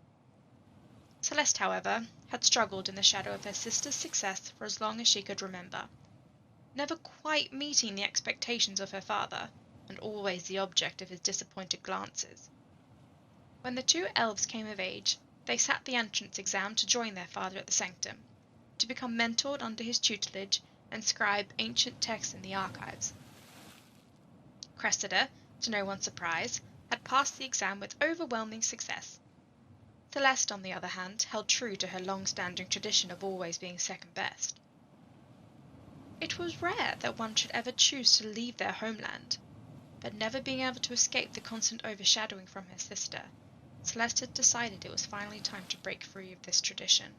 Celeste, however, had struggled in the shadow of her sister's success for as long as she could remember, never quite meeting the expectations of her father, and always the object of his disappointed glances. When the two elves came of age, they sat the entrance exam to join their father at the sanctum, to become mentored under his tutelage and scribe ancient texts in the archives. Cressida, to no one's surprise, had passed the exam with overwhelming success. Celeste, on the other hand, held true to her long-standing tradition of always being second best. It was rare that one should ever choose to leave their homeland, but never being able to escape the constant overshadowing from her sister, Celeste had decided it was finally time to break free of this tradition.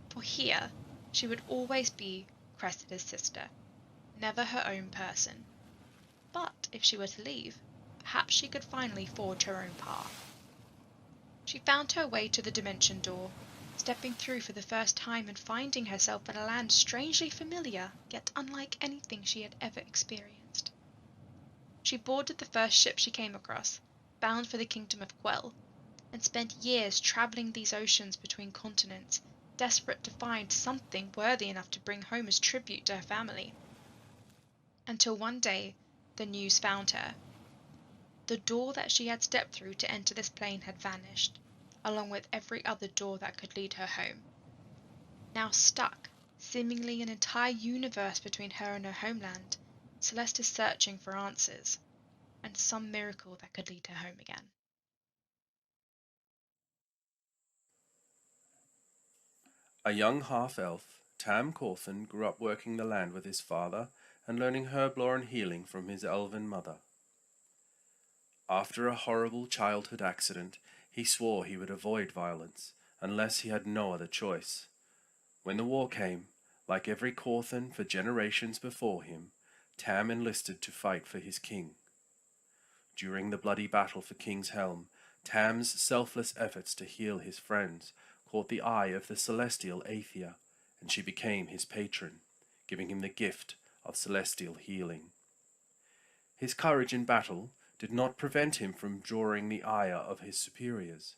For here, she would always be Cressida's sister, never her own person. But if she were to leave, perhaps she could finally forge her own path. She found her way to the dimension door, stepping through for the first time and finding herself in a land strangely familiar, yet unlike anything she had ever experienced. She boarded the first ship she came across, bound for the kingdom of Quell, and spent years traveling these oceans between continents, desperate to find something worthy enough to bring home as tribute to her family. Until one day, the news found her. The door that she had stepped through to enter this plane had vanished, along with every other door that could lead her home. Now stuck, seemingly an entire universe between her and her homeland, Celeste is searching for answers, and some miracle that could lead her home again. A young half-elf, Tam Cawthon grew up working the land with his father and learning herblore and healing from his elven mother. After a horrible childhood accident, he swore he would avoid violence, unless he had no other choice. When the war came, like every Cawthon for generations before him, Tam enlisted to fight for his king. During the bloody battle for King's Helm, Tam's selfless efforts to heal his friends caught the eye of the celestial Aethia, and she became his patron, giving him the gift of celestial healing. His courage in battle did not prevent him from drawing the ire of his superiors.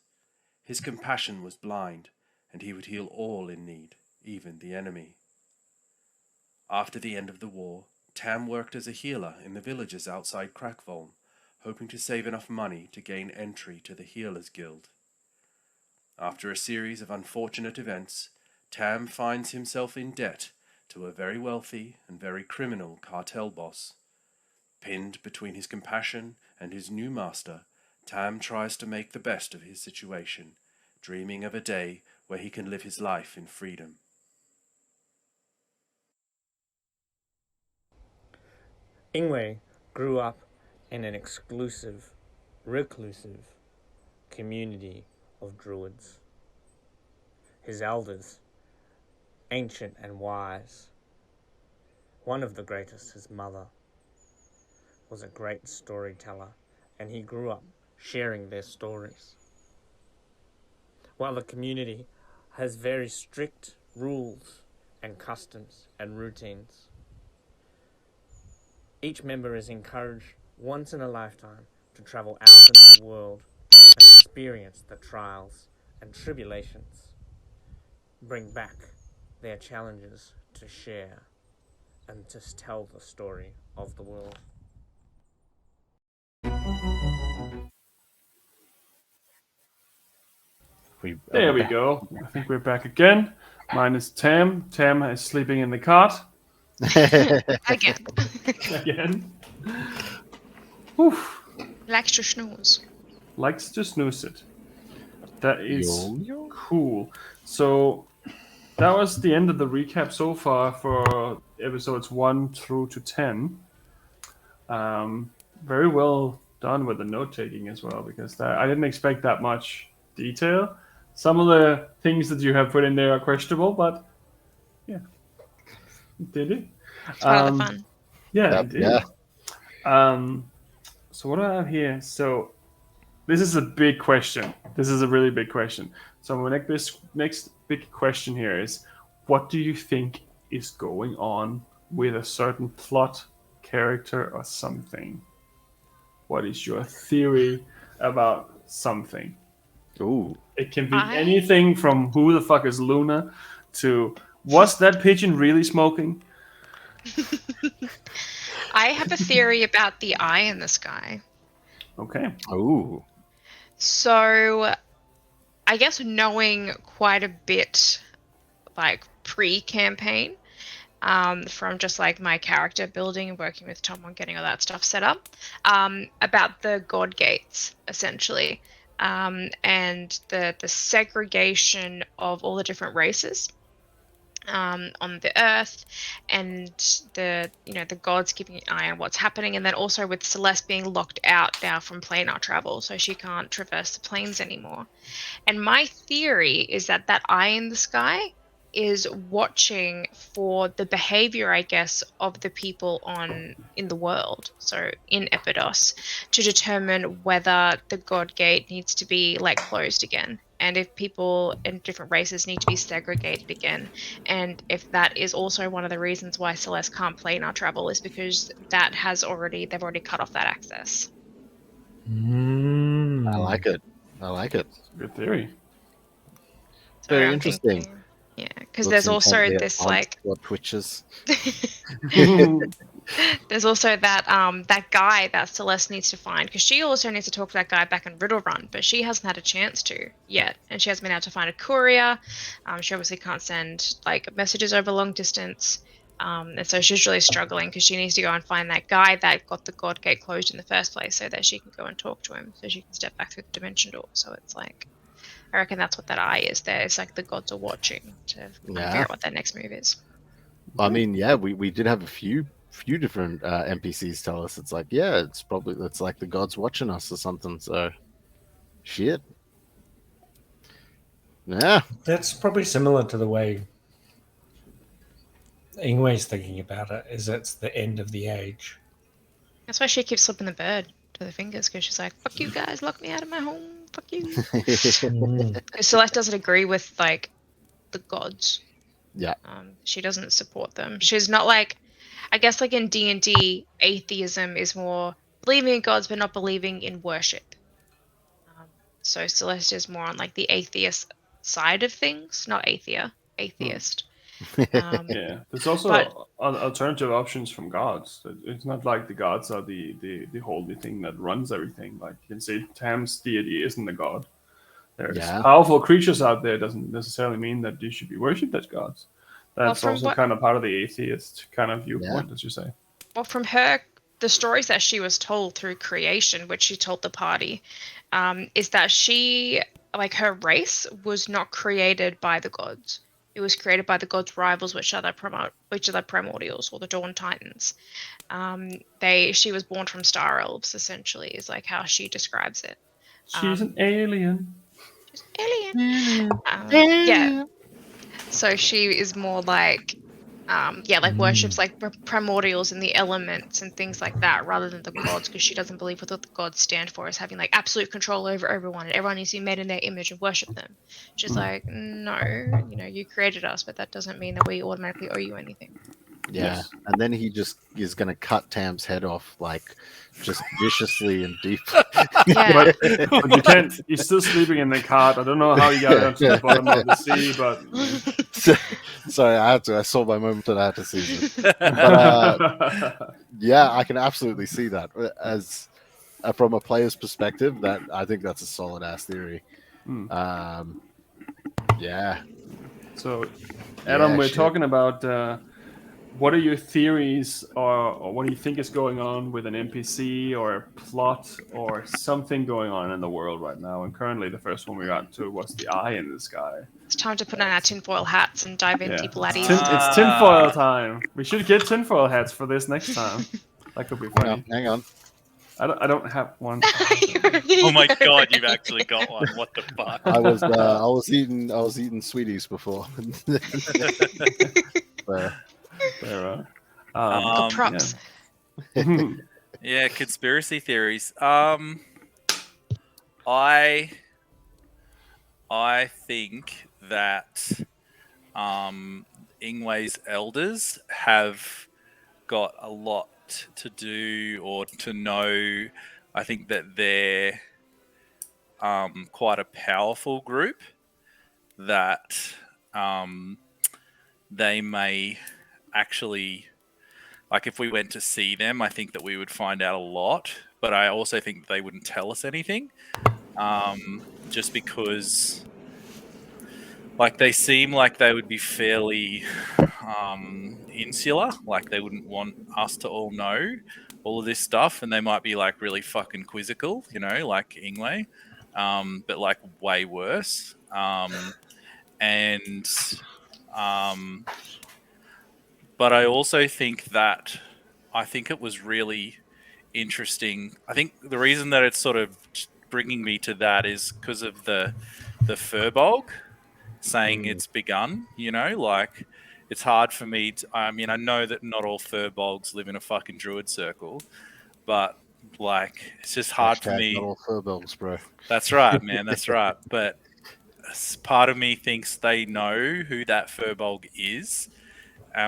His compassion was blind, and he would heal all in need, even the enemy. After the end of the war, Tam worked as a healer in the villages outside Crackvolm, hoping to save enough money to gain entry to the Healers Guild. After a series of unfortunate events, Tam finds himself in debt to a very wealthy and very criminal cartel boss. Pinned between his compassion and his new master, Tam tries to make the best of his situation, dreaming of a day where he can live his life in freedom. Ingwe grew up in an exclusive, reclusive community of druids. His elders, ancient and wise. One of the greatest, his mother, was a great storyteller, and he grew up sharing their stories. While the community has very strict rules and customs and routines, each member is encouraged once in a lifetime to travel out into the world and experience the trials and tribulations, bring back their challenges to share, and to tell the story of the world. There we go. I think we're back again. Mine is Tam. Tam is sleeping in the cart Again. again. Oof. Likes to snooze. Likes to snooze it. That is cool. So that was the end of the recap so far for episodes 1 through to 10. Very well done with the note taking as well, because I didn't expect that much detail. Some of the things that you have put in there are questionable, but yeah, did it? It's part of the fun. Yeah, Yep, it did. yeah. So what do I have here? So this is a big question. This is a really big question. So my next big question here is, what do you think is going on with a certain plot, character, or something? What is your theory about something? Ooh. It can be anything from who the fuck is Luna to was that pigeon really smoking? I have a theory about the eye in the sky. Okay. Ooh. So, I guess knowing quite a bit, like pre-campaign, from just like my character building and working with Tom on getting all that stuff set up, about the God Gates, essentially, and the segregation of all the different races on the earth, and the gods keeping an eye on what's happening, and then also with Celeste being locked out now from planar travel, so she can't traverse the planes anymore. And my theory is that eye in the sky is watching for the behavior, I guess, of the people in the world, so in Epidos, to determine whether the God Gate needs to be like closed again, and if people in different races need to be segregated again, and if that is also one of the reasons why Celeste can't planar travel, is because they've already cut off that access. I like it. Good theory. So Very I'm interesting. thinking, yeah, because there's also this like what twitches. there's also that guy that Celeste needs to find, because she also needs to talk to that guy back in Riddle Run, but she hasn't had a chance to yet, and she hasn't been able to find a courier. She obviously can't send like messages over long distance, and so she's really struggling because she needs to go and find that guy that got the God Gate closed in the first place, so that she can go and talk to him, so she can step back through the dimension door. So it's like, I reckon that's what that eye is there. It's like the gods are watching to figure out what their next move is. I mean, yeah, we did have a few different NPCs tell us it's like, yeah, it's like the gods watching us or something. So, shit. Yeah. That's probably similar to the way Ingwe's thinking about it, is it's the end of the age. That's why she keeps slipping the bird to the fingers, because she's like, fuck you guys, lock me out of my home, fuck you. Because Celeste doesn't agree with like the gods. Yeah. She doesn't support them. She's not like, I guess like in D&D, atheism is more believing in gods but not believing in worship. So Celeste is more on like the atheist side of things, not atheist. Yeah, there's also alternative options from gods. It's not like the gods are the holy thing that runs everything. Like you can say Tam's deity isn't a god. There's powerful creatures out there, doesn't necessarily mean that they should be worshipped as gods. That's also kind of part of the atheist kind of viewpoint, as you say. Well, from the stories that she was told through creation, which she told the party, is that she, like her race, was not created by the gods. It was created by the gods' rivals, which are the primordials or the Dawn Titans. She was born from star elves, essentially, is like how she describes it. She's an alien. She's an alien. Yeah. So she is more like, worships like primordials and the elements and things like that, rather than the gods, because she doesn't believe what the gods stand for as having like absolute control over everyone, and everyone needs to be made in their image and worship them. She's like, no, you created us, but that doesn't mean that we automatically owe you anything. Yeah, Yes. and then he just is going to cut Tam's head off, like, just viciously and deep. Yeah. But you can't. You're still sleeping in the cart. I don't know how you got onto the bottom of the sea, but Sorry, I had to. I saw my moment and I had to seize it. But yeah, I can absolutely see that as from a player's perspective. That I think that's a solid ass theory. Yeah. So, Adam, Yeah, we're shit. talking about what are your theories, or what do you think is going on with an NPC or a plot or something going on in the world right now? And currently, the first one we got to was the eye in the sky. It's time to put on our tinfoil hats and dive in Yeah, deep laddies. it's tinfoil time. We should get tinfoil hats for this next time. That could be funny. Hang on. I don't have one. Oh my god, you've actually got one. What the fuck? I was eating sweeties before. There Props. Yeah, conspiracy theories. I think that Ingwe's elders have got a lot to do or to know. I think that they're quite a powerful group that they may actually, like, if we went to see them, I think that we would find out a lot, but I also think they wouldn't tell us anything, just because, like, they seem like they would be fairly insular, like they wouldn't want us to all know all of this stuff, and they might be like really fucking quizzical, like Ingwe, but like way worse. But I also think that it was really interesting. I think the reason that it's sort of bringing me to that is because of the Furbolg saying it's begun. Like, it's hard for me to, I mean, I know that not all Furbolgs live in a fucking druid circle, but like, it's just hard for me. Not all Furbolgs, bro. That's right, man. That's right. But part of me thinks they know who that Furbolg is.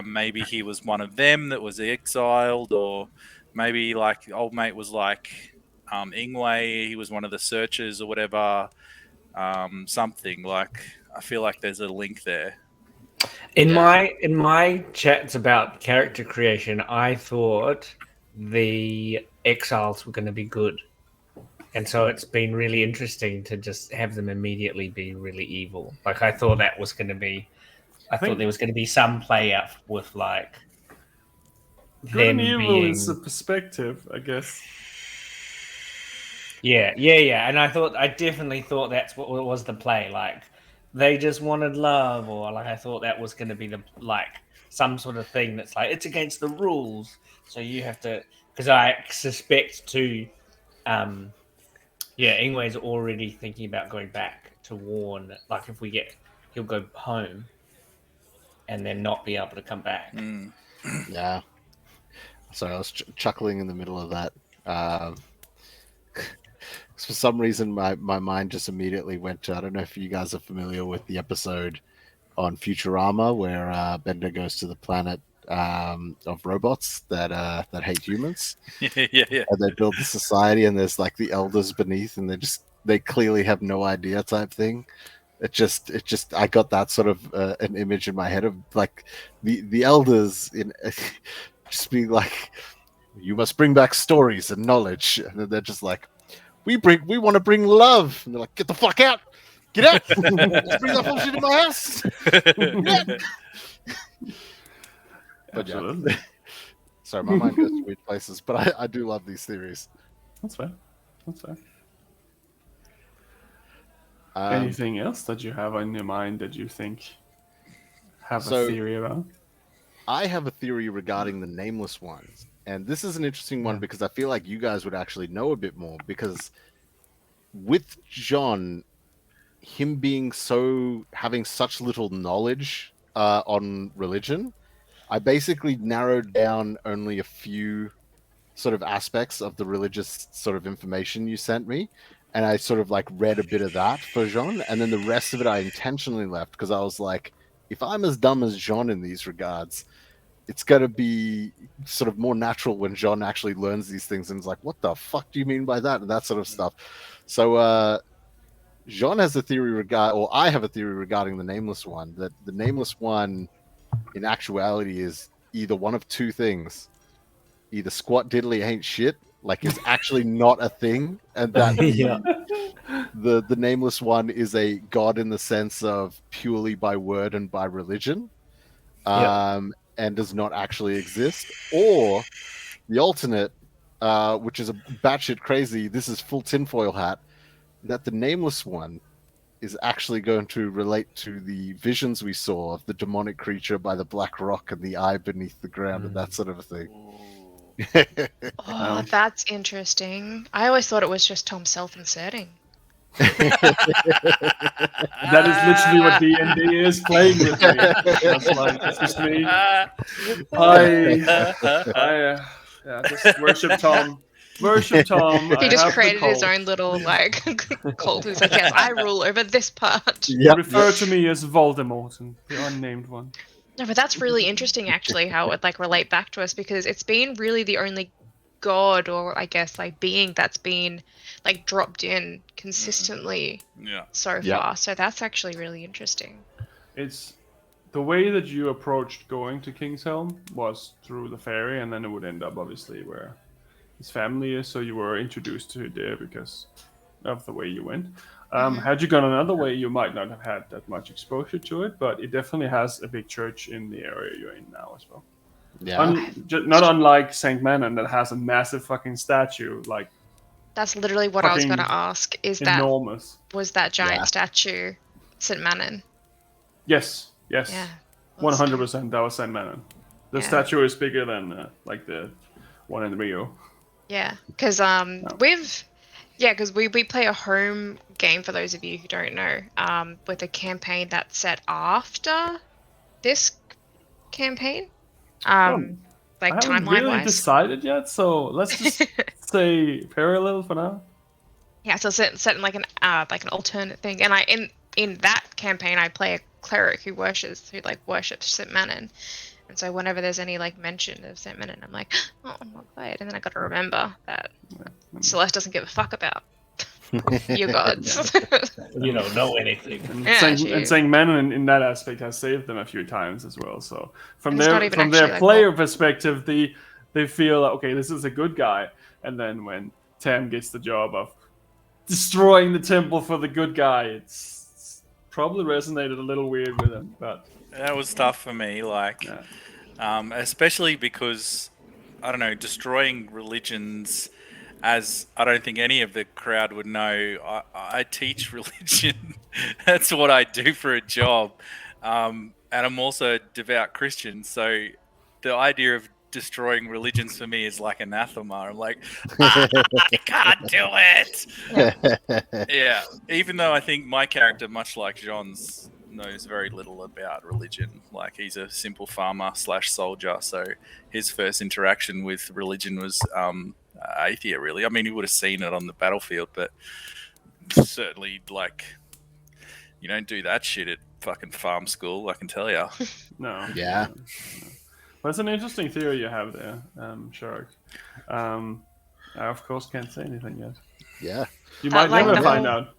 Maybe he was one of them that was exiled, or maybe like old mate was like Ingwe, he was one of the searchers or whatever. Something like, I feel like there's a link there. In my chats about character creation, I thought the exiles were going to be good, and so it's been really interesting to just have them immediately be really evil. Like, I thought that was going to be. I thought there was going to be some play out with like good them and evil being. is a perspective, I guess. Yeah, and I definitely thought that's what was the play. Like, they just wanted love, or like I thought that was going to be the like some sort of thing that's like it's against the rules, so you have to. Because I suspect too, Ingwe's already thinking about going back to warn. Like, if we get, he'll go home and then not be able to come back. Yeah. Sorry, I was chuckling in the middle of that. For some reason, my mind just immediately went to, I don't know if you guys are familiar with the episode on Futurama where Bender goes to the planet of robots that hate humans. Yeah. And they build the society, and there's like the elders beneath, and they clearly have no idea type thing. It just I got that sort of an image in my head of like the elders in just being like, you must bring back stories and knowledge, and then they're just like, we want to bring love, and they're like, get the fuck out, get out, just bring that bullshit in my house. But yeah. Sorry, my mind goes to weird places, but I do love these theories. That's fair. Anything else that you have on your mind that you think have a theory about? I have a theory regarding the Nameless Ones. And this is an interesting one because I feel like you guys would actually know a bit more, because with John, him being having such little knowledge on religion, I basically narrowed down only a few sort of aspects of the religious sort of information you sent me, and I sort of like read a bit of that for Jean, and then the rest of it I intentionally left because I was like, if I'm as dumb as Jean in these regards, it's gonna be sort of more natural when Jean actually learns these things and is like, what the fuck do you mean by that, and that sort of stuff. So Jean has a theory or I have a theory regarding the Nameless One, that the Nameless One in actuality is either one of two things: either squat diddly ain't shit, like is actually not a thing, and that Yeah. the Nameless One is a god in the sense of purely by word and by religion, and does not actually exist, or the alternate, which is a batshit crazy, this is full tinfoil hat, that the Nameless One is actually going to relate to the visions we saw of the demonic creature by the black rock and the eye beneath the ground and that sort of a thing. Oh, that's interesting. I always thought it was just Tom self-inserting. That is literally what D&D is playing with me. That's like, it's just me. Just worship Tom. Worship Tom. He I just have the created his cult. own little like cult. He's like, yes, I rule over this part. Refer to me as Voldemort, the unnamed one. No, but that's really interesting, actually, how it would like relate back to us, because it's been really the only god, or I guess like being, that's been like dropped in consistently so far. So that's actually really interesting. It's the way that you approached going to King's Helm was through the ferry, and then it would end up obviously where his family is. So you were introduced to it there because of the way you went. Had you gone another way, you might not have had that much exposure to it, but it definitely has a big church in the area you're in now as well. Yeah. Not unlike St. Manon, that has a massive fucking statue, like That's literally what I was going to ask. Enormous. Was that giant statue St. Manon? Yes. Yeah. 100%. That was St. Manon. The statue is bigger than like the one in Rio. Yeah, because we play a home game, for those of you who don't know, with a campaign that's set after this campaign. Like I haven't timeline really wise. decided yet, so let's just say parallel for now. Yeah, so set in like an alternate thing, and in that campaign I play a cleric who worships St. Manon, and so whenever there's any like mention of St. Manon, I'm like, oh, I'm not quiet, and then I got to remember that Celeste doesn't give a fuck about you gods. You don't know anything. And St. Manon in that aspect has saved them a few times as well. So from their like player perspective, they feel like, okay, this is a good guy. And then when Tam gets the job of destroying the temple for the good guy, it's probably resonated a little weird with him. But that was tough for me, like, especially because, I don't know, destroying religions, as I don't think any of the crowd would know, I teach religion. That's what I do for a job. And I'm also a devout Christian. So the idea of destroying religions for me is like anathema. I'm like, I can't do it. Yeah. Even though I think my character, much like Jean's, knows very little about religion. Like, he's a simple farmer / soldier. So his first interaction with religion was atheia, really. I mean, he would have seen it on the battlefield, but certainly, like, you don't do that shit at fucking farm school, I can tell you. No. Yeah. No. But it's an interesting theory you have there, Shark. I, of course, can't say anything yet. Yeah. You might never find out.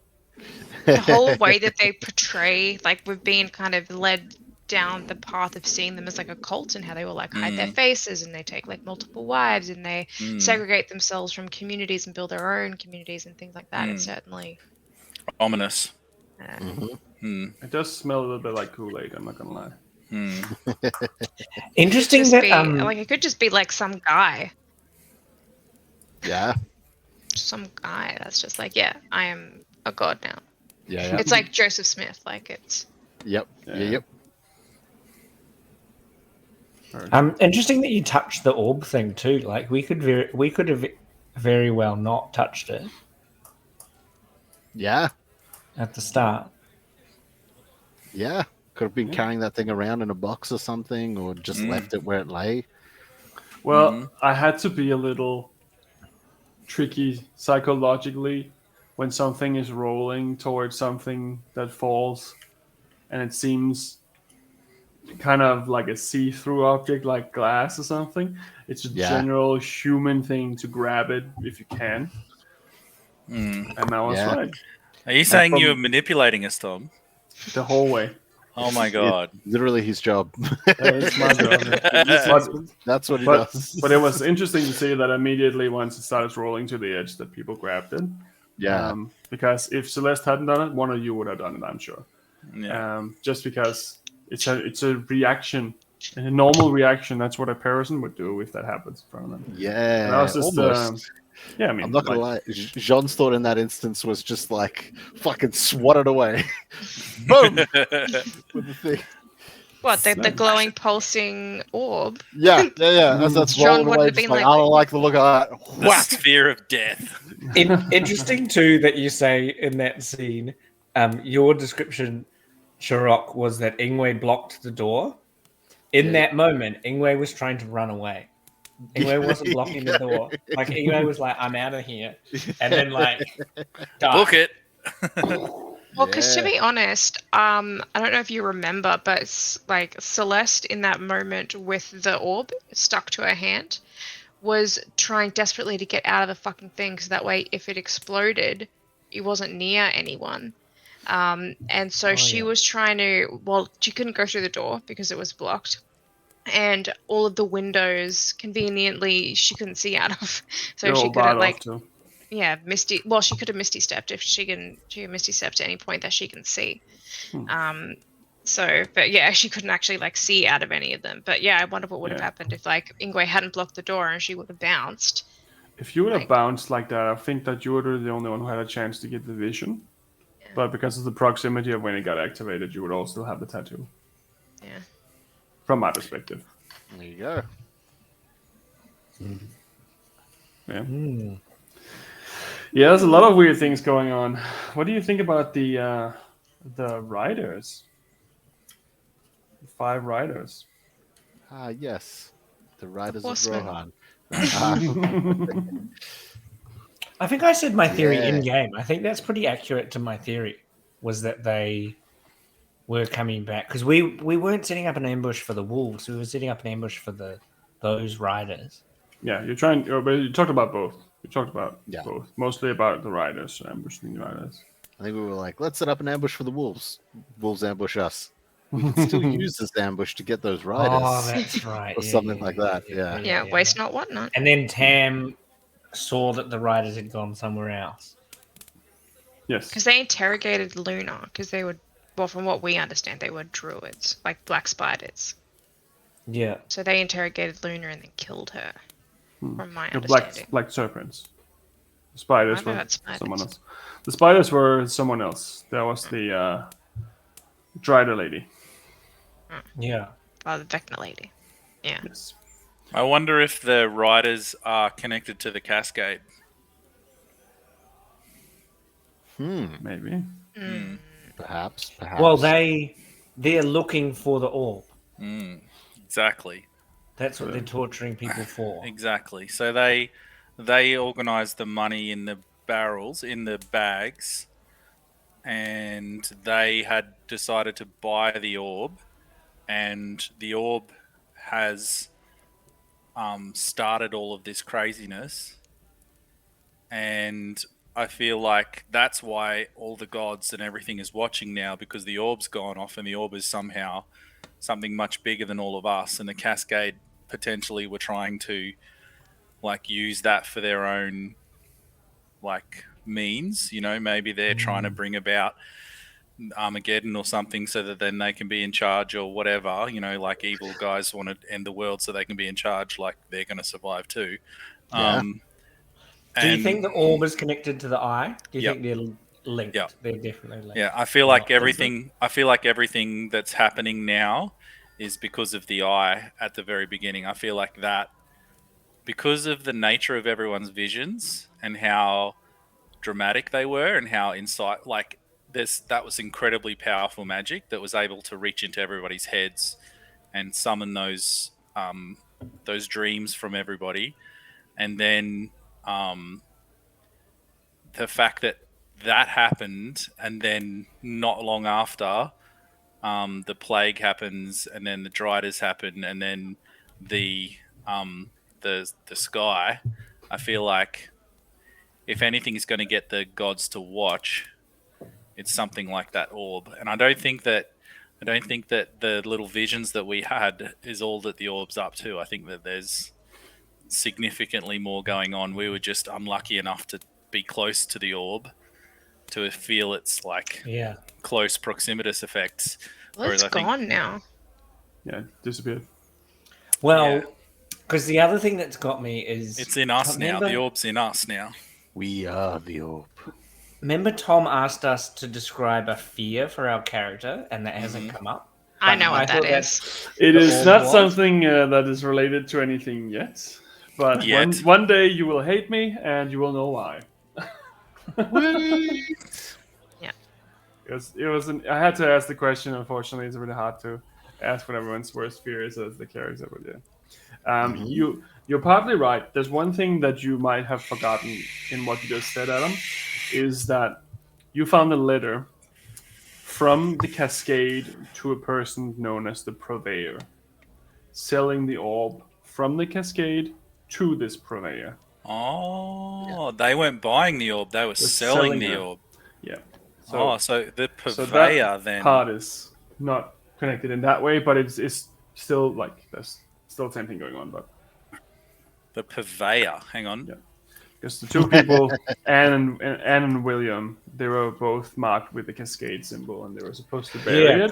The whole way that they portray, like, we've been kind of led down the path of seeing them as like a cult, and how they will like hide their faces, and they take like multiple wives, and they segregate themselves from communities and build their own communities and things like that. It's certainly ominous. It does smell a little bit like Kool-Aid, I'm not gonna lie. Interesting just that like, it could just be like some guy that's just like, yeah, I am a god now. It's like Joseph Smith, like, it's Yep. Interesting that you touched the orb thing too. Like, we could have very well not touched it. Yeah. At the start. Yeah. Could have been carrying that thing around in a box or something, or just left it where it lay. Well, I had to be a little tricky psychologically when something is rolling towards something that falls, and it seems kind of like a see-through object, like glass or something. It's a general human thing to grab it if you can. And I was right. Are you saying you were manipulating us, Tom? The whole way. Oh my god! It's literally his job. It's my job. That's what he does. But it was interesting to see that immediately once it started rolling to the edge, that people grabbed it. Yeah. Because if Celeste hadn't done it, one of you would have done it, I'm sure. Yeah. Just because it's a reaction, and a normal reaction. That's what a person would do if that happens in front of them. Yeah. And I was just, almost. Yeah, I mean, I'm not gonna lie. Jean's thought in that instance was just like fucking swat it away. Boom. With the thing. What, the glowing, pulsing orb? Yeah. As that's John rolling wouldn't away, have just been like, like- I don't like the look of that. The sphere of death. Interesting too that you say in that scene, your description, Shirok, was that Ingwe blocked the door. In that moment, Ingwe was trying to run away. Ingwe wasn't blocking the door. Like Ingwe was like, "I'm out of here," and then like, book it. Well, because to be honest, I don't know if you remember, but like Celeste in that moment with the orb stuck to her hand was trying desperately to get out of the fucking thing, so that way if it exploded, it wasn't near anyone. And so she was trying to, well, she couldn't go through the door because it was blocked. And all of the windows conveniently she couldn't see out of. So she couldn't Misty. Well, she could have Misty stepped if she can Misty step to any point that she can see. But yeah, she couldn't actually like see out of any of them. But yeah, I wonder what would have happened if like Ingwe hadn't blocked the door and she would have bounced. If you would have bounced like that, I think that you would have the only one who had a chance to get the vision. Yeah. But because of the proximity of when it got activated, you would also have the tattoo. Yeah. From my perspective. There you go. Yeah. Yeah, there's a lot of weird things going on. What do you think about the riders? The 5 riders. Yes. The riders of Horsemen. Rohan. I think I said my theory in game. I think that's pretty accurate to my theory. Was that they were coming back because we weren't setting up an ambush for the wolves. We were setting up an ambush for those riders. Yeah, you talked about both. You talked about both. Mostly about the riders, ambushing the riders. I think we were like, let's set up an ambush for the wolves. Wolves ambush us. We can still use this ambush to get those riders. Oh, that's right. Or something like that. Yeah. Waste not, what not. And then Tam saw that the riders had gone somewhere else. Yes. Because they interrogated Luna, because they were, well, from what we understand, they were druids, like black spiders. Yeah. So they interrogated Luna and then killed her, from my understanding. Black serpents. The spiders I know were that's spiders. someone else. The spiders were someone else. That was the Drider lady. Yeah. Oh, the Vecna lady. Yeah. Yes. I wonder if the riders are connected to the cascade. Maybe. Perhaps. Well, they're looking for the orb. Exactly. That's what they're torturing people for. Exactly. So they organize the money in the barrels, in the bags, and they had decided to buy the orb, and the orb has started all of this craziness, and I feel like that's why all the gods and everything is watching now, because the orb's gone off, and the orb is somehow something much bigger than all of us, and the Cascade potentially were trying to like use that for their own like means, you know, maybe they're trying to bring about Armageddon or something so that then they can be in charge or whatever, you know, like evil guys want to end the world so they can be in charge, like they're going to survive too. Do you think the orb is connected to the eye? Do you Yep. think they're linked? Yep. They're definitely linked. Yeah, I feel like everything that's happening now is because of the eye at the very beginning. I feel like that because of the nature of everyone's visions and how dramatic they were and how that was incredibly powerful magic that was able to reach into everybody's heads and summon those dreams from everybody, and then the fact that happened, and then not long after, the plague happens, and then the driders happen, and then the sky. I feel like if anything is going to get the gods to watch, it's something like that orb. And I don't think that the little visions that we had is all that the orb's up to. I think that there's significantly more going on. We were just unlucky enough to be close to the orb to feel its close proximitous effects. Well, it's gone now. Yeah, disappeared. Well, because the other thing that's got me is it's in us now. The orb's in us now. We are the orb. Remember, Tom asked us to describe a fear for our character, and that hasn't come up. I know what that is. It is not something that is related to anything yet. But one day you will hate me, and you will know why. Yeah. It was. I had to ask the question. Unfortunately, it's really hard to ask what everyone's worst fear is as the character. But yeah, you're partly right. There's one thing that you might have forgotten in what you just said, Adam, is that you found a letter from the Cascade to a person known as the Purveyor, selling the orb from the Cascade to this Purveyor. Oh, they weren't buying the orb; they were selling the orb. Yeah. So the Purveyor that part is not connected in that way, but it's still like there's still the same thing going on. But the Purveyor, hang on. Yeah. Because the two people, Anne and William, they were both marked with the Cascade symbol, and they were supposed to bury it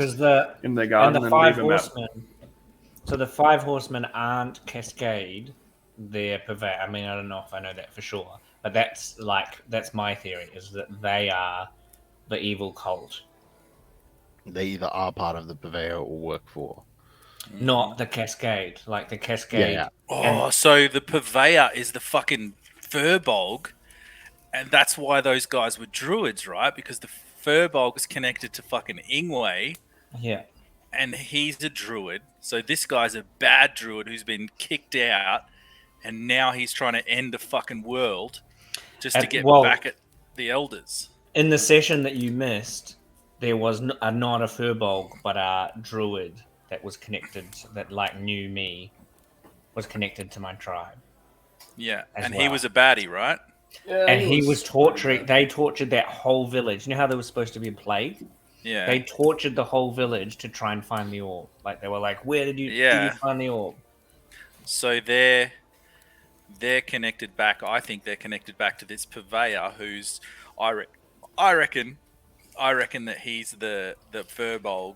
in their garden and the five horsemen. So the five horsemen aren't Cascade; they're Purveyor. I mean, I don't know if I know that for sure, but that's my theory: is that they are the evil cult. They either are part of the Purveyor or work for. Not the Cascade, like the Cascade. Yeah. Oh, so the Purveyor is the fucking Furbolg, and that's why those guys were druids, right? Because the Furbolg is connected to fucking Ingwe. Yeah. And he's a druid, so this guy's a bad druid who's been kicked out, and now he's trying to end the fucking world just to get back at the elders. In the session that you missed, there was not a Furbolg, but a druid that was connected, that knew me, was connected to my tribe. Yeah, and he was a baddie, right? Yeah, and he was torturing. They tortured that whole village. You know how there was supposed to be a plague? Yeah. They tortured the whole village to try and find the orb. Like they were like, "Where did you find the orb?" So they're connected back. I think they're connected back to this Purveyor, who's I reckon that he's the Furbolg,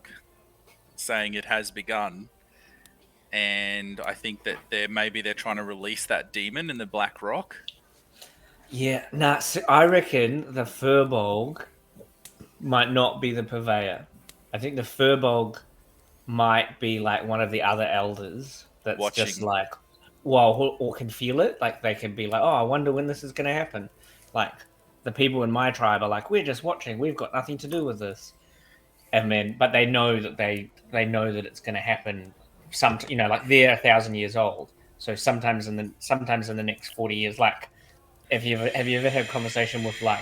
saying it has begun. And I think that they're trying to release that demon in the Black Rock. Yeah, so I reckon the Furbolg might not be the Purveyor. I think the Furbolg might be like one of the other elders that's watching. Just like, or can feel it. Like they can be like, oh, I wonder when this is going to happen. Like the people in my tribe are like, we're just watching. We've got nothing to do with this. And then, but they know that they know that it's going to happen. Like they're 1,000 years old. So sometimes in the next 40 years, like. Have you ever had a conversation with like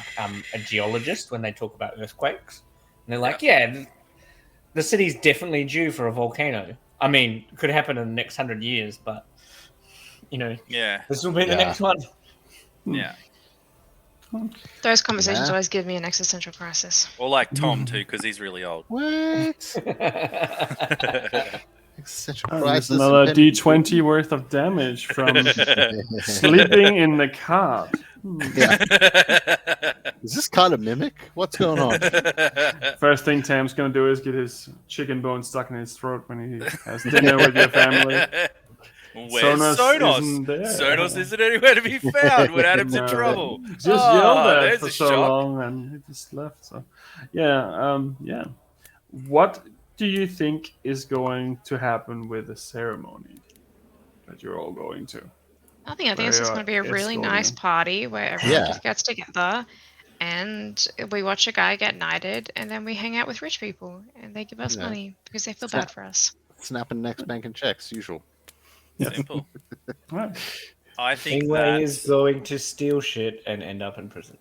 a geologist when they talk about earthquakes? And they're like, the city's definitely due for a volcano. I mean, it could happen in the next 100 years, but this will be the next one. Yeah. Those conversations always give me an existential crisis. Or like Tom too, because he's really old. What? There's another D20 worth of damage from sleeping in the cart. Yeah. Is this cart a mimic? What's going on? First thing Tam's going to do is get his chicken bone stuck in his throat when he has dinner with your family. Where's Sonos? Sonos isn't anywhere to be found when Adam's in trouble. Just yelled at for so long and he just left. So, yeah. What do you think is going to happen with the ceremony that you're all going to? I think it's just going to be a really nice party where everyone just gets together and we watch a guy get knighted, and then we hang out with rich people, and they give us Yeah. money because they feel bad for us. Snapping necks, banking checks, usual. Simple. Right. I think Ingwe is that's going to steal shit and end up in prison.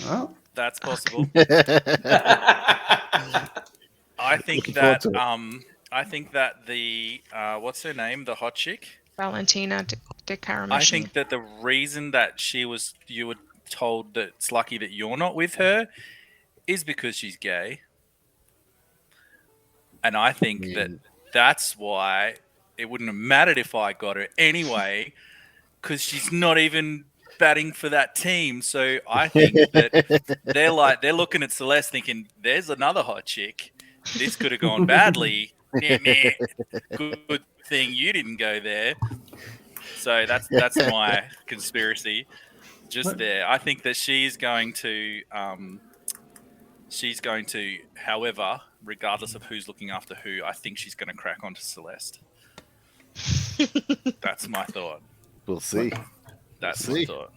Well, that's possible. I think Looking forward that to it. I think that the what's her name, the hot chick. Valentina de I Karamish. think that the reason that you were told that it's lucky that you're not with her is because she's gay, and I think that that's why it wouldn't have mattered if I got her anyway, because she's not even batting for that team. So I think that they're looking at Celeste thinking, "There's another hot chick. This could have gone badly. Meh. Good thing you didn't go there." So that's my conspiracy. Just there, I think that she's going to, however, regardless of who's looking after who, I think she's going to crack onto Celeste. That's my thought. We'll see. That's See. my thought.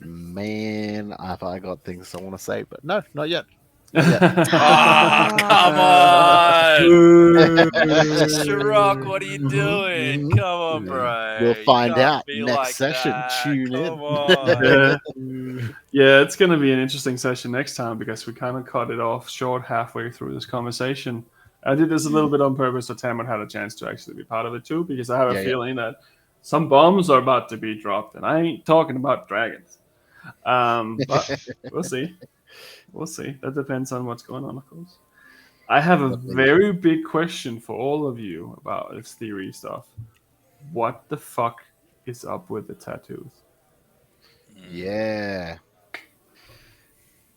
Man, have I got things I want to say, but no, not yet. Ah, come on, Shirok, what are you doing? Come on, bro. We'll You find can't out be next like session. that. Tune Come in. on. yeah, it's going to be an interesting session next time because we kind of cut it off short halfway through this conversation. I did this a little bit on purpose so Tamara had a chance to actually be part of it too, because I have a feeling that some bombs are about to be dropped, and I ain't talking about dragons. But we'll see. We'll see. That depends on what's going on, of course. I have a very big question for all of you about this theory stuff. What the fuck is up with the tattoos? Yeah.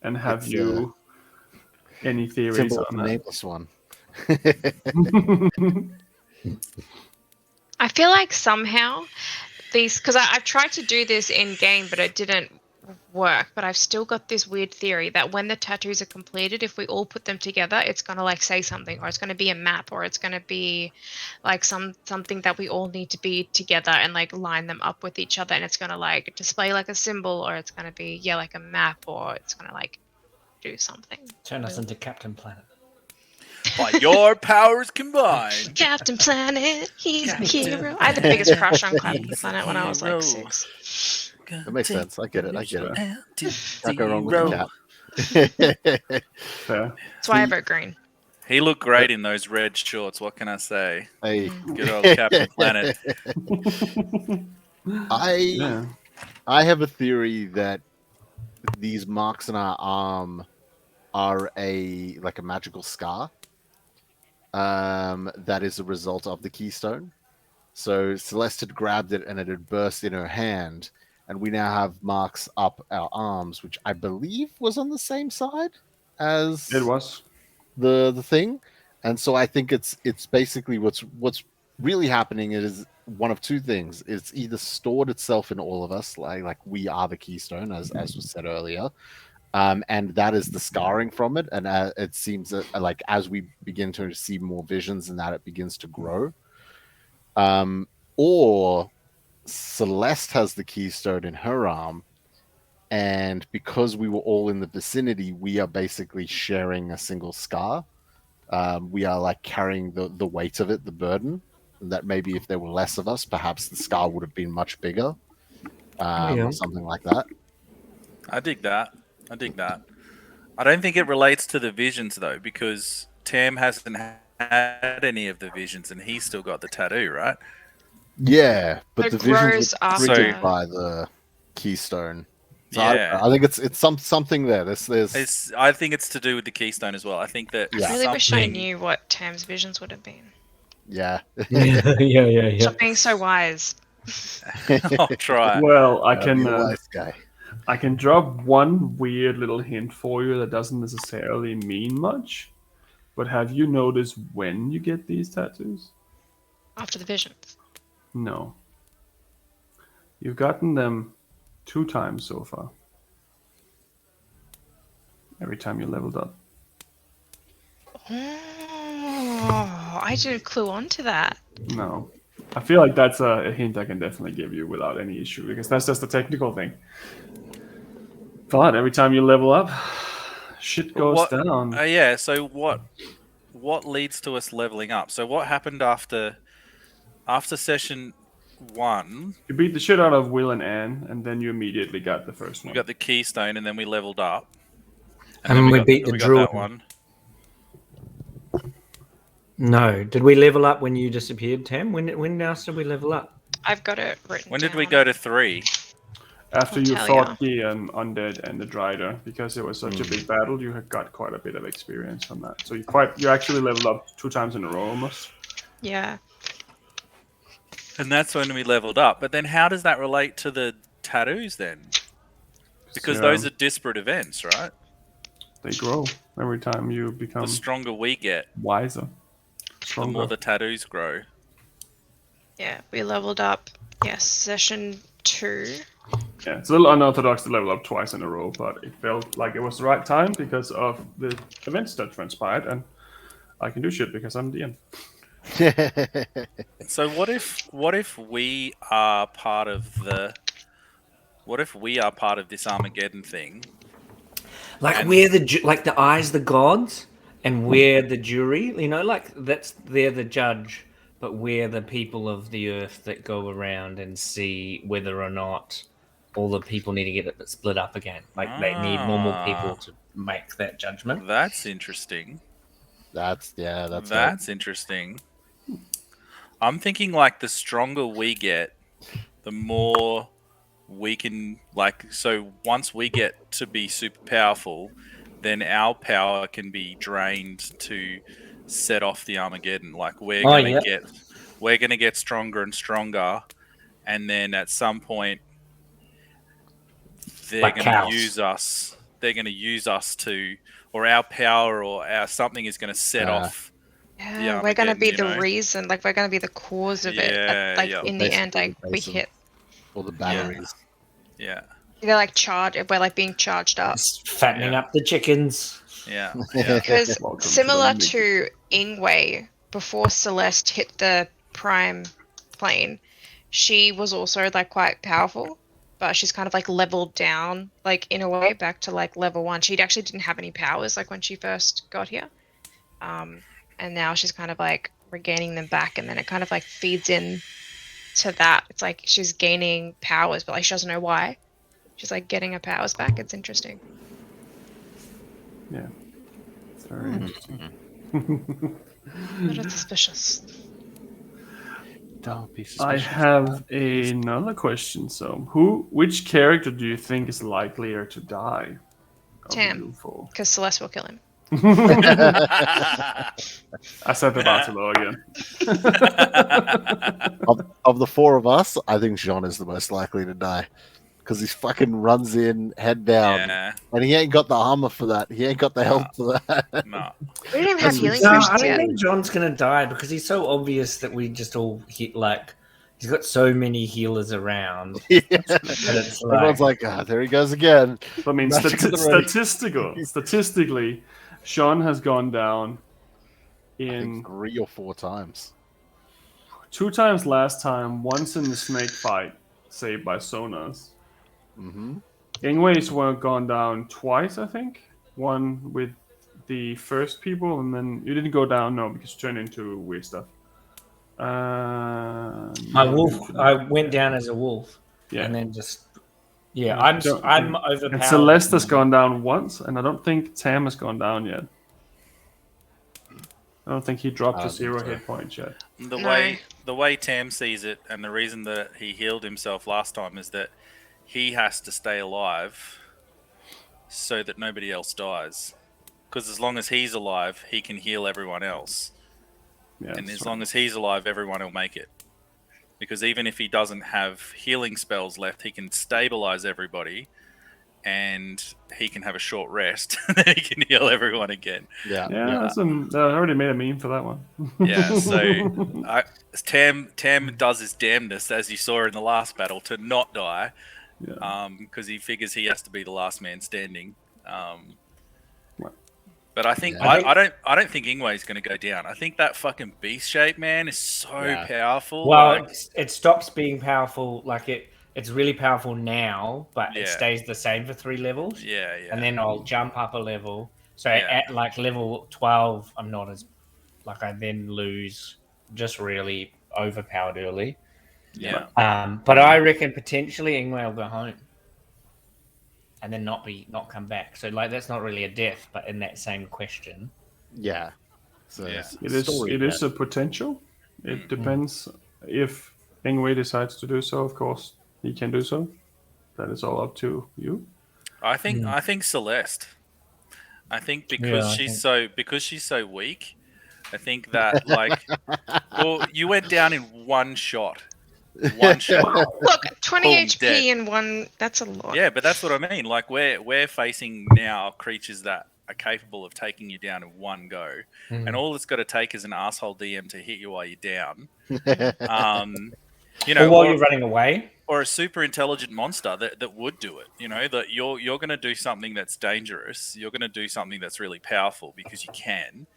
And have It's, you any theories Symbol on of the that? nameless one. I feel like somehow these, because I've tried to do this in game, but it didn't work. But I've still got this weird theory that when the tattoos are completed, if we all put them together, it's gonna like say something, or it's gonna be a map, or it's gonna be like something that we all need to be together and like line them up with each other, and it's gonna like display like a symbol, or it's gonna be like a map, or it's gonna like do something. Turn us into Captain Planet. By your powers combined. Captain Planet, he's my hero. I had the biggest crush on Captain Planet when I was like 6. That makes sense. I get it. Can't go wrong with the cat. Fair. That's why I vote green. He looked great in those red shorts. What can I say? Hey. Good old Captain Planet. I have a theory that these marks on our arm are a magical scar. That is a result of the keystone. So Celeste had grabbed it and it had burst in her hand, and we now have marks up our arms, which I believe was on the same side as it was the thing. And so I think it's basically what's really happening is one of two things. It's either stored itself in all of us, like we are the keystone, as was said earlier. And that is the scarring from it. And it seems that like as we begin to see more visions and that it begins to grow. Or Celeste has the keystone in her arm. And because we were all in the vicinity, we are basically sharing a single scar. We are like carrying the weight of it, the burden. And that maybe if there were less of us, perhaps the scar would have been much bigger. Or something like that. I dig that. I don't think it relates to the visions though, because Tam hasn't had any of the visions, and he's still got the tattoo, right? Yeah, but It the visions grows were triggered after. by the keystone. So Yeah. I think it's something there. I think it's to do with the keystone as well. I think that I really wish I knew what Tam's visions would have been. Yeah. yeah. Stop being so wise. I'll try. Well, I Be can the wise guy. I can drop one weird little hint for you that doesn't necessarily mean much. But have you noticed when you get these tattoos? After the visions. No. You've gotten them 2 times so far. Every time you leveled up. Oh, I didn't clue on to that. No. I feel like that's a hint I can definitely give you without any issue, because that's just a technical thing. But every time you level up, shit goes What- down. Yeah. So what leads to us leveling up? So what happened after session 1? You beat the shit out of Will and Anne, and then you immediately got the first We one. got the keystone, and then we leveled up. And then we beat the got druid. that one. No, did we level up when you disappeared, Tam? When else did we level up? I've got it written When did we down. go to 3? After I'll you tell fought the undead and the Drider, because it was such a big battle, you had got quite a bit of experience from that. So you actually leveled up 2 times in a row almost. Yeah. And that's when we leveled up. But then how does that relate to the tattoos then? Because So, those are disparate events, right? they grow every time you become The stronger we get, wiser, the stronger. more the tattoos grow. Yeah, we leveled up. Yes, session 2. Yeah, it's a little unorthodox to level up twice in a row, but it felt like it was the right time because of the events that transpired, and I can do shit because I'm DM. So what if we are part of this Armageddon thing? Like And- we're the eyes, the gods, and we're the jury. You know, like they're the judge, but we're the people of the earth that go around and see whether or not all the people need to get it split up again. Like they need normal people to make that judgment. That's interesting. That's Interesting. I'm thinking like the stronger we get, the more we can so once we get to be super powerful, then our power can be drained to set off the Armageddon. Like we're gonna get stronger and stronger, and then at some point they're Like gonna cows. use us. They're gonna use us to, or our power, or our something is gonna set off. Yeah, we're gonna be Armageddon, the you know? reason. Like we're gonna be the cause of it. Yeah. In the end, Basically we base hit. all the batteries. Yeah. They're like charged. We're like being charged up. Just fattening Yeah. up the chickens. Yeah. Because Welcome to similar the to Ingwe, before Celeste hit the prime plane, she was also like quite powerful, but she's kind of like leveled down, like in a way, back to like level 1. She actually didn't have any powers like when she first got here, and now she's kind of like regaining them back, and then it kind of like feeds in to that. It's like she's gaining powers, but like she doesn't know why. She's like getting her powers back. It's interesting. Yeah, it's very interesting. But it's suspicious. Don't be I suspicious. have another question. So, which character do you think is likelier to die? of Tam. you four? Because Celeste will kill him. I said the Bartolo again. Of the 4 of us, I think Jean is the most likely to die. Because he fucking runs in, head down. Yeah. And he ain't got the armor for that. He ain't got the health for that. No. We didn't even have healing No, I potions don't yet. think John's gonna die because he's so obvious that we just all hit like he's got so many healers around. Yeah. That it's Everyone's like, there he goes again. I mean, Magic of the road. statistically, Sean has gone down I in think 3 or 4 times. 2 times last time, once in the snake fight, saved by Sonas. Mm-hmm. Ingway's gone down twice, I think. One with the first people, and then you didn't go down, no, because you turned into weird stuff. My wolf. I went down as a wolf, Yeah. and then just yeah. Yeah, I'm overpowered. And Celeste has gone down once, and I don't think Tam has gone down yet. I don't think he dropped I to don't 0 think so. hit points yet. The way Tam sees it, and the reason that he healed himself last time is that he has to stay alive so that nobody else dies. Because as long as he's alive, he can heal everyone else. Yeah, And that's as long as he's alive, everyone will make it. Because even if he doesn't have healing spells left, he can stabilize everybody, and he can have a short rest, and then he can heal everyone again. Yeah. Yeah, I already made a meme for that one. Yeah, so Tam does his damnness, as you saw in the last battle, to not die, because he figures he has to be the last man standing. But I think I don't think Ingway's going to go down. I think that fucking beast shape man is so powerful. Well, it stops being powerful. Like it's really powerful now, but Yeah. it stays the same for 3 levels. Yeah, yeah. And then I'll jump up a level. So Yeah. at like level 12, I'm not as like I then lose just really overpowered early. Yeah. But I reckon potentially Ingwe will go home and then not come back. So like that's not really a death, but in that same question. Yeah. So Yeah. It is a potential. It depends if Ingwe decides to do so. Of course, he can do so. That is all up to you. I think Celeste. I think because she's so weak. I think that like, well, you went down in one shot. One shot. Look, 20 Boom, HP dead. in one, that's a lot. Yeah, but that's what I mean. Like we're facing now creatures that are capable of taking you down in one go, and all it's got to take is an asshole DM to hit you while you're down. You know, or while you're running away. Or a super intelligent monster that would do it. You know, that you're going to do something that's dangerous. You're going to do something that's really powerful because you can,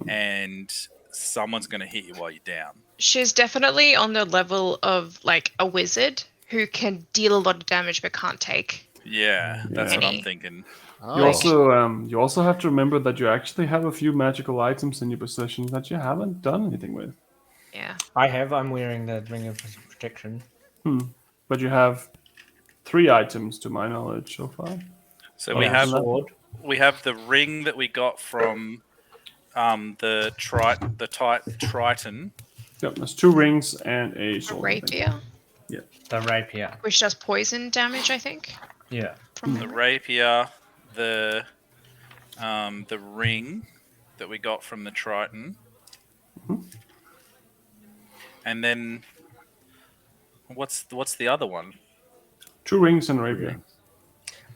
and someone's going to hit you while you're down. She's definitely on the level of like a wizard who can deal a lot of damage but can't take. Yeah, that's what I'm Any. thinking. You also have to remember that you actually have a few magical items in your possession that you haven't done anything with. Yeah. I'm wearing the Ring of Protection. But you have 3 items to my knowledge so far. So we have the ring that we got from the Triton. Yep, there's 2 rings and a sword. Rapier. Yeah. The rapier. Which does poison damage, I think. Yeah. From The rapier, the ring that we got from the Triton. And then what's the other one? 2 rings and a rapier.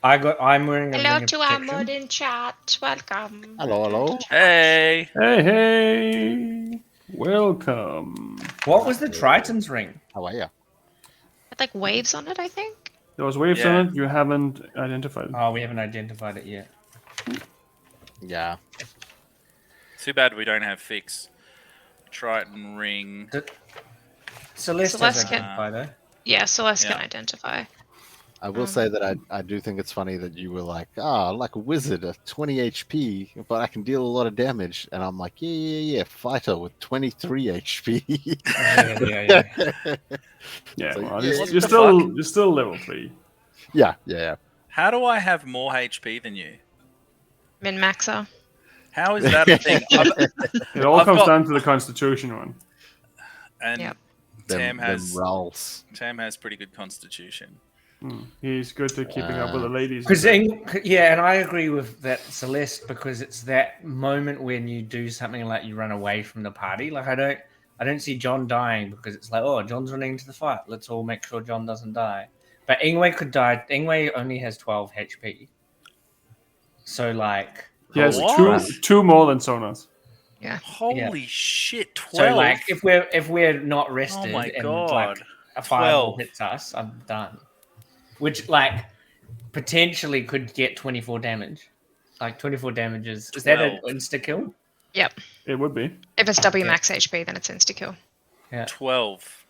I'm wearing a Hello Ring of to our Protection. modern chat. Welcome. Hello. Hey. Hey. Welcome. What was the Triton's ring? How are you? With like waves on it, I think. There was waves on it. You haven't identified it. Oh, we haven't identified it yet. Yeah. Too bad we don't have fix. Triton ring. Celeste has can- identified it. Yeah, Celeste can identify. I will say that I do think it's funny that you were like, like a wizard, a 20 HP, but I can deal a lot of damage. And I'm like, yeah, fighter with 23 HP. Yeah, So, well, yeah, you're still level 3. Yeah. How do I have more HP than you? Min-maxer. How is that a thing? It all comes down to the Constitution one. And Them rolls. Tam has pretty good constitution. He's good at keeping up with the ladies. Because and I agree with that, Celeste, because it's that moment when you do something like you run away from the party. Like I don't see John dying because it's like, oh, John's running to the fight. Let's all make sure John doesn't die. But Ingwe could die. Ingwe only has 12 HP. So like he has two more than Sonas. Yeah. Holy shit, 12. So like if we're not rested and God. like a fireball hits us, I'm done. Which like potentially could get 24 damage. Like 24 damage is that an insta kill? Yep. It would be. If it's W max HP, then it's insta kill. Yeah. 12.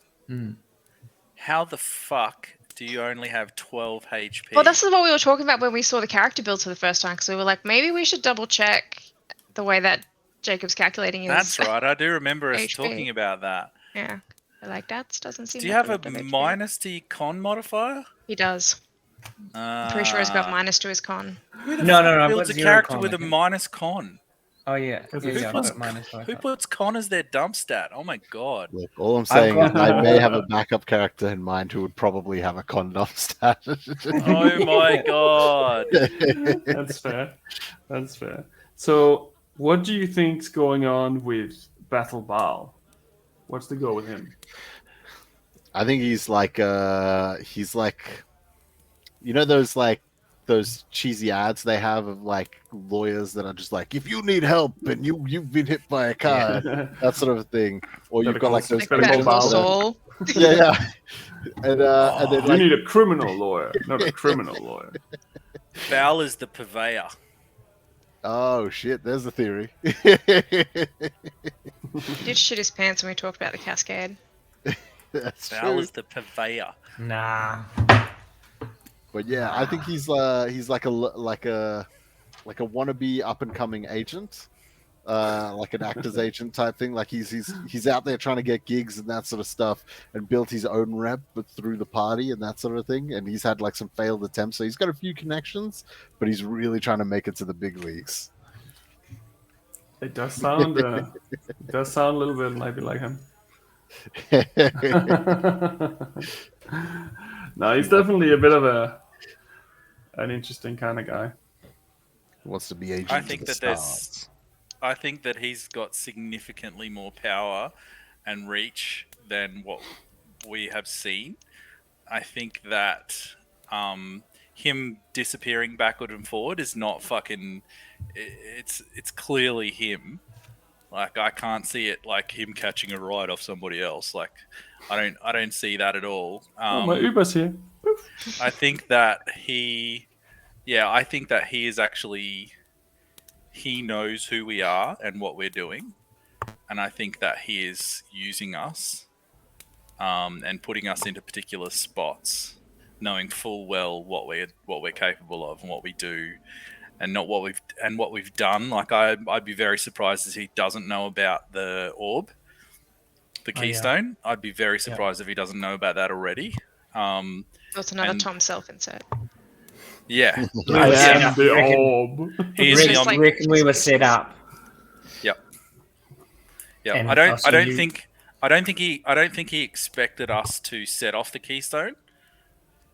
How the fuck do you only have 12 HP? Well, this is what we were talking about when we saw the character builds for the first time, because we were like, maybe we should double check the way that Jacob's calculating his That's right. I do remember us HP. talking about that. Yeah. Like, that doesn't seem Do you like have a minus to your con modifier? He does. I'm pretty sure he's got minus to his con. Who the No, fuck I've builds got a 0 character con, with I a think. minus con? Oh yeah. Who I've puts- got minus five. Who puts con as their dump stat? Oh my god. Look, all I'm saying is got- I may have a backup character in mind who would probably have a condom stat. Oh my god. That's fair. That's fair. So, what do you think's going on with Battle Baal? What's the go with him? I think he's like you know those cheesy ads they have of like lawyers that are just like, if you need help and you've been hit by a car, that sort of thing. Or you've got like those Better call Better Call Baal. Saul. yeah. And then You like, need a criminal lawyer, not a criminal lawyer. Val is the purveyor. oh shit, there's the theory. He did shit his pants when we talked about the cascade. That's Val true. is the purveyor. Nah. But yeah, I think he's like a wannabe up and coming agent, like an actor's agent type thing. Like he's out there trying to get gigs and that sort of stuff, and built his own rep, but through the party and that sort of thing. And he's had like some failed attempts, so he's got a few connections, but he's really trying to make it to the big leagues. It does sound a little bit maybe like him. No, he's definitely a bit of an interesting kind of guy. Wants to be agent. I think of the that stars. I think that he's got significantly more power and reach than what we have seen. I think that him disappearing backward and forward is not fucking. It's clearly him. Like I can't see it like him catching a ride off somebody else. Like I don't see that at all. My Uber's here. I think that he is actually, he knows who we are and what we're doing, and I think that he is using us, and putting us into particular spots, knowing full well what we're capable of and what we do, and not what we've done. Like I'd be very surprised if he doesn't know about the orb, the keystone. Yeah. I'd be very surprised if he doesn't know about that already. That's another Tom self-insert. Yeah. The orb. Rick and we were set up. Yep. Yeah. And I don't think he expected us to set off the keystone.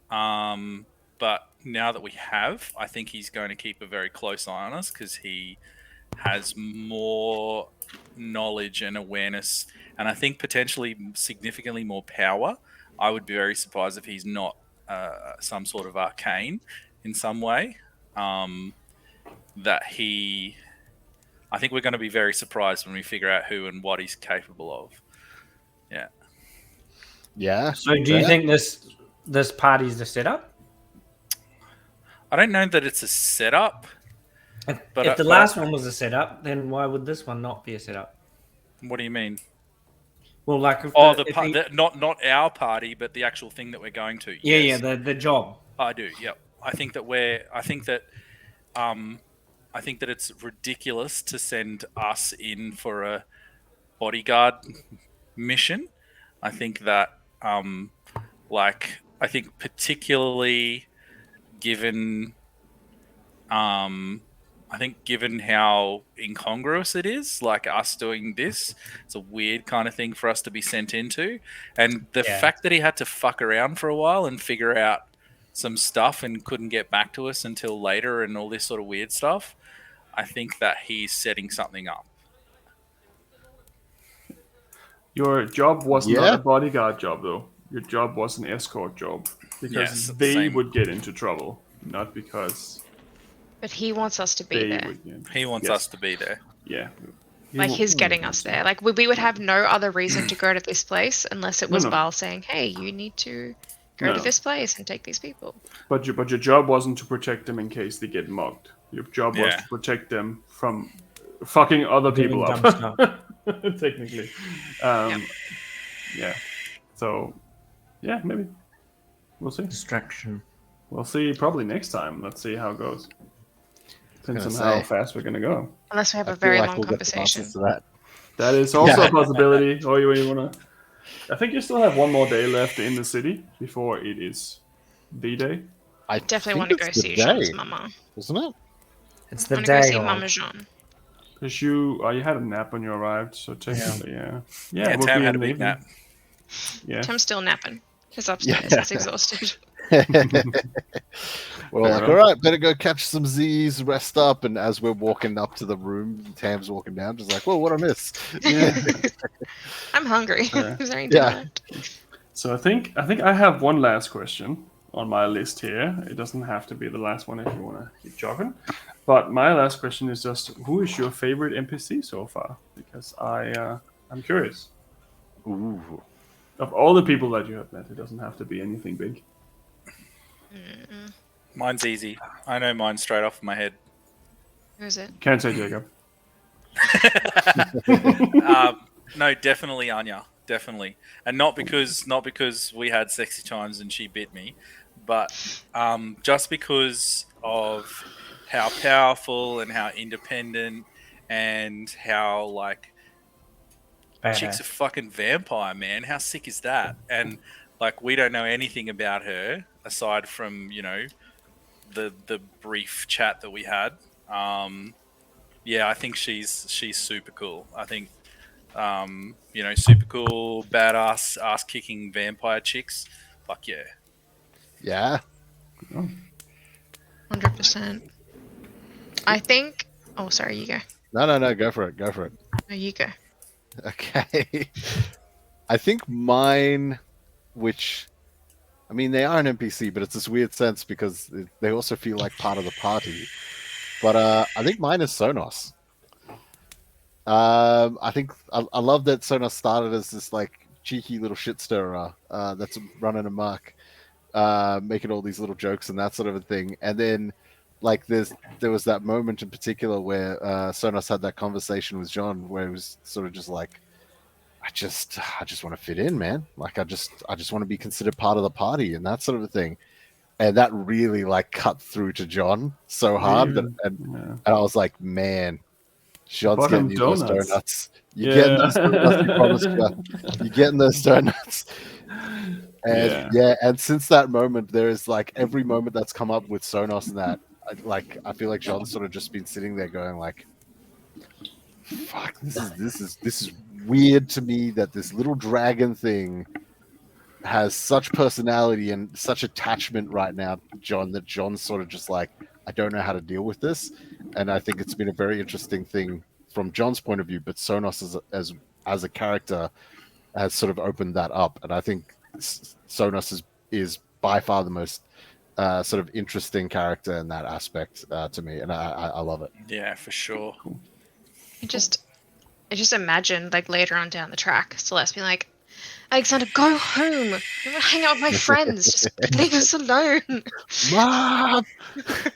But now that we have, I think he's going to keep a very close eye on us because he has more knowledge and awareness, and I think potentially significantly more power. I would be very surprised if he's not some sort of arcane in some way. I think we're going to be very surprised when we figure out who and what he's capable of. Yeah. Yeah. So do you think this party's the setup? I don't know that it's a setup. But if the last one was a setup, then why would this one not be a setup? What do you mean? Well, like not our party, but the actual thing that we're going to. Yeah, yes. yeah, the job. I do. Yep. I think that it's ridiculous to send us in for a bodyguard mission. I think that I think particularly given given how incongruous it is, like us doing this, it's a weird kind of thing for us to be sent into. And the fact that he had to fuck around for a while and figure out some stuff and couldn't get back to us until later and all this sort of weird stuff, I think that he's setting something up. Your job was not a bodyguard job, though. Your job was an escort job. Because they would get into trouble, not because... But he wants us to be there. He wants us to be there. Yeah. Like he's getting us there. Like we would have no other reason to go to this place unless it was Val saying, "Hey, you need to go to this place and take these people." But your job wasn't to protect them in case they get mugged. Your job was to protect them from fucking other people up. Technically. Yeah. So, yeah, maybe. We'll see. Distraction. We'll see probably next time. Let's see how it goes. Depends on how fast we're going to go. Unless we have a very long conversation. That is also a possibility. Or you want to... I think you still have one more day left in the city before it is the day. I definitely want to go see Jean's mama. Isn't it? It's the day. I want to go see Mama Jean. Because you had a nap when you arrived, so technically, Yeah, Tam had a big nap. Yeah. Tam's still napping. He's upstairs. He's exhausted. Well, all right, better go catch some Z's, rest up, and as we're walking up to the room, Tam's walking down, just like, "Whoa, what I miss?" I'm hungry. Is there any dinner? So I think I have one last question on my list here. It doesn't have to be the last one if you want to keep jogging. But my last question is just, who is your favorite NPC so far? Because I'm curious. Ooh. Of all the people that you have met, it doesn't have to be anything big. Mine's easy. I know mine straight off my head. Who is it? Can't say Jacob. No, definitely Anya. definitely, and not because we had sexy times and she bit me, but just because of how powerful and how independent and how like chick's a fucking vampire, man. How sick is that? And like we don't know anything about her aside from the brief chat that we had. Yeah, I think she's super cool. I think super cool, badass, ass kicking vampire chicks. Fuck yeah. Yeah. 100%. I think. Oh, sorry. You go. No. Go for it. No, you go. Okay. I think mine, which, I mean, they are an NPC, but it's this weird sense because they also feel like part of the party. But I think mine is Sonos. I think I love that Sonos started as this like cheeky little shit stirrer that's running amok, making all these little jokes and that sort of a thing. And then like there was that moment in particular where Sonos had that conversation with John where it was sort of just like, I just want to fit in, man. Like I just want to be considered part of the party and that sort of a thing. And that really like cut through to John so hard and I was like, man, John's getting you those donuts. You're getting those donuts, you promised you. You're getting those donuts. And and since that moment, there is like every moment that's come up with Sonos and that, I feel like John's sort of just been sitting there going like, fuck, this is weird to me that this little dragon thing has such personality and such attachment right now, John, that John's sort of just like, I don't know how to deal with this. And I think it's been a very interesting thing from John's point of view, but Sonos as a character has sort of opened that up. And I think Sonos is by far the most sort of interesting character in that aspect to me. And I love it. Yeah, for sure. Cool. I just imagine like later on down the track, Celeste being like, Alexander, go home. I want to hang out with my friends. Just leave us alone. Mom!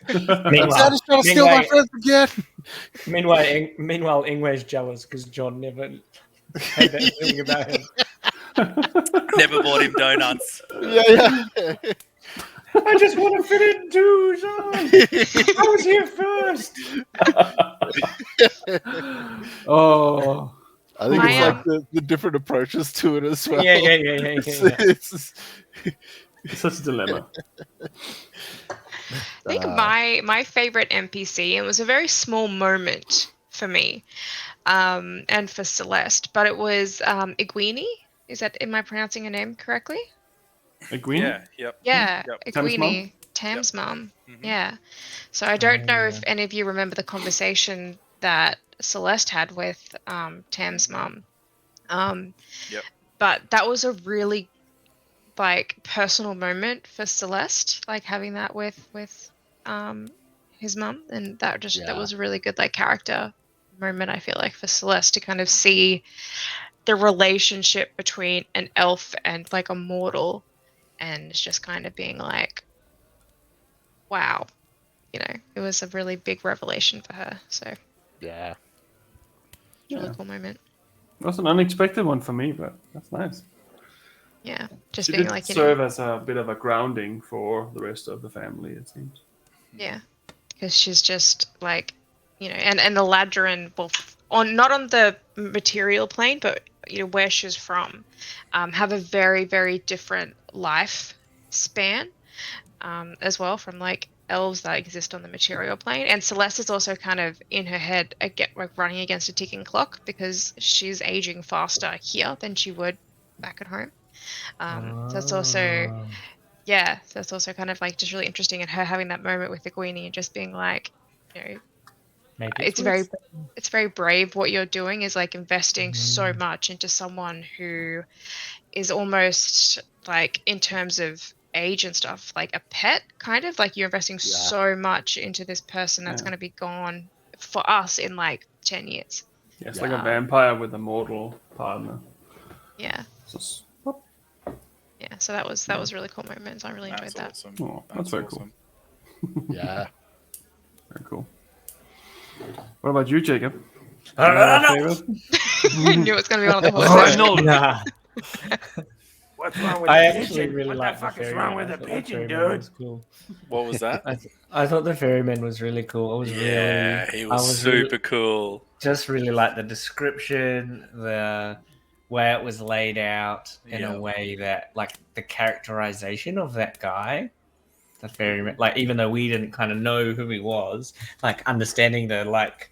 Meanwhile, Alexander's trying to steal my friends again. Meanwhile, Ingwe's jealous because John never had that feeling about him. Never bought him donuts. Yeah. I just want to fit in too, John. I was here first. Oh. I think it's like the different approaches to it as well. Yeah. It's such a dilemma. I think my favorite NPC, it was a very small moment for me, and for Celeste, but it was Iguini. Am I pronouncing her name correctly? Iguini? Yeah, yep. Yeah, Yep. Iguini, Tam's mum. Mhm. Yeah. So I don't know if any of you remember the conversation that Celeste had with Tam's mum. Yep. But that was a really like personal moment for Celeste, like having that with his mum, and that was a really good like character moment, I feel like, for Celeste to kind of see the relationship between an elf and like a mortal, and it's just kind of being like, wow, it was a really big revelation for her. So yeah. really cool moment. It was an unexpected one for me, but that's nice. Yeah, just She being did like, serve as a bit of a grounding for the rest of the family, it seems. Yeah, because she's just like, and the Ladrin, well, not on the material plane, but where she's from, have a very, very different life span, as well, from like elves that exist on the material plane. And Celeste is also kind of in her head like running against a ticking clock because she's aging faster here than she would back at home. So that's also, so that's also kind of like just really interesting, and her having that moment with the Iguini and just being like, it's very brave what you're doing, is like investing so much into someone who is almost like, in terms of age and stuff, like a pet, kind of like you're investing so much into this person that's going to be gone for us in like 10 years. Yeah, it's like a vampire with a mortal partner. Yeah. Yeah, so that was a really cool moment. I really enjoyed that. Awesome. Oh, that's very awesome. cool. Yeah. Very cool. What about you, Jacob? I knew it was going to be one of the horses. Nah. What's wrong with I the actually pigeon? really What the like fuck the is ferryman. wrong with I the thought pigeon, ferryman dude? was cool. What was that? I thought the ferryman was really cool. Yeah, he was super cool. Just really like the description, the way it was laid out in a Yep. way that, like, the characterization of that guy, the ferryman, like, even though we didn't kind of know who he was, like, understanding the, like,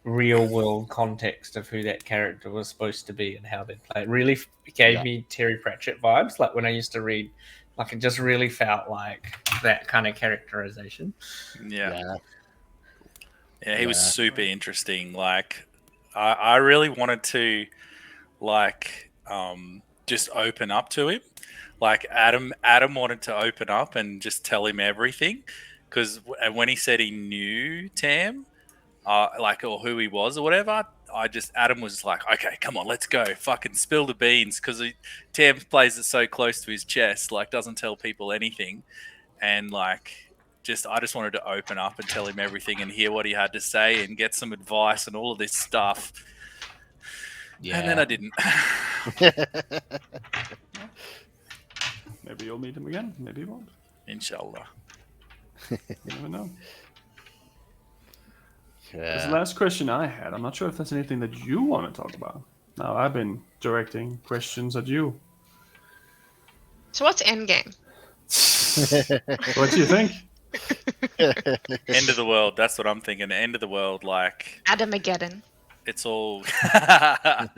real world context of who that character was supposed to be and how they play it really gave me Terry Pratchett vibes. Like when I used to read, like it just really felt like that kind of characterization. Yeah, he was super interesting. Like, I really wanted to, like, just open up to him. Like Adam wanted to open up and just tell him everything, because when he said he knew Tam, like, or who he was or whatever, Adam was like, okay, come on, let's go, fucking spill the beans, because Tam plays it so close to his chest, like doesn't tell people anything, and like I just wanted to open up and tell him everything and hear what he had to say and get some advice and all of this stuff. Yeah. And then I didn't. Maybe you'll meet him again. Maybe you won't. Inshallah. You never know. That's the last question I had. I'm not sure if there's anything that you want to talk about. Now I've been directing questions at you. So what's endgame? What do you think? End of the world. That's what I'm thinking. End of the world, like Adamageddon. It's all. I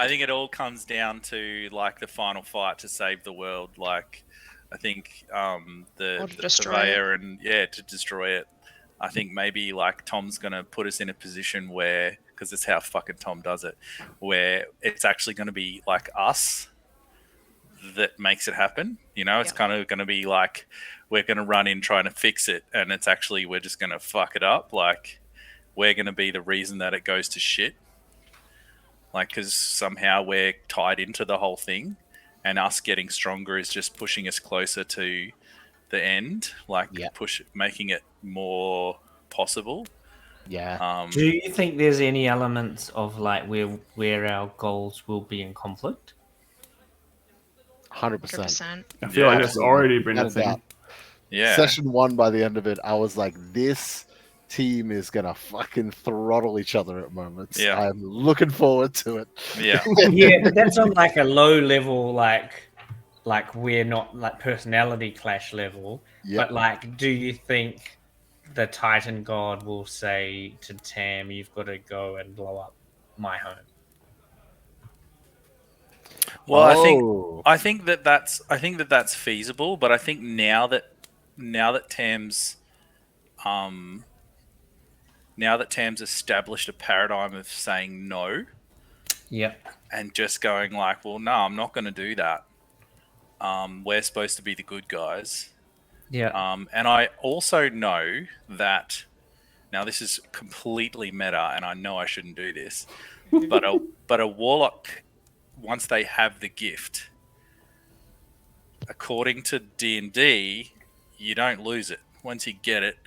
think it all comes down to like the final fight to save the world. Like, I think the purveyor and to destroy it. I think maybe like Tom's gonna put us in a position where, because it's how fucking Tom does it, where it's actually going to be like us that makes it happen. You know, it's kind of going to be like we're going to run in trying to fix it, and it's actually we're just going to fuck it up. Like, we're going to be the reason that it goes to shit. Like, because somehow we're tied into the whole thing, and us getting stronger is just pushing us closer to the end. Like, making it more possible. Yeah. Do you think there's any elements of like where our goals will be in conflict? 100%. I feel like it's already been a thing. Yeah. Session 1, by the end of it, I was like, this team is gonna fucking throttle each other at moments. Yeah. I'm looking forward to it. Yeah. Yeah, but that's on like a low level, like we're not like personality clash level. But like, do you think the Titan God will say to Tam, "You've got to go and blow up my home"? Well, I think that's feasible, but I think now that Tam's established a paradigm of saying no, and just going like, well, no, I'm not going to do that. We're supposed to be the good guys. And I also know that now this is completely meta, and I know I shouldn't do this, but a warlock, once they have the gift, according to D&D, you don't lose it. Once you get it,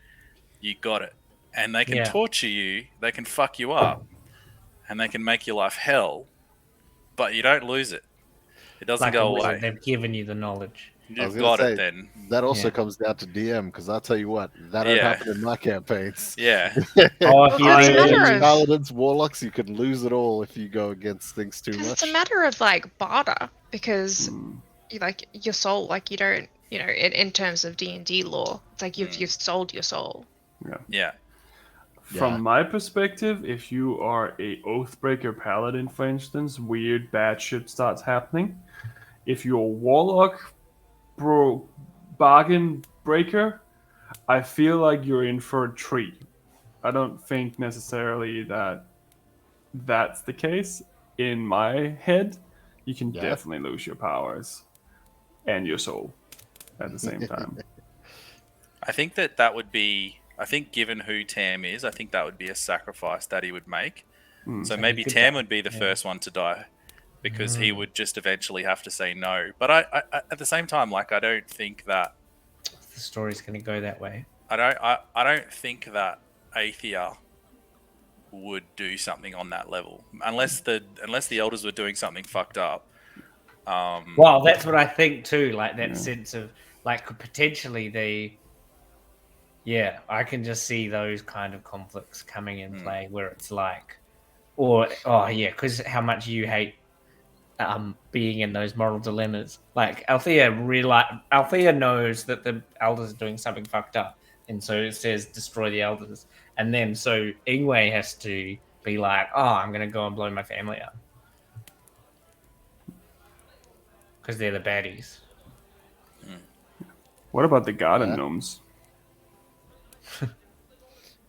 you got it. And they can torture you, they can fuck you up, and they can make your life hell, but you don't lose it. It doesn't go away. They've given you the knowledge. You've got it then. That also comes down to DM, because I'll tell you what, that don't happen in my campaigns. Yeah. Paladins, warlocks, you can lose it all if you go against things too much. It's a matter of like barter, because you, like your soul, like you don't, you know, in terms of D&D lore, it's like you've sold your soul. Yeah. From my perspective, if you are a Oathbreaker Paladin, for instance, weird bad shit starts happening. If you're a Warlock bargain breaker, I feel like you're in for a treat. I don't think necessarily that that's the case. In my head, you can definitely lose your powers and your soul at the same time. I think that would be... I think given who Tam is, I think that would be a sacrifice that he would make. So maybe Tam would be the first one to die, because he would just eventually have to say no. But I at the same time, like, I don't think that the story's going to go that way. I don't think that Aethia would do something on that level, unless the elders were doing something fucked up. Well, that's what I think too. Like that sense of like potentially yeah, I can just see those kind of conflicts coming in play where it's like, because how much you hate being in those moral dilemmas. Like Althea knows that the elders are doing something fucked up, and so it says destroy the elders, and then so Ingwe has to be like, oh, I'm gonna go and blow my family up because they're the baddies. What about the garden gnomes?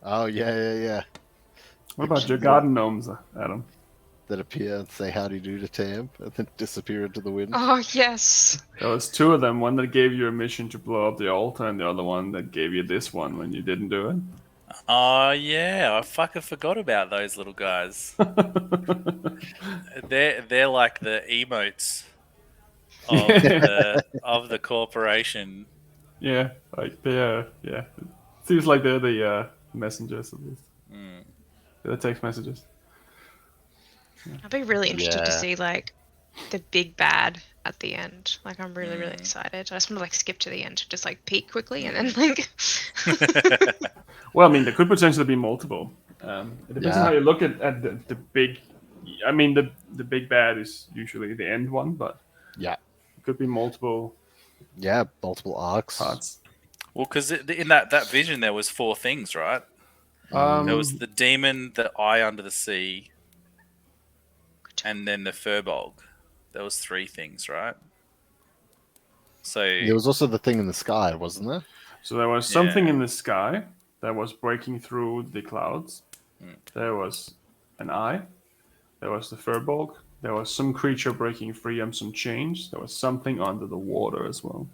Oh, yeah. What about your garden gnomes, Adam? That appear and say howdy do to Tam and then disappear into the wind. Oh, yes. There was two of them. One that gave you a mission to blow up the altar, and the other one that gave you this one when you didn't do it. Oh yeah, I fucking forgot about those little guys. They're like the emotes of the corporation. Yeah, like they are. Yeah, seems like they're the messengers at least. They're the text messages. I'd be really interested to Yeah. see like the big bad at the end. Like I'm really, really excited. I just want to like skip to the end, just like peek quickly, and then like. Well, I mean, there could potentially be multiple. It depends on how you look at the big. I mean, the big bad is usually the end one, but Yeah. it could be multiple Yeah, multiple arcs. parts. Well, because in that vision there was 4 things, right? There was the demon, the eye under the sea, and then the furbolg. There was 3 things, right? So There was also the thing in the sky, wasn't there? So there was something in the sky that was breaking through the clouds. There was an eye. There was the furbolg. There was some creature breaking free and some chains. There was something under the water as well.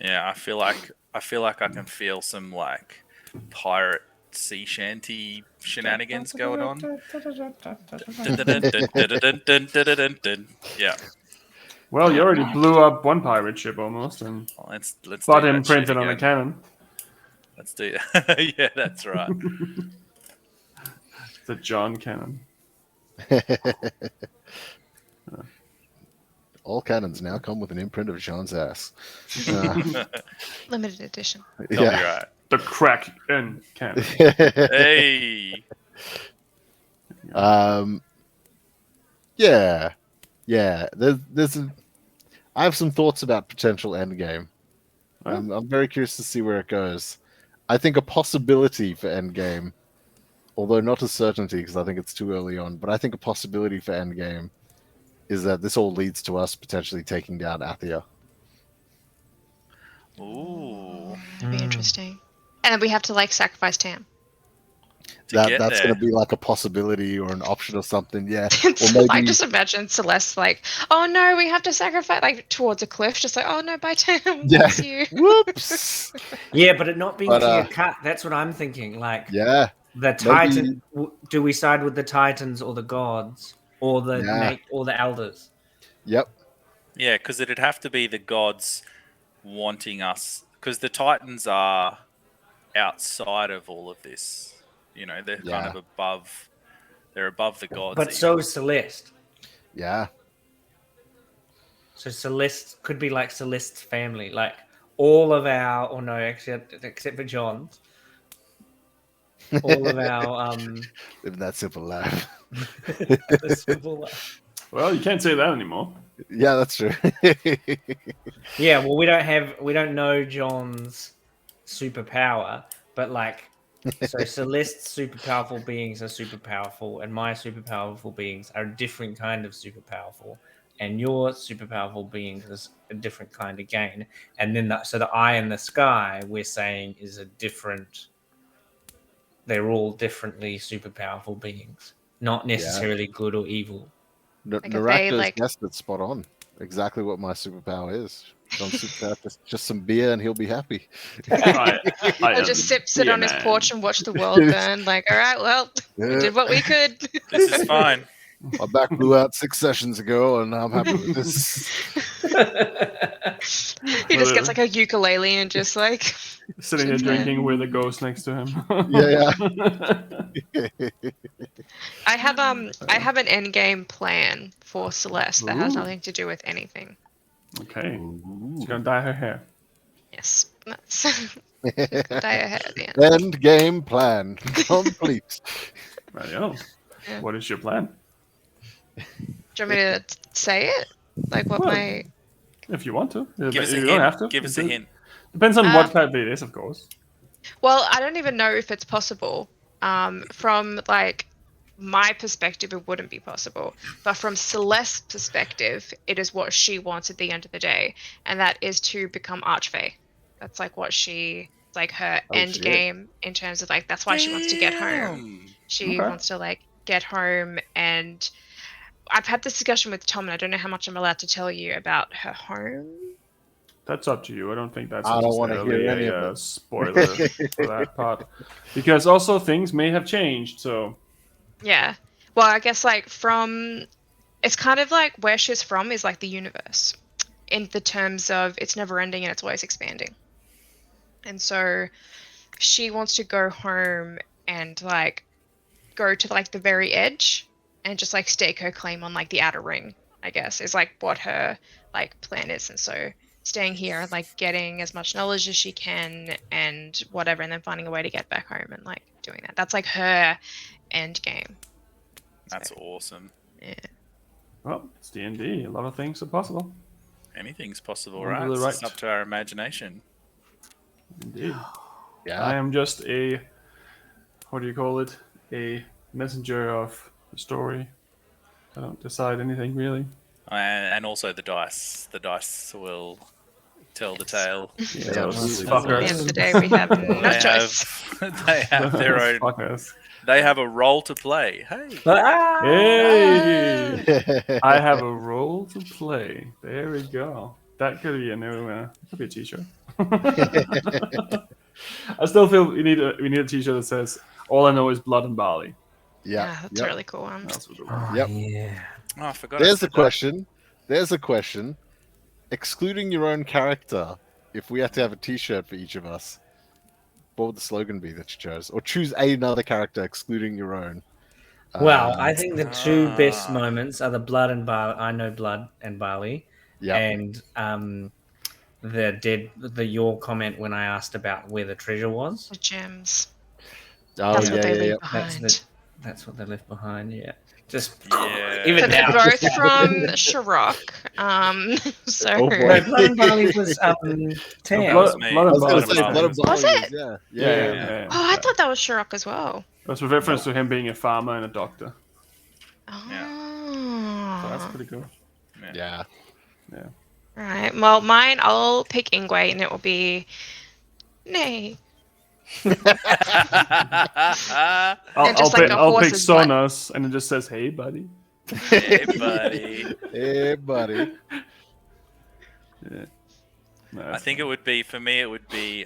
yeah, I feel like I can feel some like pirate sea shanty shenanigans going on. Yeah, Well, you already blew up one pirate ship almost, and let's got do him that shit printed on a again. cannon. Let's do that. Yeah, that's right. The John cannon. All cannons now come with an imprint of Jean's ass. Limited edition. Tell me right. The crack in cannon. Hey. Yeah. I have some thoughts about potential endgame. I'm very curious to see where it goes. I think a possibility for endgame, although not a certainty because I think it's too early on, but I think a possibility for endgame is that this all leads to us potentially taking down Athia. Ooh. That'd be interesting. And then we have to like sacrifice Tam. That's going to be like a possibility or an option or something, yeah. Or maybe... I just imagine Celeste like, oh no, we have to sacrifice like towards a cliff, just like, oh no, bye Tam. Yeah. Bless you. Whoops. Yeah, but it not being clear cut. That's what I'm thinking. Like, yeah, the Titan. Do we side with the Titans or the gods or or the elders? Yep. Yeah, because it'd have to be the gods wanting us, because the Titans are outside of all of this. You know, they're kind of above. They're above the gods. But so is Celeste. Yeah. So Celeste could be like Celeste's family, like all of our, or no, actually, except for John's. All of our living that simple life. Well, you can't say that anymore. Yeah, that's true. Yeah, well, we don't know John's superpower, but like, so Celeste's super powerful beings are super powerful, and my super powerful beings are a different kind of super powerful, and your super powerful beings is a different kind of gain. And then so the eye in the sky, we're saying, is a different. They're all differently super powerful beings, not necessarily good or evil. Naracto's guessed it spot on. Exactly what my superpower is. John's superpower, just some beer and he'll be happy. He'll just sit on his porch and watch the world burn. Like, all right, well, we did what we could. This is fine. My back blew out 6 sessions ago, and I'm happy with this. He just gets like a ukulele and just like sitting there drinking with a ghost next to him. Yeah. I have an end game plan for Celeste that has Ooh. nothing to do with anything. Okay. She's gonna dye her hair. Yes. That's dye her hair at the end. End game plan complete. Rightio. Yeah. What is your plan? Do you want me to say it? Like what Well, my If you want to. Give us a you hint. don't have to. Give us a hint. Depends on what type it is, of course. Well, I don't even know if it's possible. From like my perspective, it wouldn't be possible. But from Celeste's perspective, it is what she wants at the end of the day, and that is to become Archfey. That's like what like her end shit. game in terms of like that's why she wants to get home. She Okay. wants to like get home, and I've had this discussion with Tom, and I don't know how much I'm allowed to tell you about her home. That's up to you. I don't think that's I don't wanna hear any necessarily of a it. spoiler for that part. Because also things may have changed, so Yeah. Well, I guess like it's kind of like where she's from is like the universe in the terms of it's never ending and it's always expanding. And so she wants to go home and like go to like the very edge and just like stake her claim on like the outer ring, I guess, is like what her like plan is. And so staying here and like getting as much knowledge as she can and whatever, and then finding a way to get back home and like doing that. That's like her end game. That's awesome. Yeah. well, it's D&D. A lot of things are possible. Anything's possible, Onto right? the It's just right. up to our imagination. Indeed. Yeah. I am just a what do you call it? A messenger of the story. I don't decide anything really. And also the dice. The dice will tell the tale. Yeah, Yeah, those well, At the end of fuckers. the day, we have no They choice. they have their Those own. fuckers. They have a role to play. Hey. Ah! Hey! I have a role to play. There we go. That could be a new. Could be a T-shirt. I still feel we need a T-shirt that says "All I know is blood and barley." Yeah, that's yep. a really cool one. That's what it Oh, Yep. yeah. Oh, I forgot. I There's a said that. question. There's a question. Excluding your own character, if we had to have a T-shirt for each of us, what would the slogan be that you chose? Or choose another character excluding your own. Well, I think the two best Ah. moments are the blood and barley. I know blood and barley, yeah, and your comment when I asked about where the treasure was. The gems. oh That's yeah, what they yeah, leave yeah. behind. That's what they left behind. Yeah, just Yeah. even So they're now. both from Shirok. So Oh, boy. No, blood and barley was Tam. Blood, me. blood I and was gonna barley. say Barley. blood of Was barley. it? Yeah, Yeah. Oh, I thought that was Shirok as well. That's with reference to him being a farmer and a doctor. Oh. So that's pretty cool. yeah. Right. Well, mine, I'll pick Ingwe, and it will be Nay. I'll, And just like a I'll pick horse's butt. Sonos, and it just says, "Hey, buddy." Hey, buddy. Hey, buddy. Yeah. No, I that's think fine. it would be for me. It would be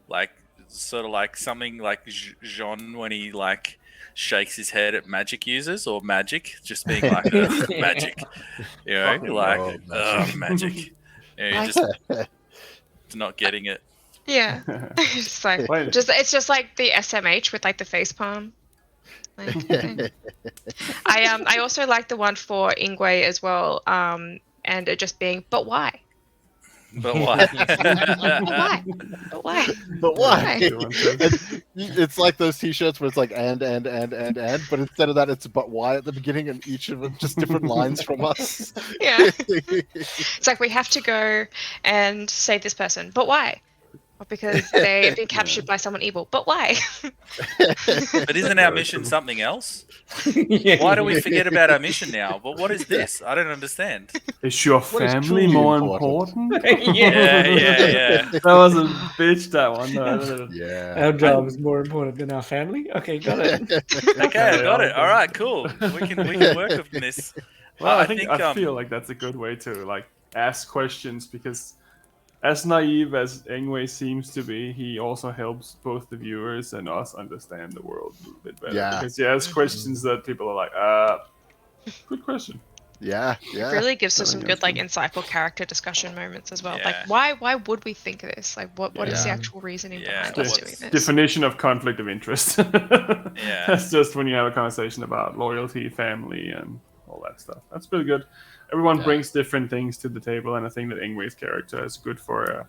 like sort of like something like Jean when he like shakes his head at magic users or magic, just being like "Ugh, magic, you know, Fucking like love magic. You know, just not getting it. Yeah. It's like Wait. it's just like the SMH with like the face palm. Like, thing. I also like the one for Ingwe as well. And it just being, but why? But why? But why? But why? But why? Why? It's like those T-shirts where it's like and, but instead of that, it's but why at the beginning, and each of them just different lines from us. Yeah. It's like we have to go and save this person, but why? Well, because they've been captured by someone evil, but why? But isn't our mission something else? Why do we forget about our mission now? But what is this? I don't understand. Is your What is family truly more important? important? Yeah. That was a bitch. That one. No. Yeah. Our job is more important than our family. Okay, got it. Okay, I got it. All right, cool. We can work on this. Well, I I think think, I feel like that's a good way to like ask questions, because as naive as Engway seems to be, he also helps both the viewers and us understand the world a little bit better. Yeah. Because he asks questions that people are like, good question. Yeah, It yeah. really gives us I some think good, that's like, good. insightful character discussion moments as well. Yeah. Like, why would we think this? Like, what is the Yeah. actual reasoning Yeah, behind The us what's- doing this? definition of conflict of interest. Yeah. That's just when you have a conversation about loyalty, family, and all that stuff. That's pretty good. Everyone Yeah. brings different things to the table, and I think that Ingwe's character is good for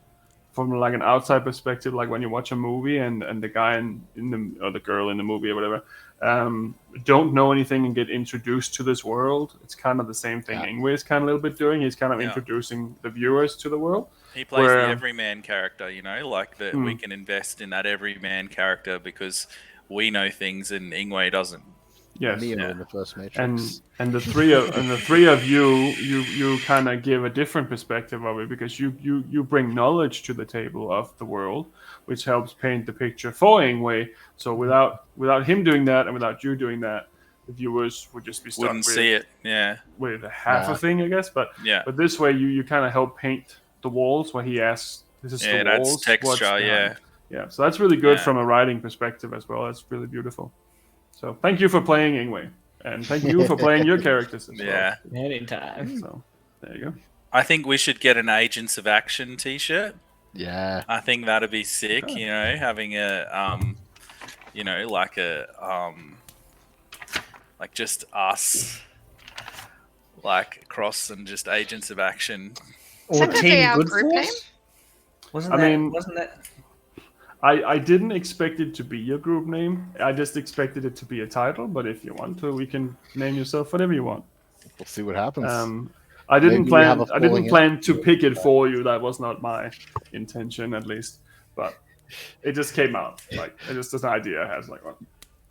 from like an outside perspective. Like when you watch a movie and the guy in the or the girl in the movie or whatever don't know anything and get introduced to this world. It's kind of the same thing Yeah. Ingwe is kind of a little bit doing. He's kind of Yeah. introducing the viewers to the world. He plays Where- the everyman character, you know, like that we can invest in that everyman character because we know things and Ingwe doesn't. Yes. Neo in the first and Matrix. and the three of you kind of give a different perspective of it because you bring knowledge to the table of the world, which helps paint the picture for Ingwe. So without him doing that and without you doing that, the viewers would just be stuck Wouldn't see it. Yeah. with a half Yeah. a thing, I guess. But Yeah. this way you kind of help paint the walls where he asks, "This is Yeah, the that's walls." what's texture, behind?" yeah. Yeah. So that's really good Yeah. from a writing perspective as well. That's really beautiful. So thank you for playing Ingwe. And thank you for playing your characters as Yeah. Anytime. well. So there you go. I think we should get an Agents of Action t-shirt. Yeah. I think that'd be sick, Okay. you know, having a you know, like a like just us like across and just Agents of Action. Is that Or gonna be Team our Good group Force? name? Wasn't I that? mean- wasn't that? I didn't expect it to be your group name. I just expected it to be a title. But if you want to, we can name yourself whatever you want. We'll see what happens. I didn't Maybe we have plan. a I didn't falling plan out. to pick it for you. That was not my intention, at least. But it just came out. Like it just an idea I had. Like, well,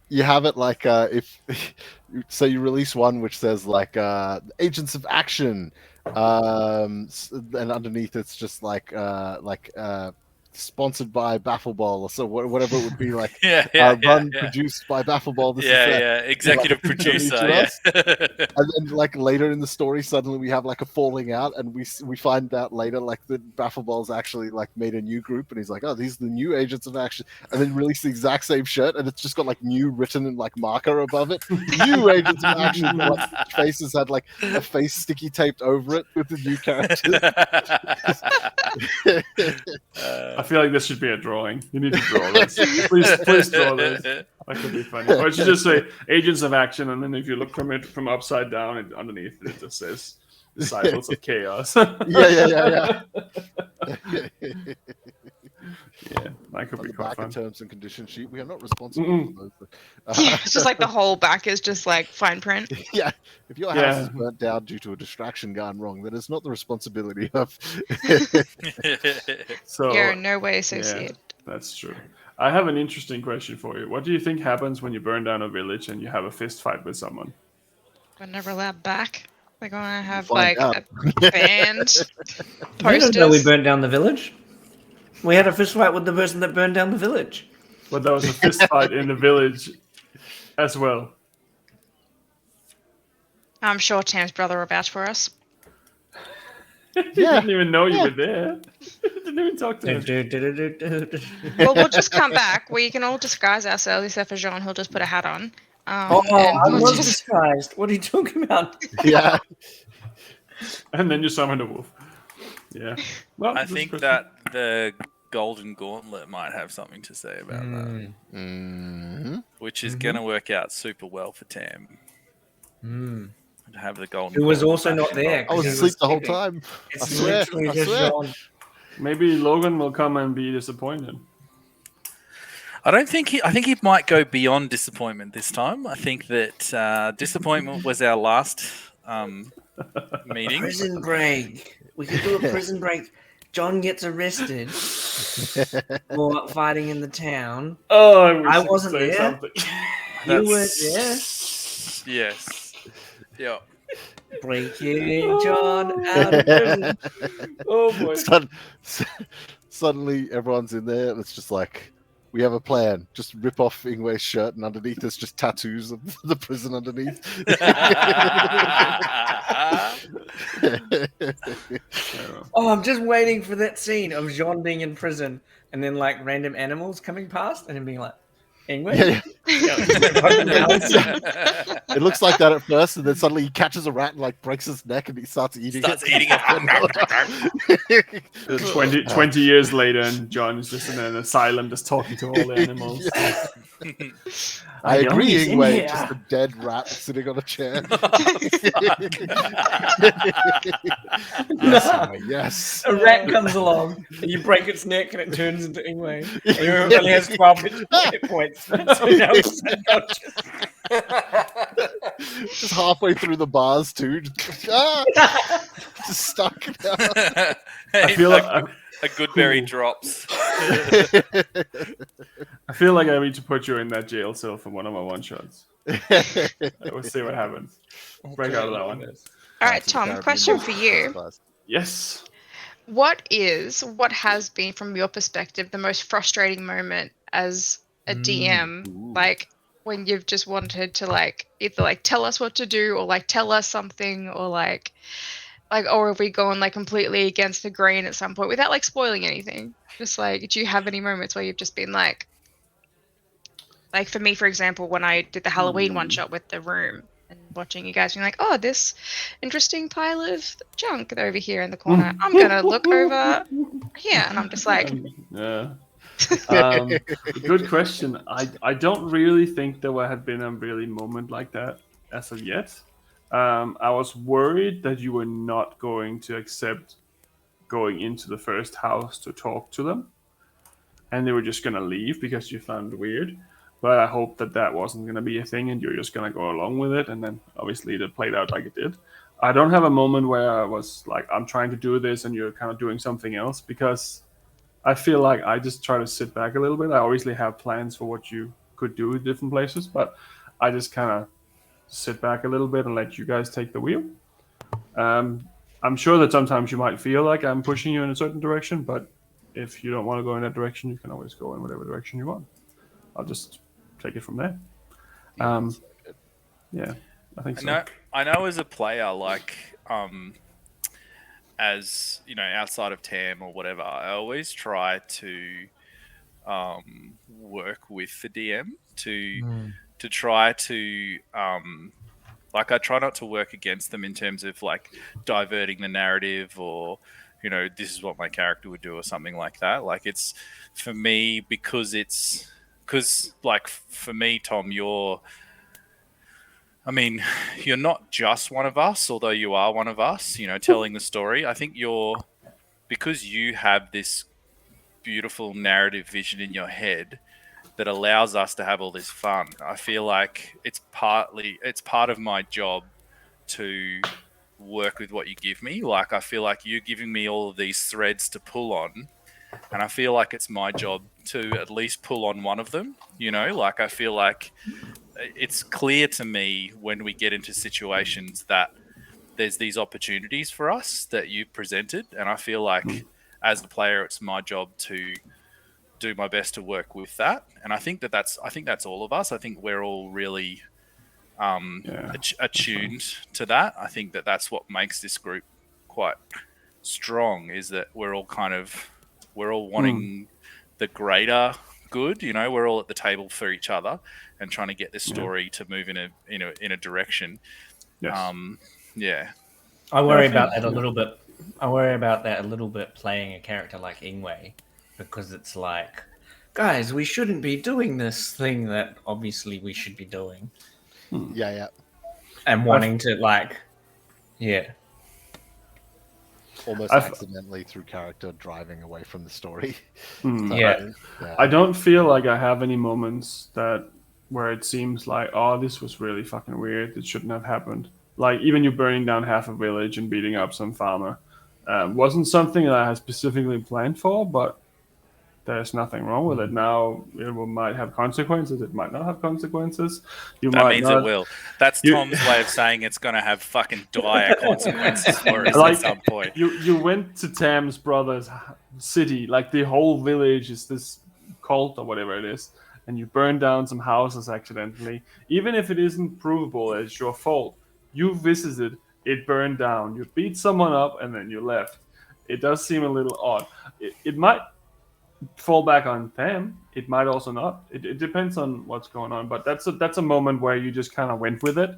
You have it like if so you release one which says like Agents of Action, and underneath it's just like sponsored by Baffleball or so whatever it would be like. Yeah, Produced by Baffleball. This yeah, is yeah. Executive like, producer, to yeah. us. And then like later in the story, suddenly we have like a falling out, and we find out later like that Baffleball's actually like made a new group, and he's like, oh, these are the new Agents of Action, and then release the exact same shirt, and it's just got like new written in like marker above it. New Agents of Action. And, like, each faces had like a face sticky taped over it with the new characters. I feel like this should be a drawing. You need to draw this. Please draw this. That could be funny. Or it should just say Agents of Action, and then if you look from it from upside down, underneath it just says Disciples of Chaos. Yeah. Yeah, that could On be the quite back fun. of terms and condition sheet, we are not responsible Mm-mm. for those. Yeah, it's just like the whole back is just like fine print. Yeah, if your house Yeah. is burnt down due to a distraction gone wrong, then it's not the responsibility of. So You're in no way associated. that's true. I have an interesting question for you. What do you think happens when you burn down a village and you have a fist fight with someone? We're never allowed back. We're gonna have find like out. a band, They don't know we posters. burnt down the village. We had a fist fight with the person that burned down the village. But there was a fist fight in the village as well. I'm sure Tam's brother will vouch for us. He didn't even know you were there. Didn't even talk to him. Well, we'll just come back. We can all disguise ourselves except for Jean. He'll just put a hat on. Oh, and I we'll was just- disguised. What are you talking about? Yeah, And then you summon a wolf. Yeah. Well, I this think person- that the Golden Gauntlet might have something to say about that, hmm which is going to work out super well for Tam. To have the Golden Who was Gauntlet also not back there. involved. I was He asleep the whole sleeping. time. It's I swear. literally I just swear. John. maybe Logan will come and be disappointed. I don't think he. I think he might go beyond disappointment this time. I think that disappointment was our last meeting. Prison break. We could do a prison break. John gets arrested for fighting in the town. Oh, I, wish I you could wasn't say there. something. You weren't there. Yes. Yeah. Breaking John out of prison. Oh boy. Suddenly, everyone's in there, and it's just like, we have a plan. Just rip off Ingwe's shirt, and underneath there's just tattoos of the prison underneath. Oh, I'm just waiting for that scene of Jean being in prison and then like random animals coming past and him being like, Ingrid? Yeah, Yeah. it looks like that at first, and then suddenly he catches a rat and like breaks his neck, and he starts eating Starts it. eating it. 20 years later, and John is just in an asylum, just talking to all the animals. Yeah. I I know agree, he's in Ingwe. here. Just a dead rat sitting on a chair. Yes, Ingwe, yes. A rat comes along, and you break its neck, and it turns into Ingwe. And he only has 12 hit points. So now he's unconscious. Just halfway through the bars, too. Just stuck. I feel like a good berry drops. I feel like I need to put you in that jail cell for one of my one shots. We'll see what happens. Break out of that one. All right, Tom, question for you. Yes. What has been, from your perspective, the most frustrating moment as a DM? Like, when you've just wanted to, like, either, like, tell us what to do, or, like, tell us something, or, like, or have we gone, like, completely against the grain at some point without, like, spoiling anything? Just, like, do you have any moments where you've just been, like, for me, for example, when I did the Halloween one-shot with the room, and watching you guys being like, oh, this interesting pile of junk over here in the corner. I'm going to look over here. And I'm just like... Yeah. Good question. I don't really think there had been a really moment like that as of yet. I was worried that you were not going to accept going into the first house to talk to them, and they were just going to leave because you found it weird. But I hope that wasn't going to be a thing, and you're just going to go along with it. And then obviously it played out like it did. I don't have a moment where I was like, I'm trying to do this and you're kind of doing something else, because I feel like I just try to sit back a little bit. I obviously have plans for what you could do in different places, but I just kind of sit back a little bit and let you guys take the wheel. I'm sure that sometimes you might feel like I'm pushing you in a certain direction, but if you don't want to go in that direction, you can always go in whatever direction you want. I'll just take it from there. Yeah, I think so. I know as a player, like, as you know, outside of TAM or whatever, I always try to work with the DM to try to like, I try not to work against them in terms of like diverting the narrative, or, you know, this is what my character would do or something like that. Like, it's for me, because like, for me, Tom, you're not just one of us, although you are one of us, you know, telling the story. I think because you have this beautiful narrative vision in your head that allows us to have all this fun. I feel like it's part of my job to work with what you give me. Like, I feel like you're giving me all of these threads to pull on, and I feel like it's my job to at least pull on one of them, you know? Like, I feel like it's clear to me when we get into situations that there's these opportunities for us that you've presented, and I feel like as a player, it's my job to do my best to work with that. And I think that's all of us. I think we're all really attuned to that. I think that's what makes this group quite strong, is that we're all wanting the greater good. You know, we're all at the table for each other and trying to get this story to move in a direction. Yes. Yeah. I worry about that a little bit. I worry about that a little bit playing a character like Ingwe, because it's like, guys, we shouldn't be doing this thing that obviously we should be doing. Yeah. And wanting to, like, yeah. Almost accidentally, through character, driving away from the story. Yeah. I don't feel like I have any moments where it seems like, oh, this was really fucking weird. It shouldn't have happened. Like, even you burning down half a village and beating up some farmer wasn't something that I had specifically planned for, but there's nothing wrong with it. Now, it might have consequences. It might not have consequences. It will. That's Tom's way of saying it's going to have fucking dire consequences for us at some point. You went to Tam's brother's city, like the whole village is this cult or whatever it is, and you burn down some houses accidentally. Even if it isn't provable it's your fault, you visited, it burned down, you beat someone up, and then you left. It does seem a little odd. It might fall back on them. It might also not. It depends on what's going on. But that's a moment where you just kind of went with it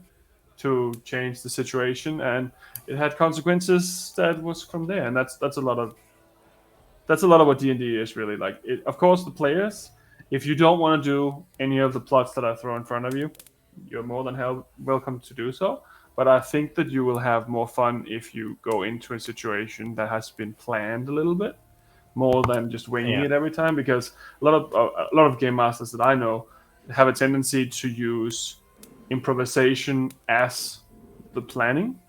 to change the situation, and it had consequences that was from there. And that's a lot of what D&D is really like. Of course, the players, if you don't want to do any of the plots that I throw in front of you, you're more than welcome to do so. But I think that you will have more fun if you go into a situation that has been planned a little bit more than just winging it every time. Because a lot of game masters that I know have a tendency to use improvisation as the planning.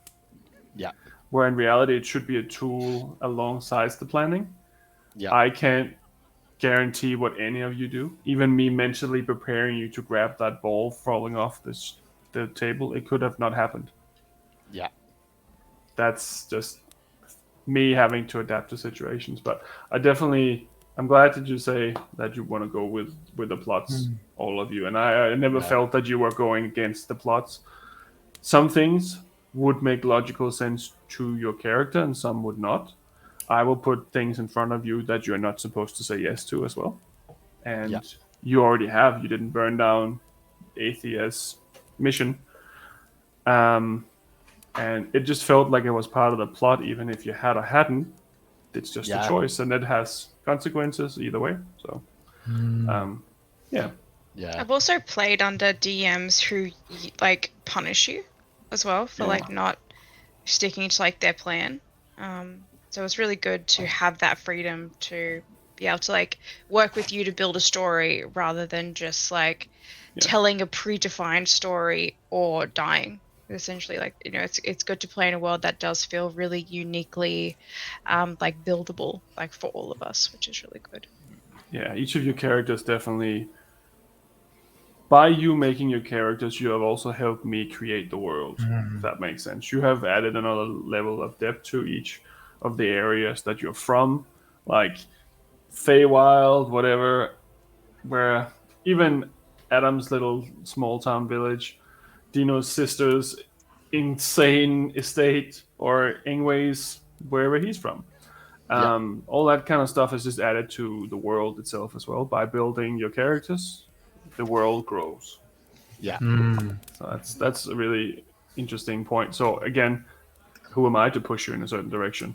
Yeah. Where in reality it should be a tool alongside the planning. Yeah. I can't guarantee what any of you do. Even me mentally preparing you to grab that ball falling off the table, it could have not happened. Yeah. That's just me having to adapt to situations. But I'm glad that you say that you want to go with the plots, all of you. And I never felt that you were going against the plots. Some things would make logical sense to your character and some would not. I will put things in front of you that you're not supposed to say yes to as well. And you already have. You didn't burn down Athea's mission. And it just felt like it was part of the plot, even if you had or hadn't. It's just a choice, and it has consequences either way. So, yeah. I've also played under DMs who like punish you as well for like not sticking to like their plan. So it's really good to have that freedom to be able to like work with you to build a story rather than just like telling a predefined story or dying. Essentially, like, you know, it's good to play in a world that does feel really uniquely like buildable, like for all of us, which is really good. Yeah, each of your characters definitely, by you making your characters, you have also helped me create the world, if that makes sense. You have added another level of depth to each of the areas that you're from, like Feywild, whatever, where even Adam's little small town village, Dino's sister's insane estate, or Ingway's wherever he's from. All that kind of stuff is just added to the world itself as well. By building your characters, the world grows. Yeah. So that's a really interesting point. So again, who am I to push you in a certain direction?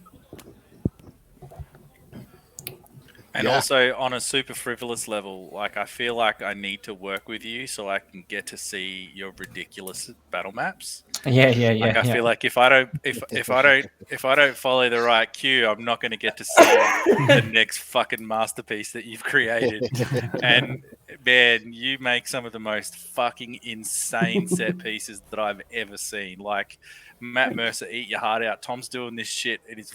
And also on a super frivolous level, like I feel like I need to work with you so I can get to see your ridiculous battle maps. Yeah. Like I feel like if I don't follow the right cue, I'm not going to get to see the next fucking masterpiece that you've created. And man, you make some of the most fucking insane set pieces that I've ever seen. Like Matt Mercer, eat your heart out. Tom's doing this shit, and he's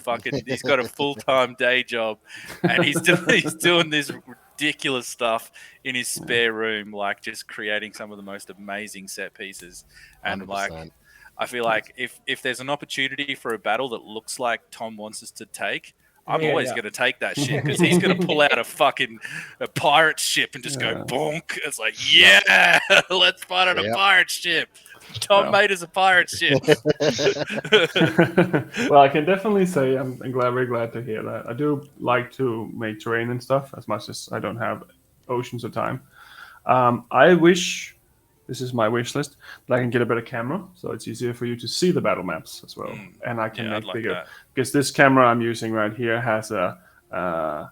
got a full-time day job, and he's doing this ridiculous stuff in his spare room, like just creating some of the most amazing set pieces. And 100%. like, I feel like if there's an opportunity for a battle that looks like Tom wants us to take, I'm always going to take that shit, because he's going to pull out a pirate ship and just go bonk. It's like, let's fight on a pirate ship. Tom made us a pirate ship. Well, I can definitely say I'm very glad to hear that. I do like to make terrain and stuff, as much as I don't have oceans of time. I wish, this is my wish list, that I can get a better camera, so it's easier for you to see the battle maps as well. And I can make bigger. Because this camera I'm using right here has I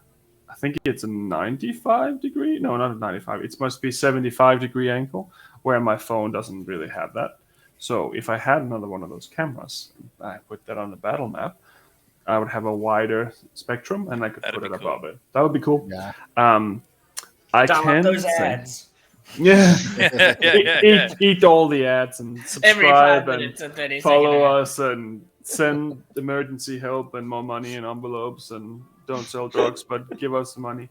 think it's a 95 degree. No, not a 95. It must be 75 degree angle, where my phone doesn't really have that. So if I had another one of those cameras, I put that on the battle map, I would have a wider spectrum, and I could put it above it. That would be cool. Yeah. I can those ads. Eat all the ads and subscribe and follow us and send emergency help and more money in envelopes, and don't sell drugs but give us the money.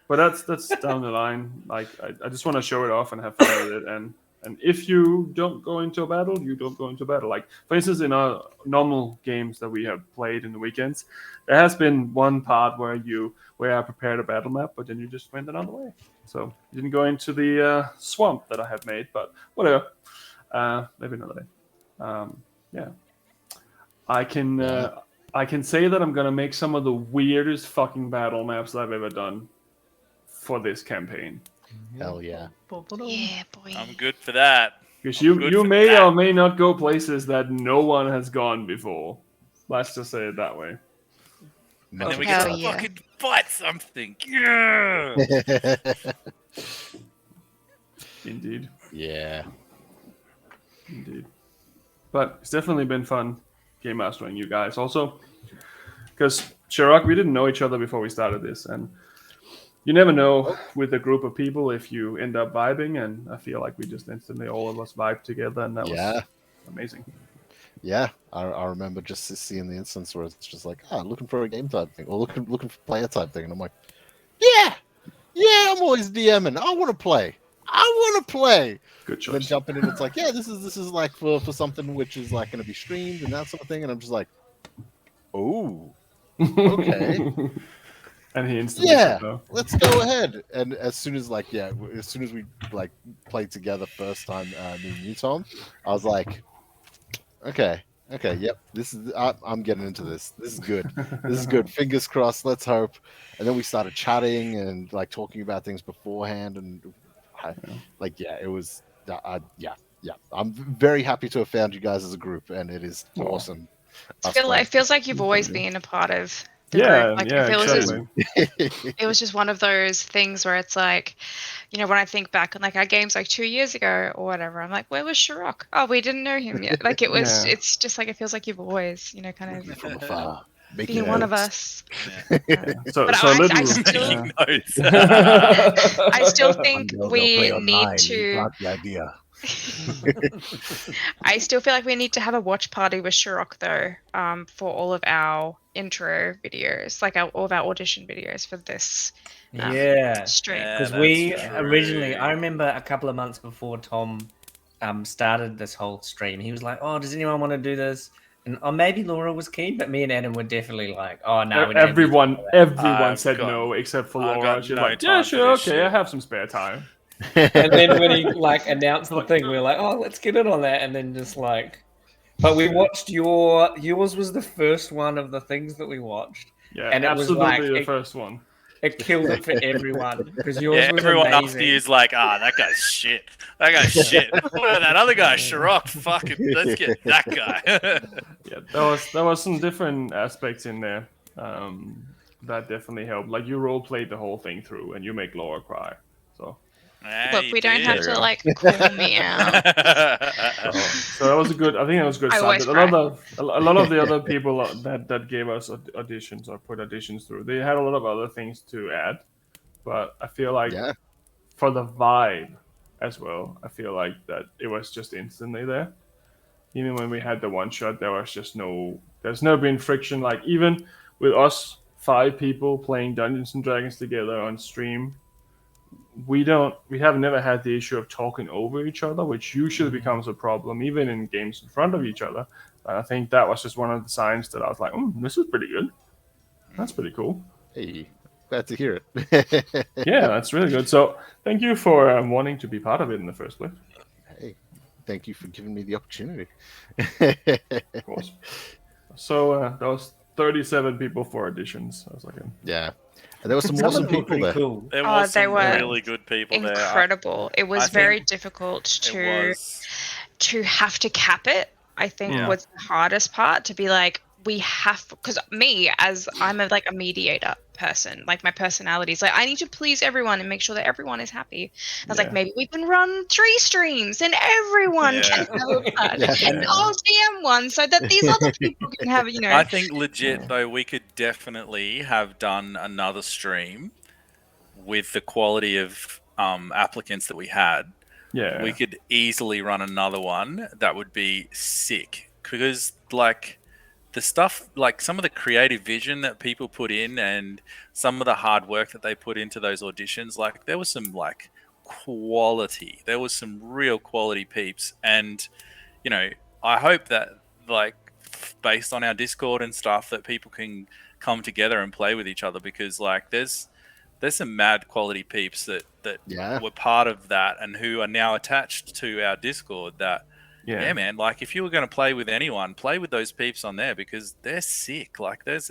But that's down the line. Like I just want to show it off and have fun with it. And if you don't go into a battle, you don't go into a battle. Like, for instance, in our normal games that we have played in the weekends, there has been one part where I prepared a battle map, but then you just went another way. So you didn't go into the swamp that I have made, but whatever. Maybe another day. I I can say that I'm gonna make some of the weirdest fucking battle maps I've ever done for this campaign. Hell yeah. Yeah, boy. I'm good for that. Because I'm good you for may that. or may not go places that no one has gone before. Let's just say it that way. And then we Hell get to yeah. fucking fight something. Yeah. Indeed. Yeah. Indeed. But it's definitely been fun game mastering you guys. Also, because Chirac, we didn't know each other before we started this, and you never know with a group of people if you end up vibing, and I feel like we just instantly all of us vibed together, and that was amazing. Yeah, I remember just seeing the instance where it's just like, looking for a game type thing, or looking for player type thing, and I'm like, yeah, I'm always DMing. I want to play. Good And then choice. jumping in, it's like, yeah, this is like for something which is like going to be streamed and that sort of thing, and I'm just like, oh, okay. And he instantly said no. Let's go ahead. And as soon as we like played together first time, me and you, Tom, I was like, okay, yep, this is I'm getting into this. This is good. This is good. Fingers crossed. Let's hope. And then we started chatting and like talking about things beforehand, and it was I'm very happy to have found you guys as a group, and it is awesome. It feels like you've always been a part of the group. Like, exactly. It was just one of those things where it's like, when I think back on like our games like 2 years ago or whatever, I'm like, where was Shirok? Oh, we didn't know him yet. Like it was, it's just like, it feels like you've always, kind of from afar, being one of us. So But I still think we need to. The idea. I still feel like we need to have a watch party with Shirok though, for all of our intro videos, like all of our audition videos for this stream. Because we originally, I remember a couple of months before Tom started this whole stream, he was like, "Oh, does anyone want to do this?" And maybe Laura was keen, but me and Adam were definitely like, "Oh no." Everyone said no except for Laura. She's like, "Yeah, sure, okay, I have some spare time." And then when he like announced the thing, we were like, "Oh, let's get in on that." And then just like, but we watched yours was the first one of the things that we watched. Yeah, and it absolutely was like, the first one. It killed it for everyone because yours was everyone amazing. after you is like, that guy's shit. That guy's shit. That other guy, Shirok, fuck it. Let's get that guy. There was some different aspects in there that definitely helped. Like you role played the whole thing through, and you make Laura cry. So look, we don't have to like call me out. So that was a good. I think that was a good. I always a lot of the other people that gave us auditions or put auditions through, they had a lot of other things to add, but I feel like for the vibe as well, I feel like that it was just instantly there. Even when we had the one shot, there's never been friction. Like even with us 5 people playing Dungeons and Dragons together on stream, we have never had the issue of talking over each other, which usually becomes a problem even in games in front of each other. And I think that was just one of the signs that I was like, this is pretty good. That's pretty cool. Hey, glad to hear it. Yeah, that's really good. So thank you for wanting to be part of it in the first place. Hey, thank you for giving me the opportunity. Of course. So that was 37 people for auditions. I was like, yeah. And there were some awesome people there. Cool. There was they some were really good people there. Incredible. It was very difficult to have to cap it. I think was the hardest part, to be like, we have, because me, as I'm a mediator person, like my personality is like, I need to please everyone and make sure that everyone is happy. I was like, maybe we can run 3 streams and everyone can have a part, and I'll DM one so that these other people can have, I think legit though, we could definitely have done another stream with the quality of applicants that we had. Yeah, we could easily run another one that would be sick, because like the stuff, like some of the creative vision that people put in and some of the hard work that they put into those auditions, like there was some like quality, there was some real quality peeps. And I hope that like based on our Discord and stuff that people can come together and play with each other, because like there's some mad quality peeps that were part of that and who are now attached to our Discord that Yeah, man. Like, if you were going to play with anyone, play with those peeps on there because they're sick. Like, there's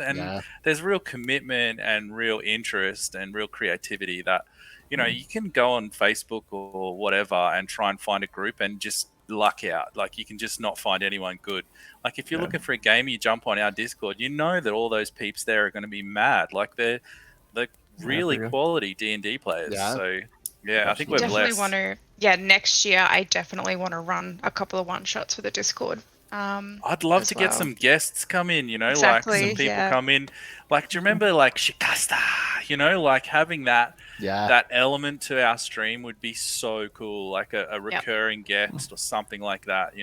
real commitment and real interest and real creativity that, you can go on Facebook or whatever and try and find a group and just luck out. Like, you can just not find anyone good. Like, if you're looking for a game, you jump on our Discord, you know that all those peeps there are going to be mad. Like, they're really quality D&D players. Yeah. So, yeah, I think we're Definitely blessed. want to. Yeah, next year I definitely want to run a couple of one shots for the Discord. I'd love to get some guests come in, Exactly, like some people come in. Like, do you remember like Shikasta? Like having that element to our stream would be so cool. Like a recurring guest or something like that.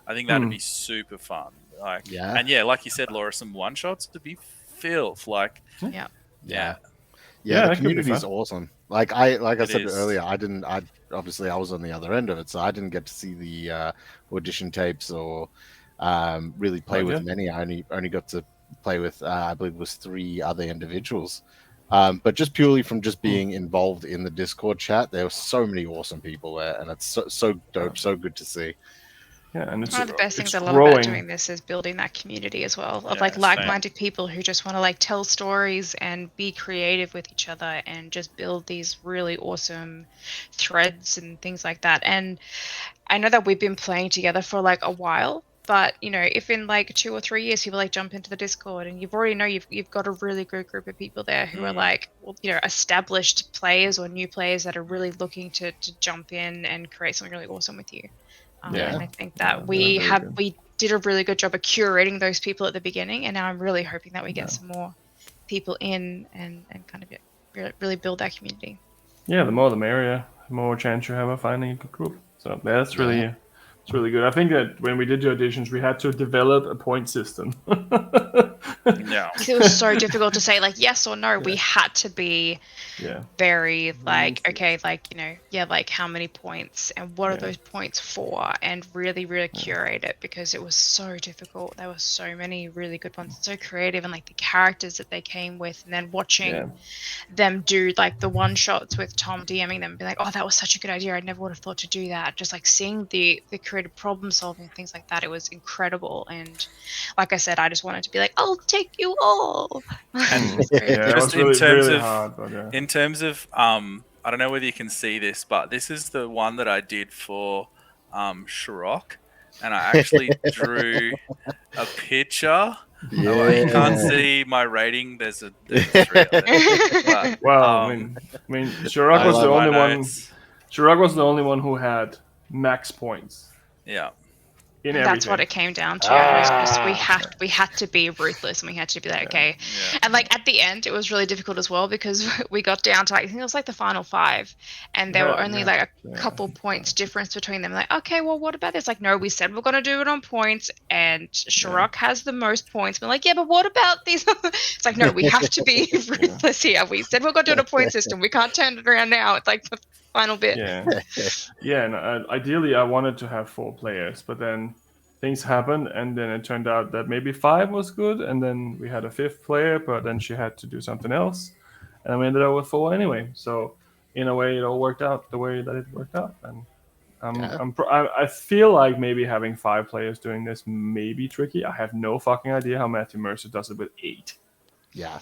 I think that'd be super fun. Like, and like you said, Laura, some one shots to be filth. Like, Yeah, Yeah, the that could be community is fun. awesome. Like I said is. earlier, I obviously I was on the other end of it, so I didn't get to see the audition tapes or really play with many. I only got to play with I believe it was 3 other individuals. But just purely from just being involved in the Discord chat, there were so many awesome people there, and it's so dope, so good to see. Yeah, and it's one of the best things I love growing. about doing this is building that community as well of like-minded people who just want to like tell stories and be creative with each other and just build these really awesome threads and things like that. And I know that we've been playing together for like a while, but if in like 2 or 3 years people like jump into the Discord and you've already know you've got a really good group of people there who are like established players or new players that are really looking to jump in and create something really awesome with you. And I think that we did a really good job of curating those people at the beginning, and now I'm really hoping that we get some more people in and kind of really build that community. Yeah, the more the merrier. The more chance you have of finding a good group. So that's really it's really good. I think that when we did the auditions, we had to develop a point system. Yeah, it was so difficult to say like yes or no. We had to be very like like how many points and what are those points for, and really curate it because it was so difficult. There were so many really good ones, so creative, and like the characters that they came with, and then watching them do like the one shots with Tom DMing them and be like, oh, that was such a good idea, I never would have thought to do that. Just like seeing the creative problem solving and things like that, it was incredible. And like I said, I just wanted to be like, I'll take you all. And just in terms of I don't know whether you can see this, but this is the one that I did for Shirok, and I actually drew a picture. Yeah. You can't see my rating. There's a 3 up there. But, well, I mean, Shirok was the only one. Shirok was the only one who had max points. Yeah. That's what it came down to. We had to be ruthless, and we had to be like, okay. And like at the end, it was really difficult as well because we got down to like, I think it was like the final 5, and there were only like a couple points difference between them. Like, okay, well, what about this? Like, no, we said we're gonna do it on points, and Shirok has the most points. We're like, yeah, but what about these? It's like, no, we have to be ruthless here. We said we're gonna do it on a point system. We can't turn it around now. It's like the final bit. And ideally I wanted to have 4 players, but then things happened, and then it turned out that maybe 5 was good, and then we had a 5th player, but then she had to do something else, and we ended up with 4 anyway. So in a way, it all worked out the way that it worked out, and I feel like maybe having 5 players doing this may be tricky. I have no fucking idea how Matthew Mercer does it with 8. Yeah,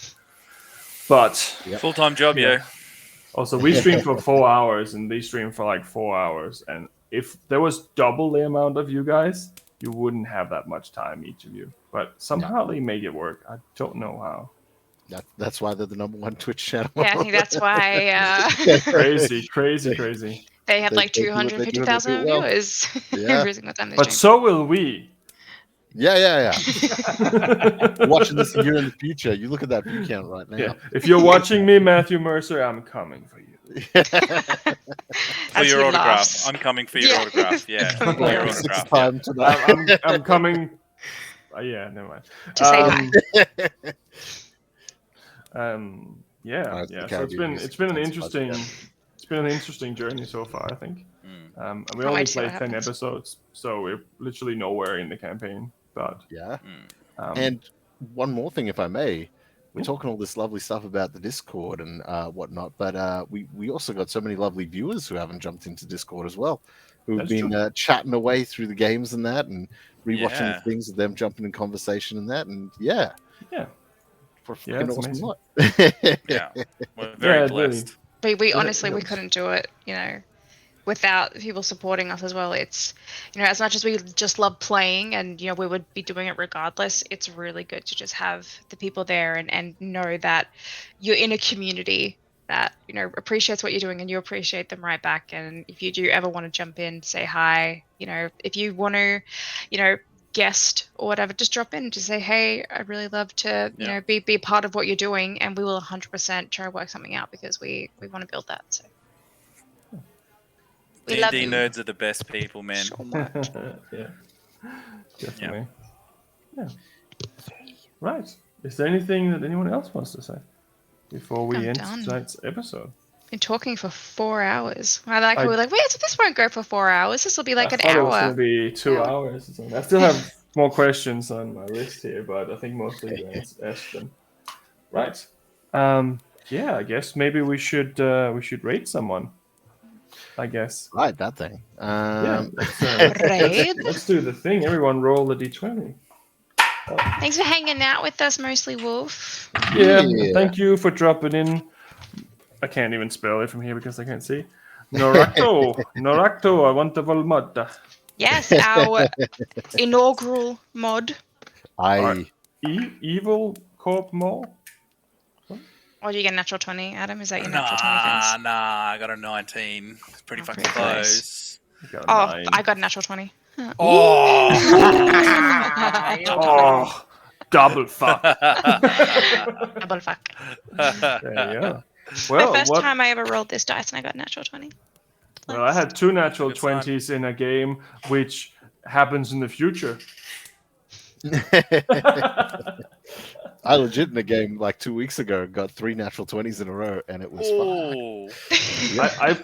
but full-time job, Also, we stream for 4 hours, and they stream for like 4 hours. And if there was double the amount of you guys, you wouldn't have that much time, each of you. But somehow they make it work. I don't know how. That's why they're the #1 Twitch channel. Yeah, I think that's why. Crazy. They have like 250,000 viewers every single time they stream. But so will we. Yeah. Watching this a year in the future, you look at that view count right now. Yeah. If you're watching me, Matthew Mercer, I'm coming for you. For your autograph. I'm coming for your autograph. Yeah. For your autograph. I'm coming. Never mind. To say hi. So it's been an interesting journey so far, I think. And we only played 10 episodes, so we're literally nowhere in the campaign. But and one more thing, if I may, we're talking all this lovely stuff about the Discord and whatnot, but we also got so many lovely viewers who haven't jumped into Discord as well, who've That's been true. chatting away through the games and that, and rewatching Yeah. the things of them jumping in conversation and that, and yeah, Yeah. for a Yeah, fucking it's awesome amazing. lot. Yeah, we're very Yeah, really. blessed. We It honestly we helps. couldn't do it, without people supporting us as well. It's, as much as we just love playing and, we would be doing it regardless, it's really good to just have the people there and know that you're in a community that, appreciates what you're doing and you appreciate them right back. And if you do ever want to jump in, say hi, if you want to, guest or whatever, just drop in to say, hey, I'd really love to, Yeah. be a part of what you're doing, and we will 100% try to work something out because we want to build that. So. We love D&D you nerds are the best people, man. so much. Yeah. Definitely. Yeah. Right. Is there anything that anyone else wants to say before we I'm end done. tonight's episode? Been talking for 4 hours. I like how I- we're like, wait, so this won't go for 4 hours. This will be like I an thought it was going hour. to be 2 Hour. hours or something. I still have more questions on my list here, but I think mostly you asked them. Right. Yeah, I guess maybe we should rate someone. I guess. Right, that thing. Yeah. Right. Let's do the thing. Everyone roll the d20. Thanks for hanging out with us, mostly Wolf. Yeah. Yeah. Thank you for dropping in. I can't even spell it from here because I can't see. Noracto. Noracto, I want the Volmod. Yes, our inaugural mod. Evil Corp Mall? Or do you get a natural 20, Adam? Is that your natural 20 things? Nah, I got a 19. It's pretty fucking pretty close. Oh, I got a natural 20. Oh! Oh, double fuck. Double fuck. There you go. The Well, first time I ever rolled this dice and I got a natural 20. Well, I had 2 natural Good sign. 20s in a game which happens in the future. I legit in a game like 2 weeks ago got 3 natural 20s in a row, and it was fun. Oh.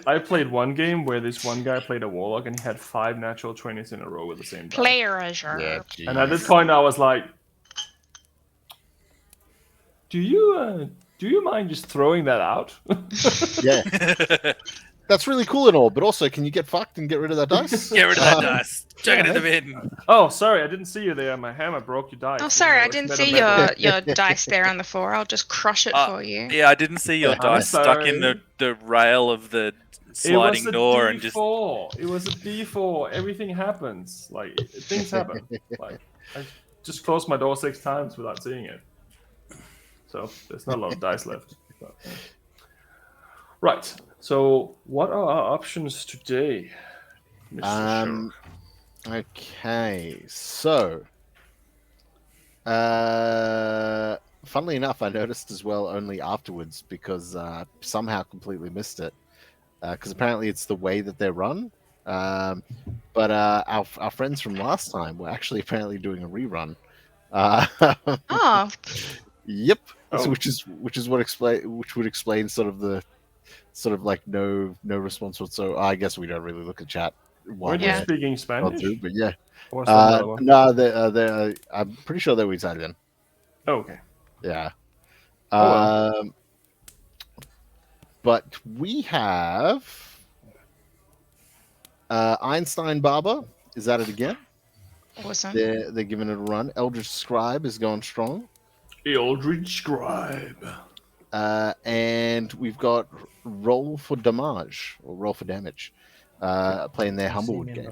I played one game where this one guy played a warlock and he had 5 natural 20s in a row with the same die. Player-azure. Yeah, And at this point, I was like, "Do you mind just throwing that out?" yeah. That's really cool and all, but also, can you get fucked and get rid of that dice? Get rid of that dice. Chuck it in the bin. Oh, sorry, I didn't see you there. My hammer broke your dice. Oh, sorry, I Even though didn't it's see metal. your dice there on the floor. I'll just crush it for you. Yeah, I didn't see your I'm dice stuck in sorry. the rail of the sliding door and just. It was a D4. Everything happens. Like things happen. Like I just closed my door 6 times without seeing it. So there's not a lot of dice left. But, yeah. Right. So what are our options today, Mr. Sherlock? Okay, so funnily enough, I noticed as well only afterwards because somehow completely missed it because apparently it's the way that they're run. But our friends from last time were actually apparently doing a rerun. Oh, Yep. Oh. Which would explain sort of like no response whatsoever. I guess we don't really look at chat while Were you Yeah. speaking gone Spanish? through, but yeah. Or was that another one? No, they I'm pretty sure they were Italian. Oh, okay. Yeah. Oh, But we have Einstein Barber is at it again. awesome. They're giving it a run. Eldritch Scribe is going strong. Eldritch Scribe. And we've got Roll for Damage or Roll for Damage, playing their Humblewood game.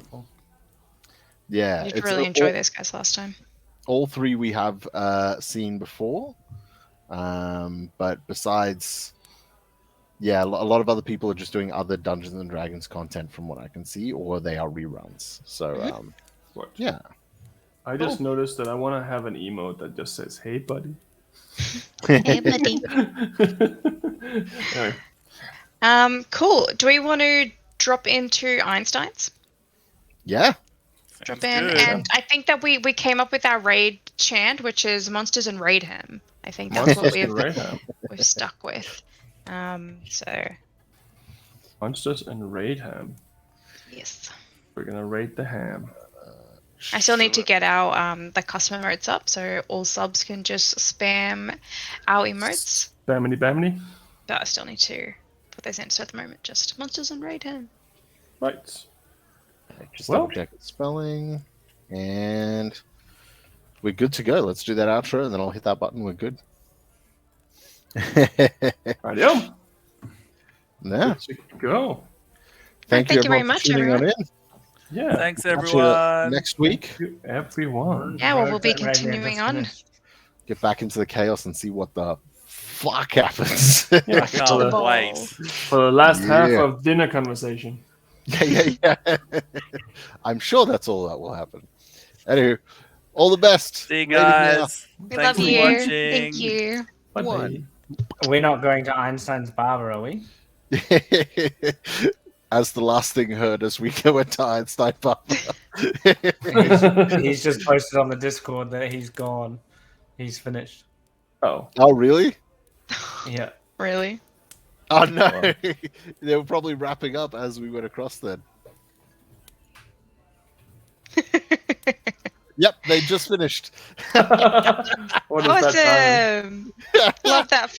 Yeah, I did it's really enjoy those guys last time. all 3 we have seen before, but besides, yeah, a lot of other people are just doing other Dungeons and Dragons content from what I can see, or they are reruns. So What? yeah, I just noticed that I want to have an emote that just says, "Hey, buddy." Hey, buddy. Anyway, Cool. Do we want to drop into Einstein's? yeah, Drop Sounds in, good. and I think that we came up with our raid chant, which is monsters and raid him. I think that's what Monsters and Rayham. we've stuck with. So Monsters and Raid Ham. yes. We're gonna raid the ham. I still need to get our the custom emotes up, so all subs can just spam our emotes. Bamini bamini. But I still need to put those in. So at the moment, just monsters and Mayhem. Right. Just Well- double check the spelling. And we're good to go. Let's do that outro, and then I'll hit that button. We're good. Rightio. Yeah. Good to go. Thank Thank you very everyone for much, tuning on in. Yeah. Thanks, Catch you everyone. next week. Thank you, everyone. Yeah, well, we'll be Road to Radio continuing just on. finished. Get back into the chaos and see what the fuck happens. Yeah. I For can't the, ball. wait. for the last half Yeah. of dinner conversation. yeah. I'm sure that's all that will happen. Anyway, all the best. See you Lady Meow. guys. We Thanks love for you. watching. Thank you. Bye. One. We're not going to Einstein's barber, are we? As the last thing heard as we went to Einstein Pub. He's just posted on the Discord that he's gone. He's finished. Oh. Oh, really? Yeah. Really? Oh, no. They were probably wrapping up as we went across then. Yep, they just finished. What is that time? Awesome. Love that